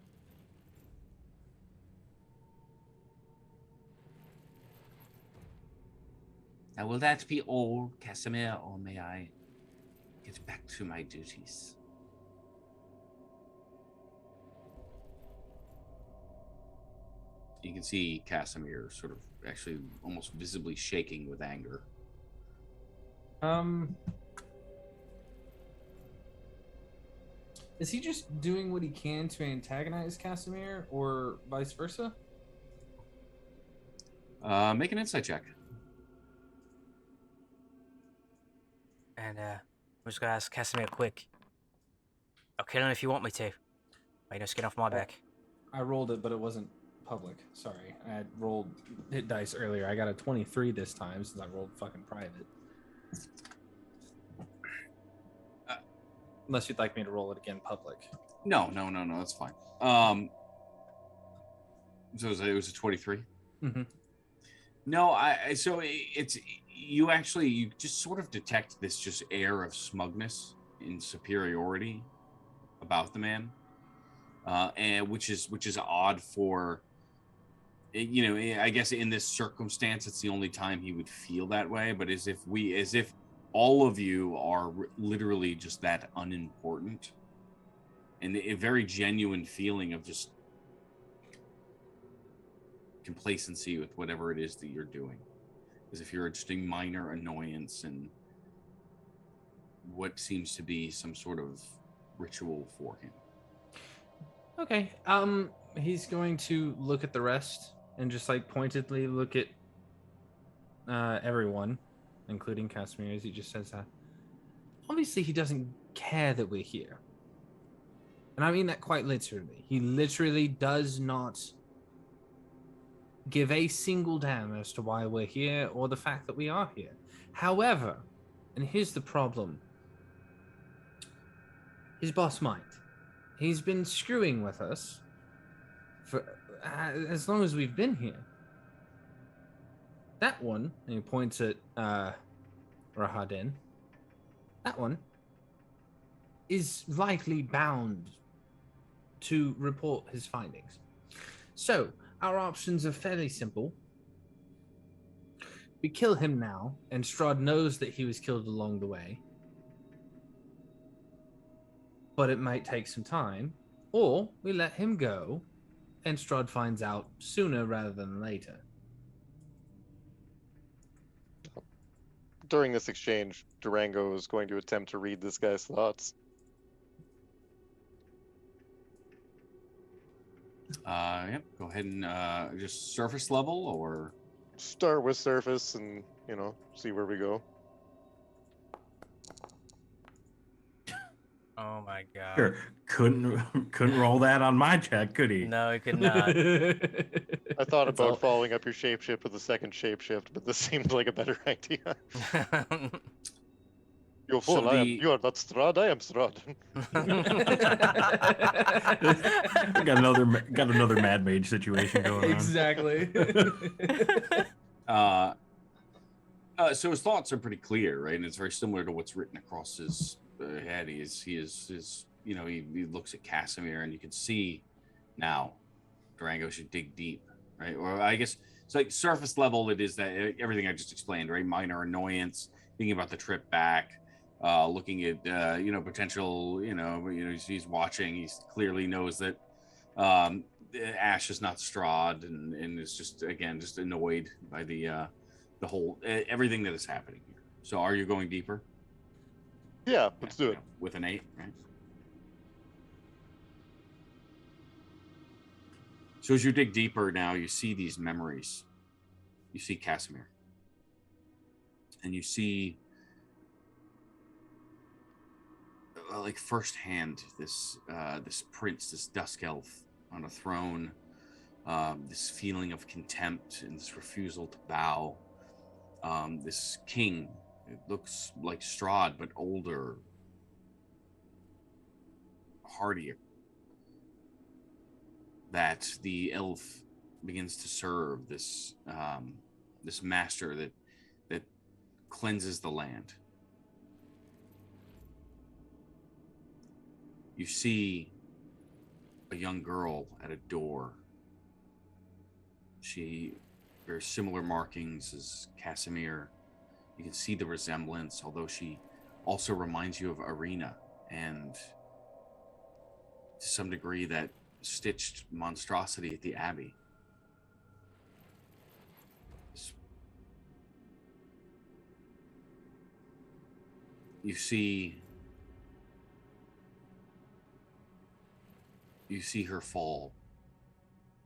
Now, will that be all, Casimir, or may I get back to my duties? You can see Casimir sort of actually almost visibly shaking with anger. Is he just doing what he can to antagonize Casimir, or vice versa? Make an insight check. And I'm just gonna ask Casimir quick. I'll kill him if you want me to. But no skin off my back. I rolled it, but it wasn't public. Sorry. I had hit dice earlier. I got a 23 this time since I rolled fucking private. Unless you'd like me to roll it again public. No, that's fine. So it was a 23. Mm-hmm. No, it's you just sort of detect this just air of smugness and superiority about the man, and which is odd for, I guess in this circumstance it's the only time he would feel that way. But as if all of you are literally just that unimportant, and a very genuine feeling of just complacency with whatever it is that you're doing, as if you're just a minor annoyance in what seems to be some sort of ritual for him. Okay. He's going to look at the rest and just like pointedly look at everyone, including Casimir, as he just says that. Obviously, he doesn't care that we're here. And I mean that quite literally. He literally does not give a single damn as to why we're here or the fact that we are here. However, and here's the problem, his boss might. He's been screwing with us for as long as we've been here. That one, and he points at Rahadin, that one is likely bound to report his findings. So, our options are fairly simple. We kill him now, and Strahd knows that he was killed along the way. But it might take some time. Or we let him go, and Strahd finds out sooner rather than later. During this exchange, Durango is going to attempt to read this guy's thoughts. Yep. Go ahead and just surface level or. Start with surface and, see where we go. Oh my god. Sure, couldn't roll that on my check, could he? No, he could not. I thought It's about all- following up your shapeshift with a second shapeshift, but this seemed like a better idea. You're So full. You are not Strahd. I am Strahd. got another Mad Mage situation going on. Exactly. So his thoughts are pretty clear, right? And it's very similar to what's written across his head. He looks at Casimir, and you can see now Durango should dig deep, right? Or I guess it's like surface level. It is that everything I just explained, right? Minor annoyance, thinking about the trip back, looking at potential. He's watching. He clearly knows that Ash is not Strahd, and is just annoyed by the whole everything that is happening here. So are you going deeper? Yeah, let's do it. With an 8, right? So as you dig deeper now, you see these memories. You see Casimir. And you see like firsthand this prince, this dusk elf on a throne, this feeling of contempt and this refusal to bow. This king, it looks like Strahd, but older, hardier. That the elf begins to serve this this master that cleanses the land. You see a young girl at a door. She bears similar markings as Casimir. You can see the resemblance, although she also reminds you of Arena and to some degree that stitched monstrosity at the Abbey. You see her fall,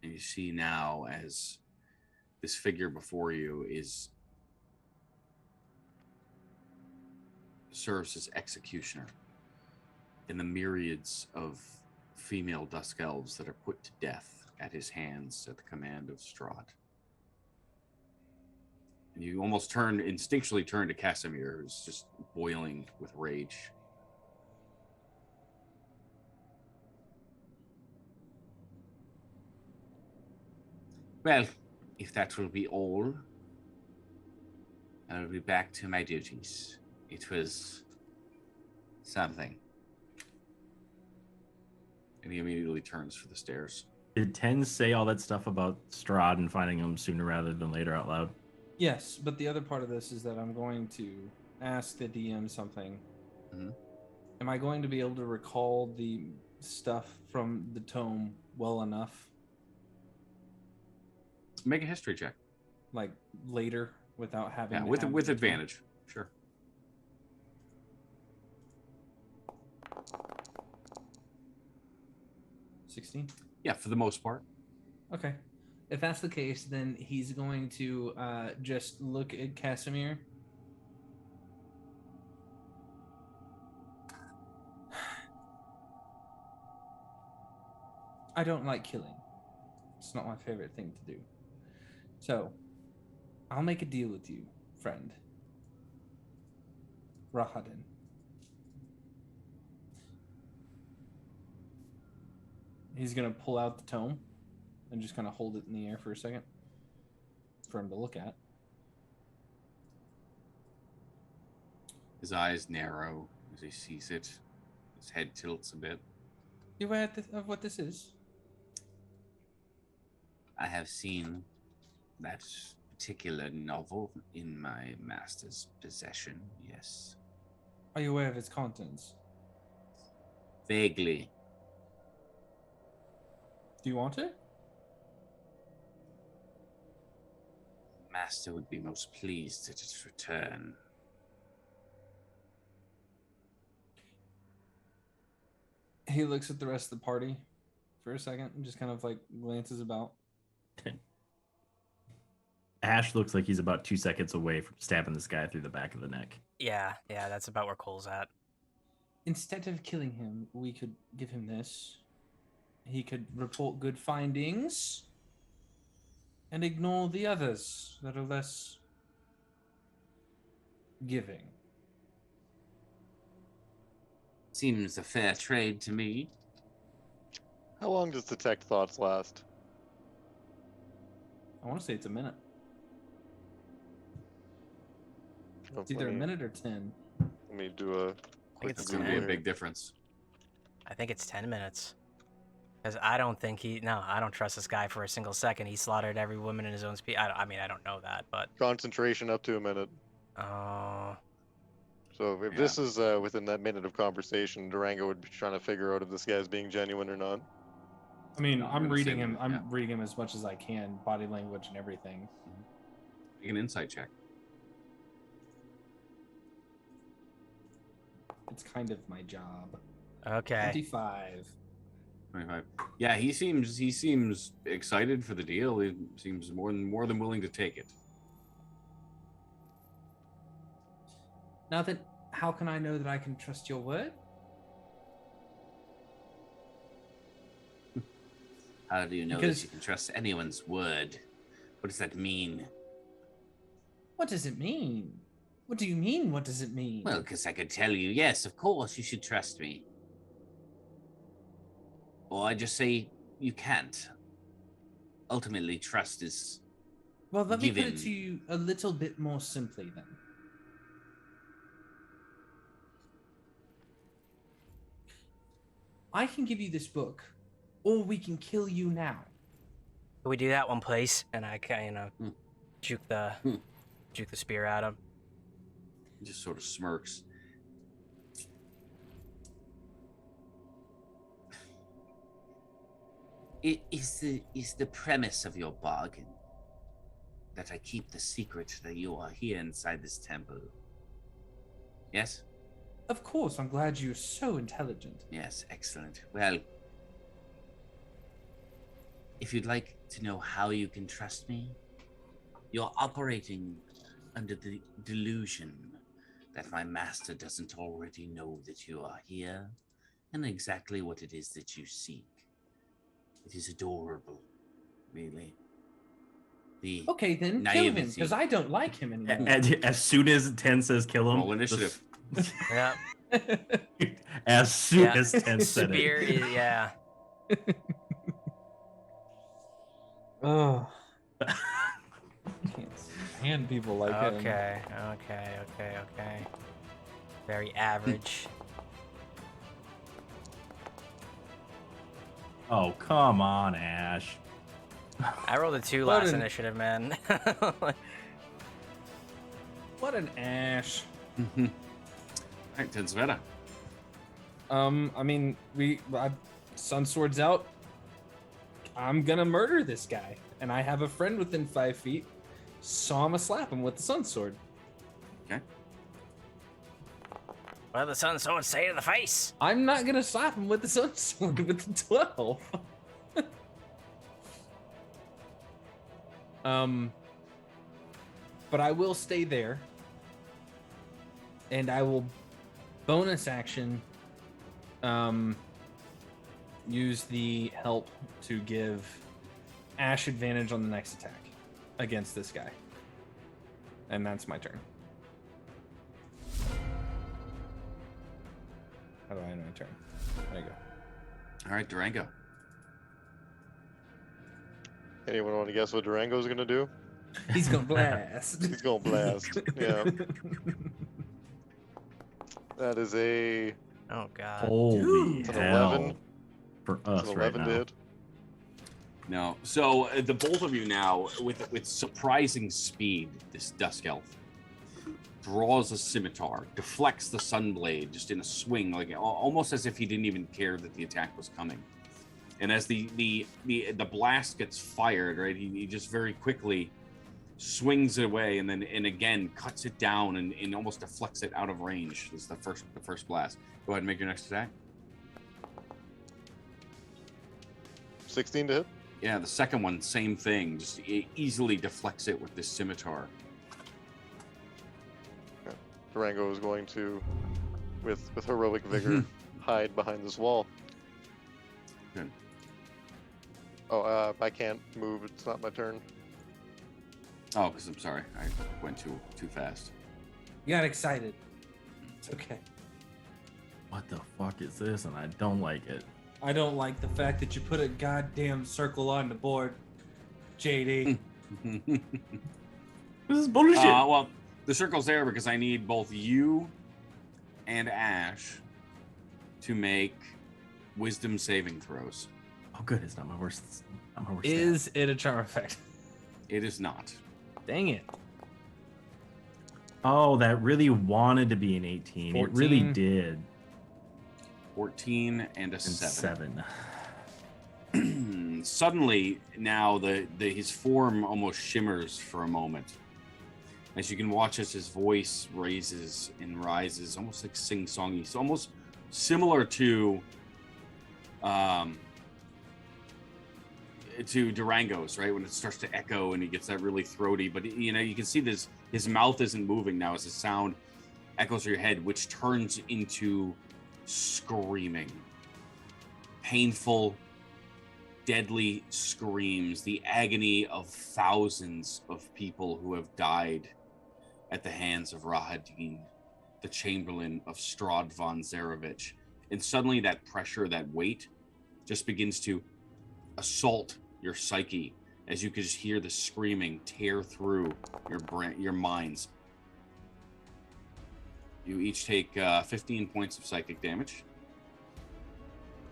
and you see now as this figure before you serves as executioner in the myriads of female dusk elves that are put to death at his hands at the command of Strahd. And you almost instinctually turn to Casimir, who's just boiling with rage. Well, if that will be all, I will be back to my duties. It was something. And he immediately turns for the stairs. Did Ten say all that stuff about Strahd and finding him sooner rather than later out loud? Yes, but the other part of this is that I'm going to ask the DM something. Mm-hmm. Am I going to be able to recall the stuff from the tome well enough? Make a history check. Like later, without having Yeah, to with advantage. Sure. $16? Yeah, for the most part. Okay. If that's the case, then he's going to just look at Casimir. I don't like killing. It's not my favorite thing to do. So, I'll make a deal with you, friend. Rahadin. He's going to pull out the tome and just kind of hold it in the air for a second for him to look at. His eyes narrow as he sees it. His head tilts a bit. You aware of what this is? I have seen that particular novel in my master's possession, yes. Are you aware of its contents? Vaguely. Do you want it? Master would be most pleased at its return. He looks at the rest of the party for a second and just kind of like glances about. Ash looks like he's about 2 seconds away from stabbing this guy through the back of the neck. Yeah, that's about where Cole's at. Instead of killing him, we could give him this. He could report good findings and ignore the others that are less giving. Seems a fair trade to me. How long does detect thoughts last? I want to say it's a minute. Oh, It's either a minute or 10. Let me do a quick it's It's gonna Google be a here. big difference. I think it's 10 minutes. Because I don't think I don't trust this guy for a single second. He slaughtered every woman in his own species. I mean, I don't know that, but. Concentration up to a minute. Oh. So if this is within that minute of conversation, Durango would be trying to figure out if this guy's being genuine or not. I mean, I'm I'm gonna reading say him. that, I'm yeah. reading him as much as I can, body language and everything. Make an insight check. It's kind of my job. Okay. 25. 25. Yeah, he seems excited for the deal. He seems more than willing to take it. Now then, how can I know that I can trust your word? How do you know Because- that you can trust anyone's word? What does that mean? What does it mean? What do you mean, what does it mean? Well, because I could tell you, yes, of course, you should trust me. Or I just say you can't. Ultimately, trust is well, let me put it given. to you a little bit more simply then. I can give you this book, or we can kill you now. Can we do that one, please? And I kind juke the spear at him. He just sort of smirks. Is the premise of your bargain that I keep the secret that you are here inside this temple? Yes? Of course, I'm glad you're so intelligent. Yes, excellent. Well, if you'd like to know how you can trust me, you're operating under the delusion that my master doesn't already know that you are here and exactly what it is that you seek. It is adorable, really. Okay, then kill him, Naivety. because I don't like him anymore. As soon as 10 says kill him, Roll initiative. Yeah. As soon Yeah. as 10 said Spear it. is, yeah. Oh. Can't stand people like him. Okay. Very average. Oh, come on, Ash. I rolled a 2 What last an- initiative, man. What an ash. Alright, Tensveta. I mean, Sun Sword's out. I'm gonna murder this guy, and I have a friend within 5 feet, so I'm gonna slap him with the Sun Sword. Okay. What did the sun sword say to the face? I'm not gonna slap him with the Sun Sword with the 12. But I will stay there, and I will bonus action use the help to give Ash advantage on the next attack against this guy. And that's my turn. How do I end my turn? There you go. Alright, Durango. Anyone want to guess what Durango's gonna do? He's gonna blast. He's gonna blast. Yeah. That is a Oh god. Holy It's an hell. 11. For it's us an right 11 now. to hit. No. So the both of you now, with surprising speed, this Dusk Elf draws a scimitar, deflects the Sunblade just in a swing, like almost as if he didn't even care that the attack was coming. And as the blast gets fired, right, he just very quickly swings it away and again cuts it down and almost deflects it out of range. This is the first blast. Go ahead and make your next attack. 16 to hit. Yeah, the second one, same thing. Just easily deflects it with this scimitar. Durango is going to, with heroic vigor, hide behind this wall. Good. Oh, I can't move. It's not my turn. Oh, because I'm sorry, I went too fast. You got excited. It's okay. What the fuck is this? And I don't like it. I don't like the fact that you put a goddamn circle on the board, JD. This is bullshit. Well, the circle's there because I need both you and Ash to make wisdom saving throws. Oh, good. It's not my worst. Not my worst. Is it a charm effect? It is not. Dang it. Oh, that really wanted to be an 18. 14. It really did. 14 and a And 7. 7. Suddenly, now his form almost shimmers for a moment. As you can watch as his voice raises and rises, almost like sing-songy. It's almost similar to Durango's, right? When it starts to echo and he gets that really throaty. But, you know, you can see this, his mouth isn't moving now as the sound echoes through your head, which turns into screaming. Painful, deadly screams. The agony of thousands of people who have died at the hands of Rahadin, the Chamberlain of Strahd von Zarevich. And suddenly that pressure, that weight, just begins to assault your psyche as you can just hear the screaming tear through your minds. You each take 15 points of psychic damage.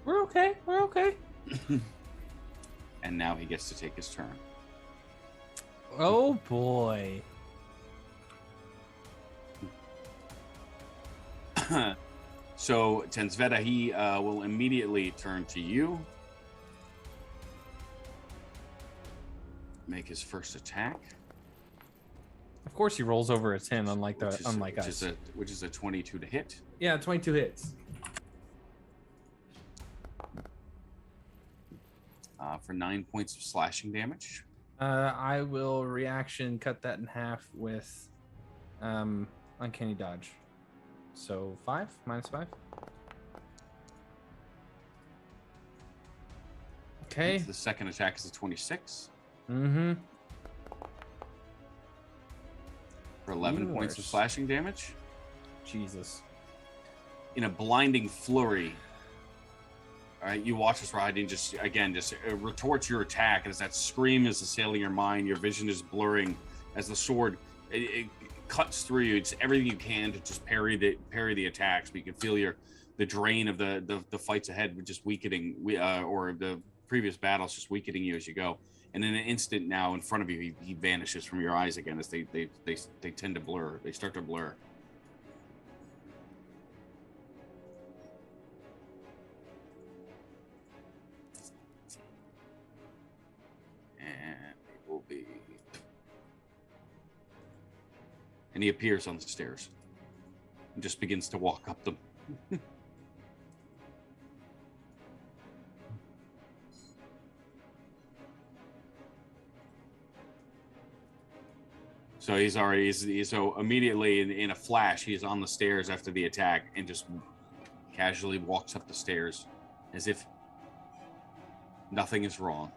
We're okay. We're okay. And now he gets to take his turn. Oh boy. So, Tensveta, he will immediately turn to you. Make his first attack. Of course he rolls over a 10, unlike which us. Which is a 22 to hit. Yeah, 22 hits. For 9 points of slashing damage. I will reaction cut that in half with uncanny dodge. So 5 minus 5. Okay. The second attack is a 26. Mm-hmm. For 11 points of slashing damage. Jesus. In a blinding flurry, all right, you watch this Rahadin just retorts your attack, and as that scream is assailing your mind, your vision is blurring as the sword it cuts through you. It's everything you can to just parry the attacks, but you can feel the drain of the fights ahead just weakening, or the previous battles just weakening you as you go. And in an instant now, in front of you, he vanishes from your eyes again as they tend to blur. They start to blur. And it will be. And he appears on the stairs and just begins to walk up them. So so immediately in a flash, he's on the stairs after the attack and just casually walks up the stairs as if nothing is wrong.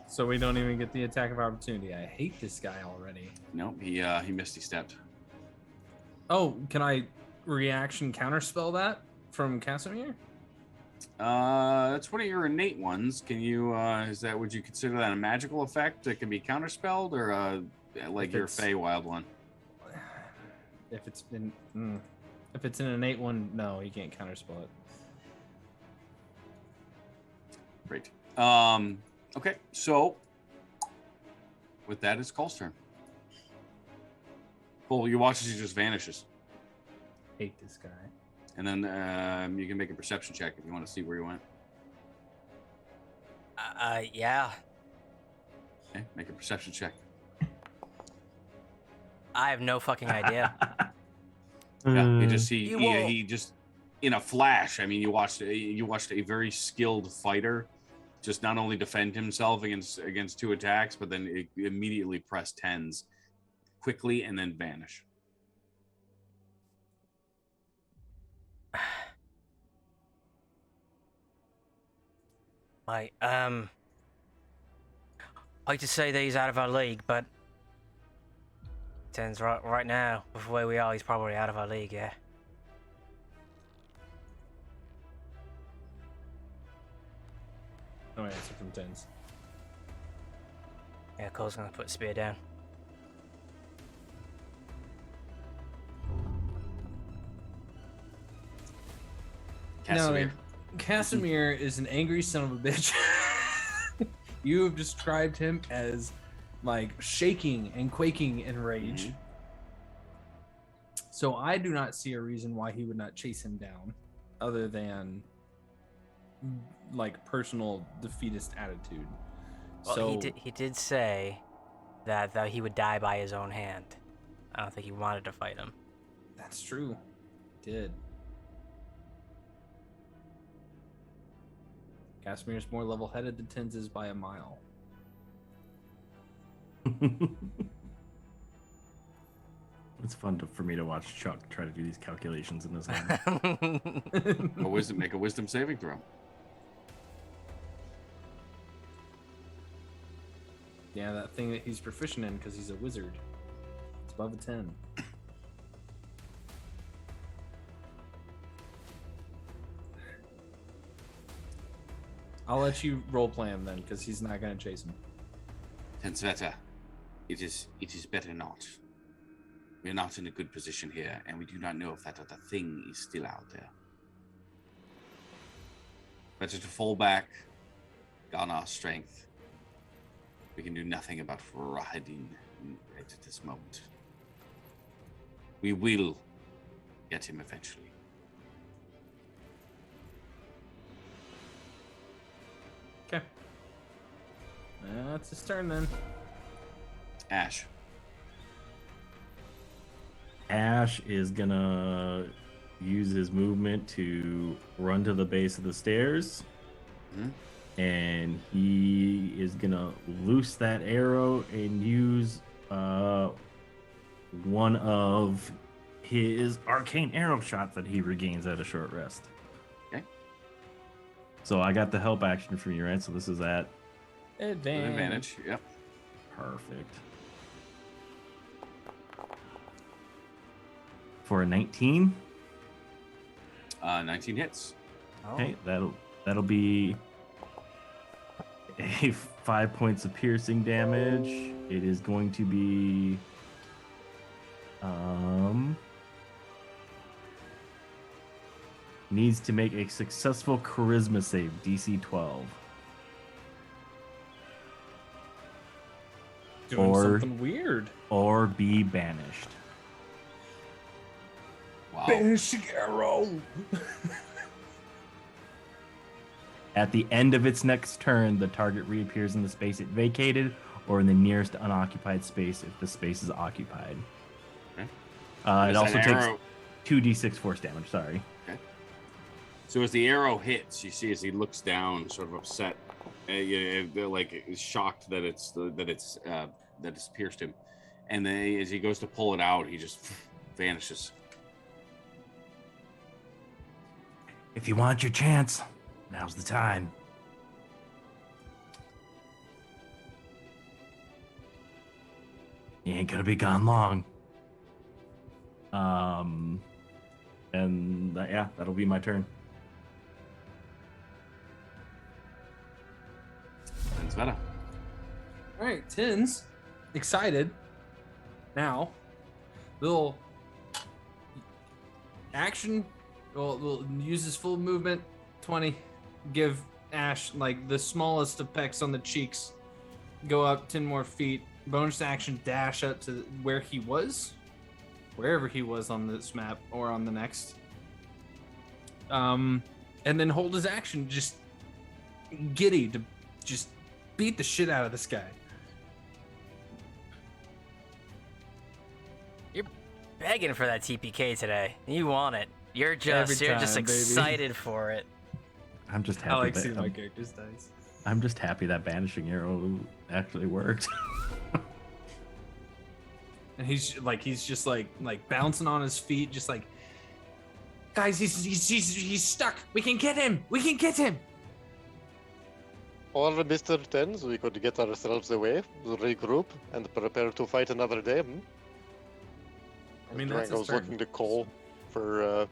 So we don't even get the attack of opportunity. I hate this guy already. Nope, he misty stepped. Oh, can I reaction counterspell that from Casimir? That's one of your innate ones. Can you would you consider that a magical effect that can be counterspelled, or like your Feywild one? If it's an innate one, no, he can't counterspell it. Great. Okay, so with that, it's Cole's turn. Cole, you watch as he just vanishes. Hate this guy. And then you can make a perception check if you want to see where he went. Yeah. Okay, make a perception check. I have no fucking idea. Yeah, he just in a flash. I mean, you watched a very skilled fighter just not only defend himself against 2 attacks, but then immediately press 10s quickly and then vanish. I like to say that he's out of our league, but Tens right now, with the way we are, he's probably out of our league, yeah. No answer from Tens. Yeah, Cole's gonna put spear down. Casimir. No, Casimir is an angry son of a bitch. You have described him as like shaking and quaking in rage. So I do not see a reason why he would not chase him down, other than like personal defeatist attitude. Well, So he did say that he would die by his own hand. I don't think he wanted to fight him. that's true. He did. Casimir's more level-headed than Tens is by a mile. It's fun for me to watch Chuck try to do these calculations in his head. Make a wisdom saving throw. Yeah, that thing that he's proficient in because he's a wizard. It's above a 10. I'll let you roleplay him then, because he's not going to chase him. Tensveta, it is better not. We are not in a good position here, and we do not know if that other thing is still out there. Better to fall back, garner our strength. We can do nothing about Rahadin right at this moment. We will get him eventually. Okay. That's his turn then. Ash. Ash is gonna use his movement to run to the base of the stairs. And he is gonna loose that arrow and use one of his arcane arrow shots that he regains at a short rest. Okay. So I got the help action from you, right? So this is at Advantage. Yep. perfect. For a 19. 19 hits. Okay, that'll be a 5 points of piercing damage. It is going to be needs to make a successful charisma save, DC 12. Doing Or- something weird. Or be banished. Wow. Banishing arrow. At the end of its next turn, the target reappears in the space it vacated or in the nearest unoccupied space if the space is occupied. Okay. It Does also that takes arrow- 2d6 force damage, sorry. So as the arrow hits, you see as he looks down, sort of upset, like shocked that it's pierced him, and then as he goes to pull it out, he just vanishes. If you want your chance, now's the time. You ain't gonna be gone long. Yeah, that'll be my turn. That's better. All right, Tins, excited. Now, little action. We'll use his full movement. 20. Give Ash like the smallest of pecks on the cheeks. Go up 10 more feet. Bonus action dash up to where he was, wherever he was on this map or on the next. And then hold his action, just giddy to just beat the shit out of this guy. You're begging for that TPK today. You want it. You're Every just time, baby. excited for it. I'm just happy. I like that seeing I'm, my character's dice. I'm just happy that banishing arrow actually worked. And he's just like bouncing on his feet, just like, guys, he's stuck. We can get him. We can get him. Or Mr. Tens, we could get ourselves away, regroup, and prepare to fight another day. I mean, that's his Durango's turn. looking to Cole for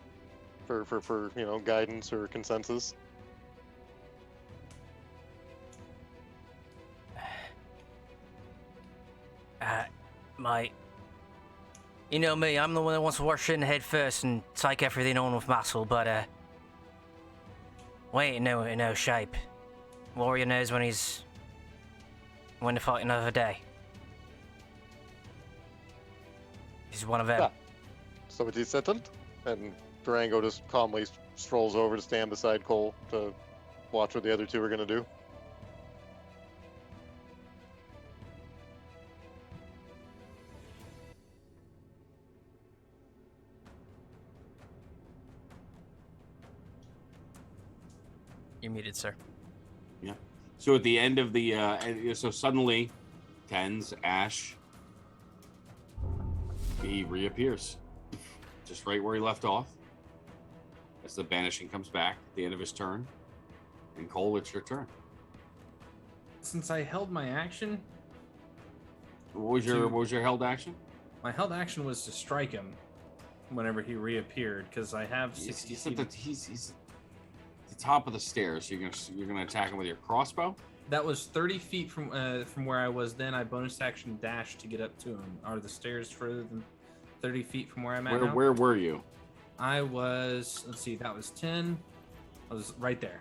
guidance or consensus. You know me, I'm the one that wants to rush in head first and take everything on with muscle, but, we ain't in no shape. Warrior knows when to fight another day. This is one of them. Ah. So it is settled, and Durango just calmly strolls over to stand beside Cole to watch what the other two are going to do. You're muted, sir. Yeah. So at the end of the so suddenly, Tens, Ash, he reappears, just right where he left off. As the banishing comes back at the end of his turn, and Cole, it's your turn. Since I held my action, What was your held action? my held action was to strike him whenever he reappeared, because I have 60 He's at feet. he's at the top of the stairs. You're gonna attack him with your crossbow. That was 30 feet from where I was then. I bonus action dash to get up to him. Are the stairs further than 30 feet from where I'm at now? Where were you? I was, let's see, that was 10. I was right there.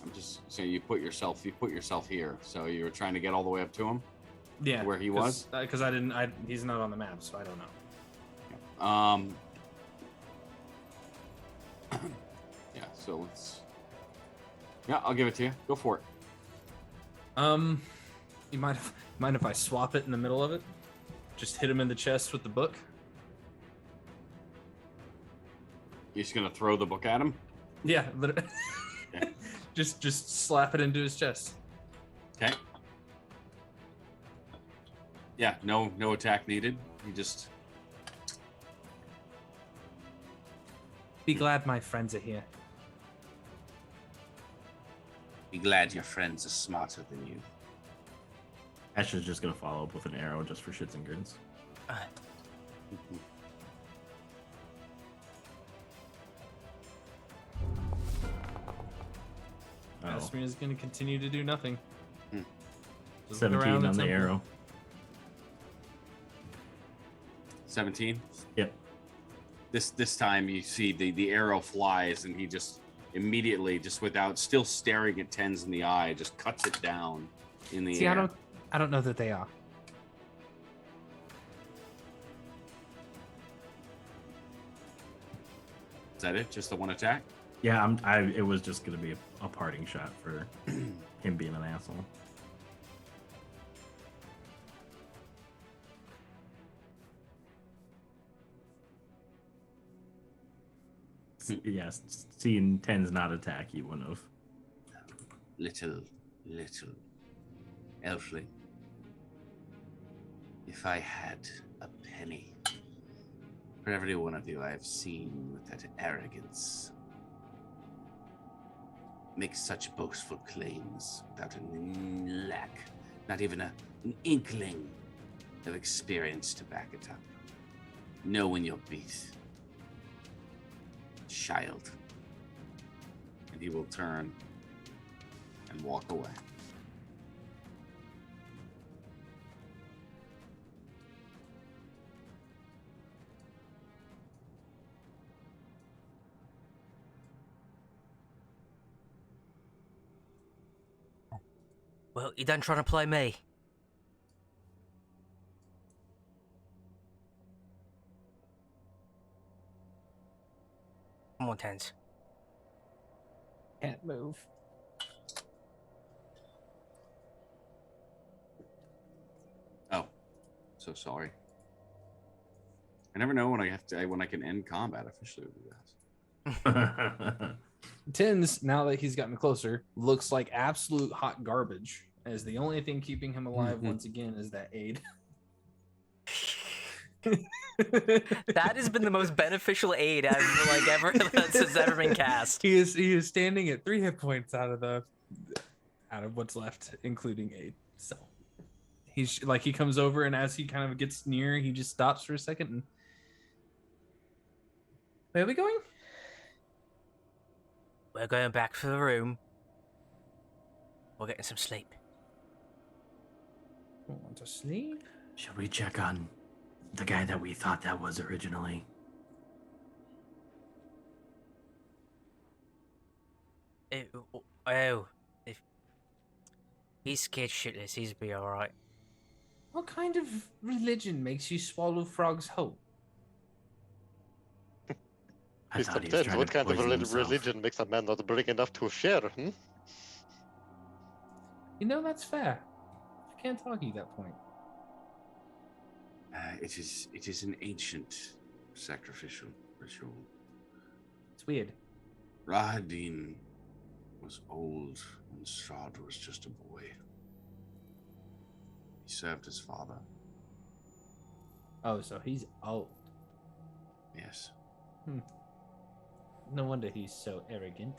I'm just saying you put yourself here. So you were trying to get all the way up to him. Yeah. Where he was? Because he's not on the map, so I don't know. Yeah, so let's. Yeah, I'll give it to you. Go for it. You mind if I swap it in the middle of it? Just hit him in the chest with the book? You're just gonna throw the book at him? Yeah, literally. Okay. just slap it into his chest. Okay. Yeah, no attack needed. You just. Be glad my friends are here. Be glad your friends are smarter than you. Ash is just gonna follow up with an arrow just for shits and grins. Oh, Asmia's gonna continue to do nothing. Hmm. Just look 17 around on the temple. arrow. 17. Yep. This time you see the arrow flies and he just immediately, just without still staring at Tens in the eye, just cuts it down in the See, air. I don't know that they are. Is that it? Just the one attack? Yeah, it was just gonna be a parting shot for him being an asshole. Yes, seeing Tens not attack, he wouldn't have. Little elfling. If I had a penny for every one of you I've seen with that arrogance make such boastful claims without a lack, not even an inkling of experience to back it up. Know when you're beat. Child. And he will turn and walk away. Well, you done trying to play me? Come on, Tens. Can't move. Oh, so sorry. I never know when I can end combat officially with you guys. Tins, now that he's gotten closer, looks like absolute hot garbage. As the only thing keeping him alive once again is that aid. That has been the most beneficial aid I've ever that's ever been cast. He is standing at 3 hit points out of what's left, including aid. So he's like, he comes over, and as he kind of gets near, he just stops for a second. And where are we going? We're going back to the room. We're getting some sleep. I want to sleep. Should we check on the guy that we thought that was originally? If he's scared shitless, he's be alright. What kind of religion makes you swallow frogs whole? I thought he was Mr. trying What to kind of poison himself. religion makes a man not bring enough to share? You know, that's fair. I can't argue that point. It is an ancient sacrificial ritual. It's weird. Rahadin was old when Strahd was just a boy. He served his father. Oh, so he's old. Yes. No wonder he's so arrogant.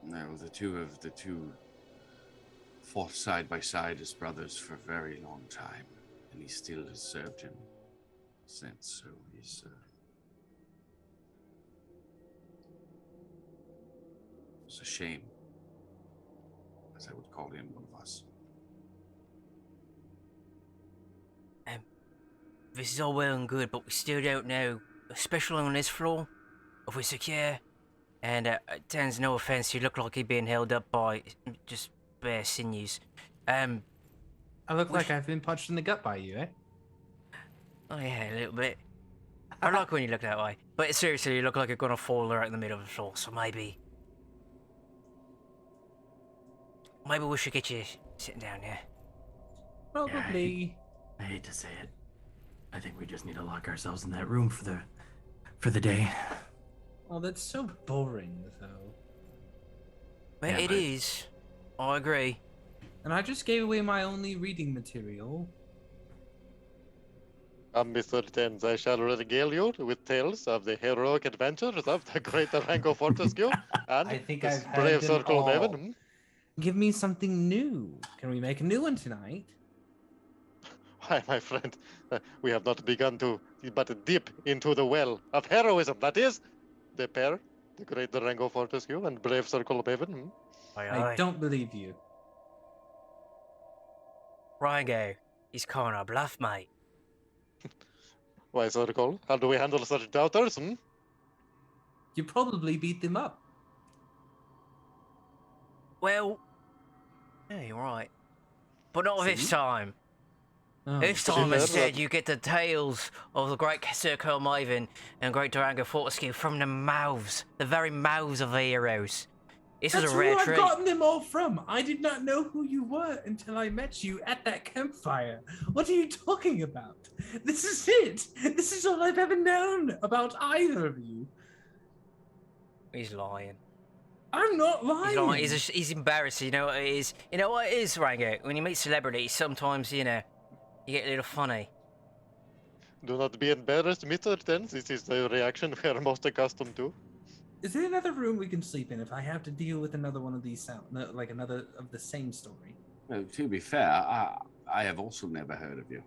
No, the two fought side by side as brothers for a very long time, and he still has served him since. So he's it's a shame, as I would call him one of us. This is all well and good, but we still don't know, especially on this floor, if we're secure. And Tens, no offense, you look like you're being held up by just bare sinews. I look like I've been punched in the gut by you, eh? Oh yeah, a little bit. I like when you look that way. But seriously, you look like you're gonna fall right in the middle of the floor, so maybe we should get you sitting down here. Probably. I hate to say it. I think we just need to lock ourselves in that room for the day. Oh, that's so boring, though. But Yeah, it but- is. I agree. And I just gave away my only reading material. Mr. Tens, I shall regale you with tales of the heroic adventures of the great Durango Fortescue and I think this I've heard brave them circle of all. Mavvin. Give me something new. Can we make a new one tonight? Why, my friend, we have not begun to but dip into the well of heroism. That is, the pair, the great Durango Fortescue and brave circle of Mavvin. I don't believe you. Rango, he's calling our bluff, mate. Why, circle? How do we handle such doubters? You probably beat them up. Well, yeah, you're right. But not this time. Oh, This time Fair instead enough. you get the tales of the great Circle Mavvin and great Durango Fortescue from the mouths, the very mouths of the heroes. This is That's a rare where I've treat. gotten them all from. I did not know who you were until I met you at that campfire. What are you talking about? This is it. This is all I've ever known about either of you. He's lying. I'm not lying. He's lying. He's embarrassed. You know what it is? You know what it is, Rango? When you meet celebrities, sometimes, you get a little funny. Do not be embarrassed, Mr. Tens. This is the reaction we are most accustomed to. Is there another room we can sleep in if I have to deal with another one of these sound, like another of the same story? No, to be fair, I have also never heard of you.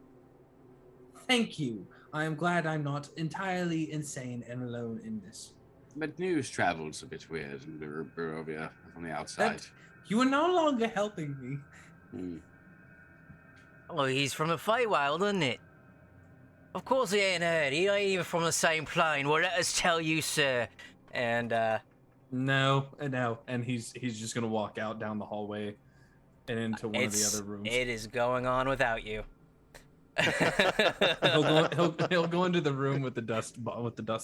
Thank you. I am glad I'm not entirely insane and alone in this. But news travels a bit weird in Barovia from the outside. You are no longer helping me. Hmm. Oh, he's from the Feywild, isn't it? Of course he ain't heard. He ain't even from the same plane. Well, let us tell you, sir. And, No, and he's just gonna walk out down the hallway and into one of the other rooms. It is going on without you. He'll go into the room with the dust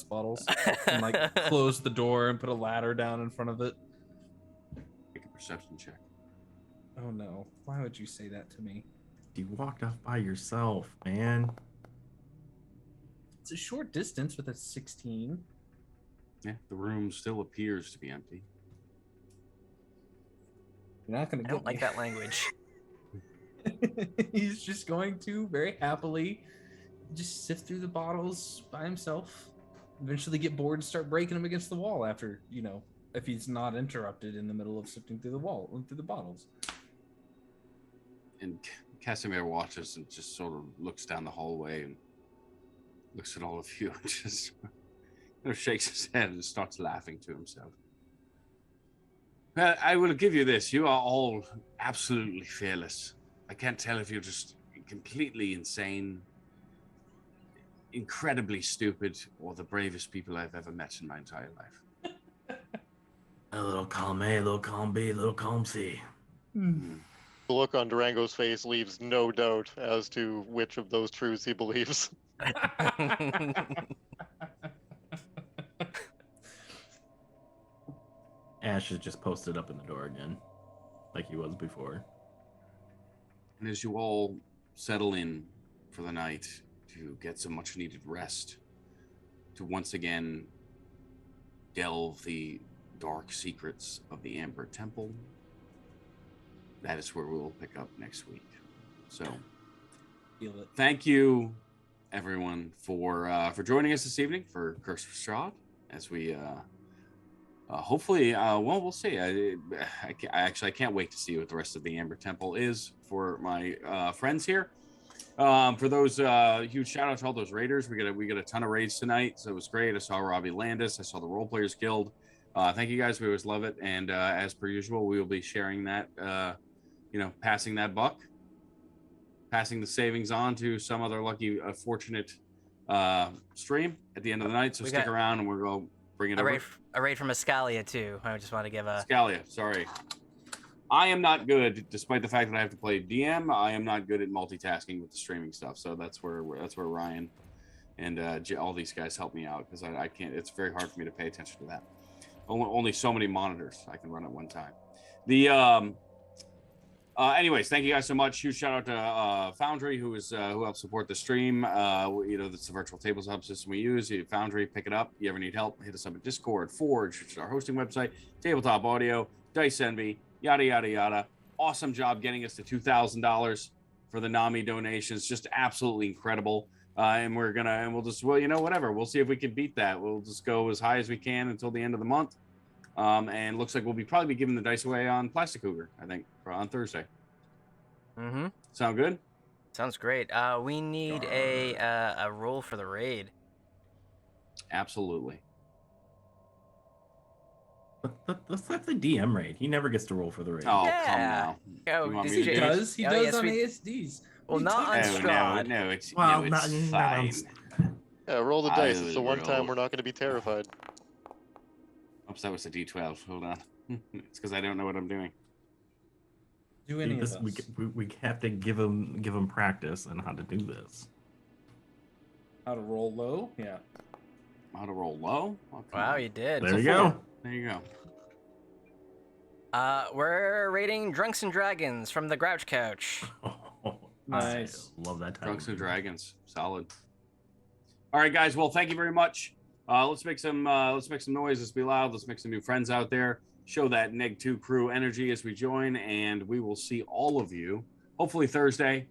bottles and like close the door and put a ladder down in front of it. Make a perception check. Oh no! Why would you say that to me? You walked off by yourself, man. It's a short distance with a 16. Yeah, the room still appears to be empty. You're not gonna I get don't like me. that language. He's just going to very happily just sift through the bottles by himself. Eventually get bored and start breaking them against the wall after, if he's not interrupted in the middle of sifting through the bottles. And Casimir watches and just sort of looks down the hallway and looks at all of you and just shakes his head and starts laughing to himself. Well, I will give you this. You are all absolutely fearless. I can't tell if you're just completely insane, incredibly stupid, or the bravest people I've ever met in my entire life. A little column A, a little column B, a little column C. Mm. The look on Durango's face leaves no doubt as to which of those truths he believes. Ash is just posted up in the door again, like he was before. And as you all settle in for the night to get some much needed rest, to once again delve the dark secrets of the Amber Temple, that is where we will pick up next week. So, Feel it. thank you, everyone, for joining us this evening for Curse for Strahd, as we hopefully, we'll see. I can't wait to see what the rest of the Amber Temple is for my friends here. For those huge shout out to all those raiders. We got a ton of raids tonight, so it was great. I saw Robbie Landis. I saw the Role Players Guild. Thank you guys. We always love it. And as per usual, we will be sharing that, passing that buck, passing the savings on to some other lucky, fortunate stream at the end of the night. So stick around and we'll go bring it over. A raid from Escalia too. I just want to give a Escalia, sorry. I am not good, despite the fact that I have to play DM. I am not good at multitasking with the streaming stuff. So that's where Ryan and all these guys help me out, because I can't. It's very hard for me to pay attention to that. Only so many monitors I can run at one time. Anyways, thank you guys so much. Huge shout out to Foundry, who helped support the stream. That's the virtual tables hub system we use. Foundry, pick it up. You ever need help, hit us up at Discord, Forge, which is our hosting website, Tabletop Audio, Dice Envy, yada yada yada. Awesome job getting us to $2,000 for the NAMI donations. Just absolutely incredible. Whatever. We'll see if we can beat that. We'll just go as high as we can until the end of the month. And looks like we'll probably be giving the dice away on Plastic Cougar, I think, on Thursday. Mm-hmm. Sound good? Sounds great. We need a roll for the raid. Absolutely. Let's let the DM raid. He never gets to roll for the raid. Oh, Yeah. come now. Oh, You want this me to is- do it? Does he Oh, does yes, on we- ASDs? Well, He not on does. Strahd. No, it's not fine. Yeah, roll the dice. I It's the will one time roll. we're not going to be terrified. Oops, that was a D12. Hold on. It's because I don't know what I'm doing. Do any of This, us. we have to give him practice on how to do this. How to roll low? Yeah. How to roll low? Oh, come Wow, on. you did. There you go. There you go. We're raiding Drunks and Dragons from the Grouch Couch. Nice. I love that title. Drunks and Dragons. Solid. All right, guys. Well, thank you very much. Let's make some noise. Let's be loud. Let's make some new friends out there. Show that Neg 2 crew energy as we join, and we will see all of you hopefully Thursday,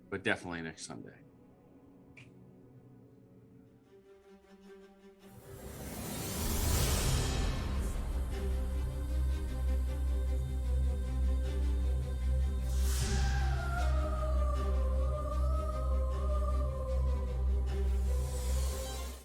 but definitely next Sunday.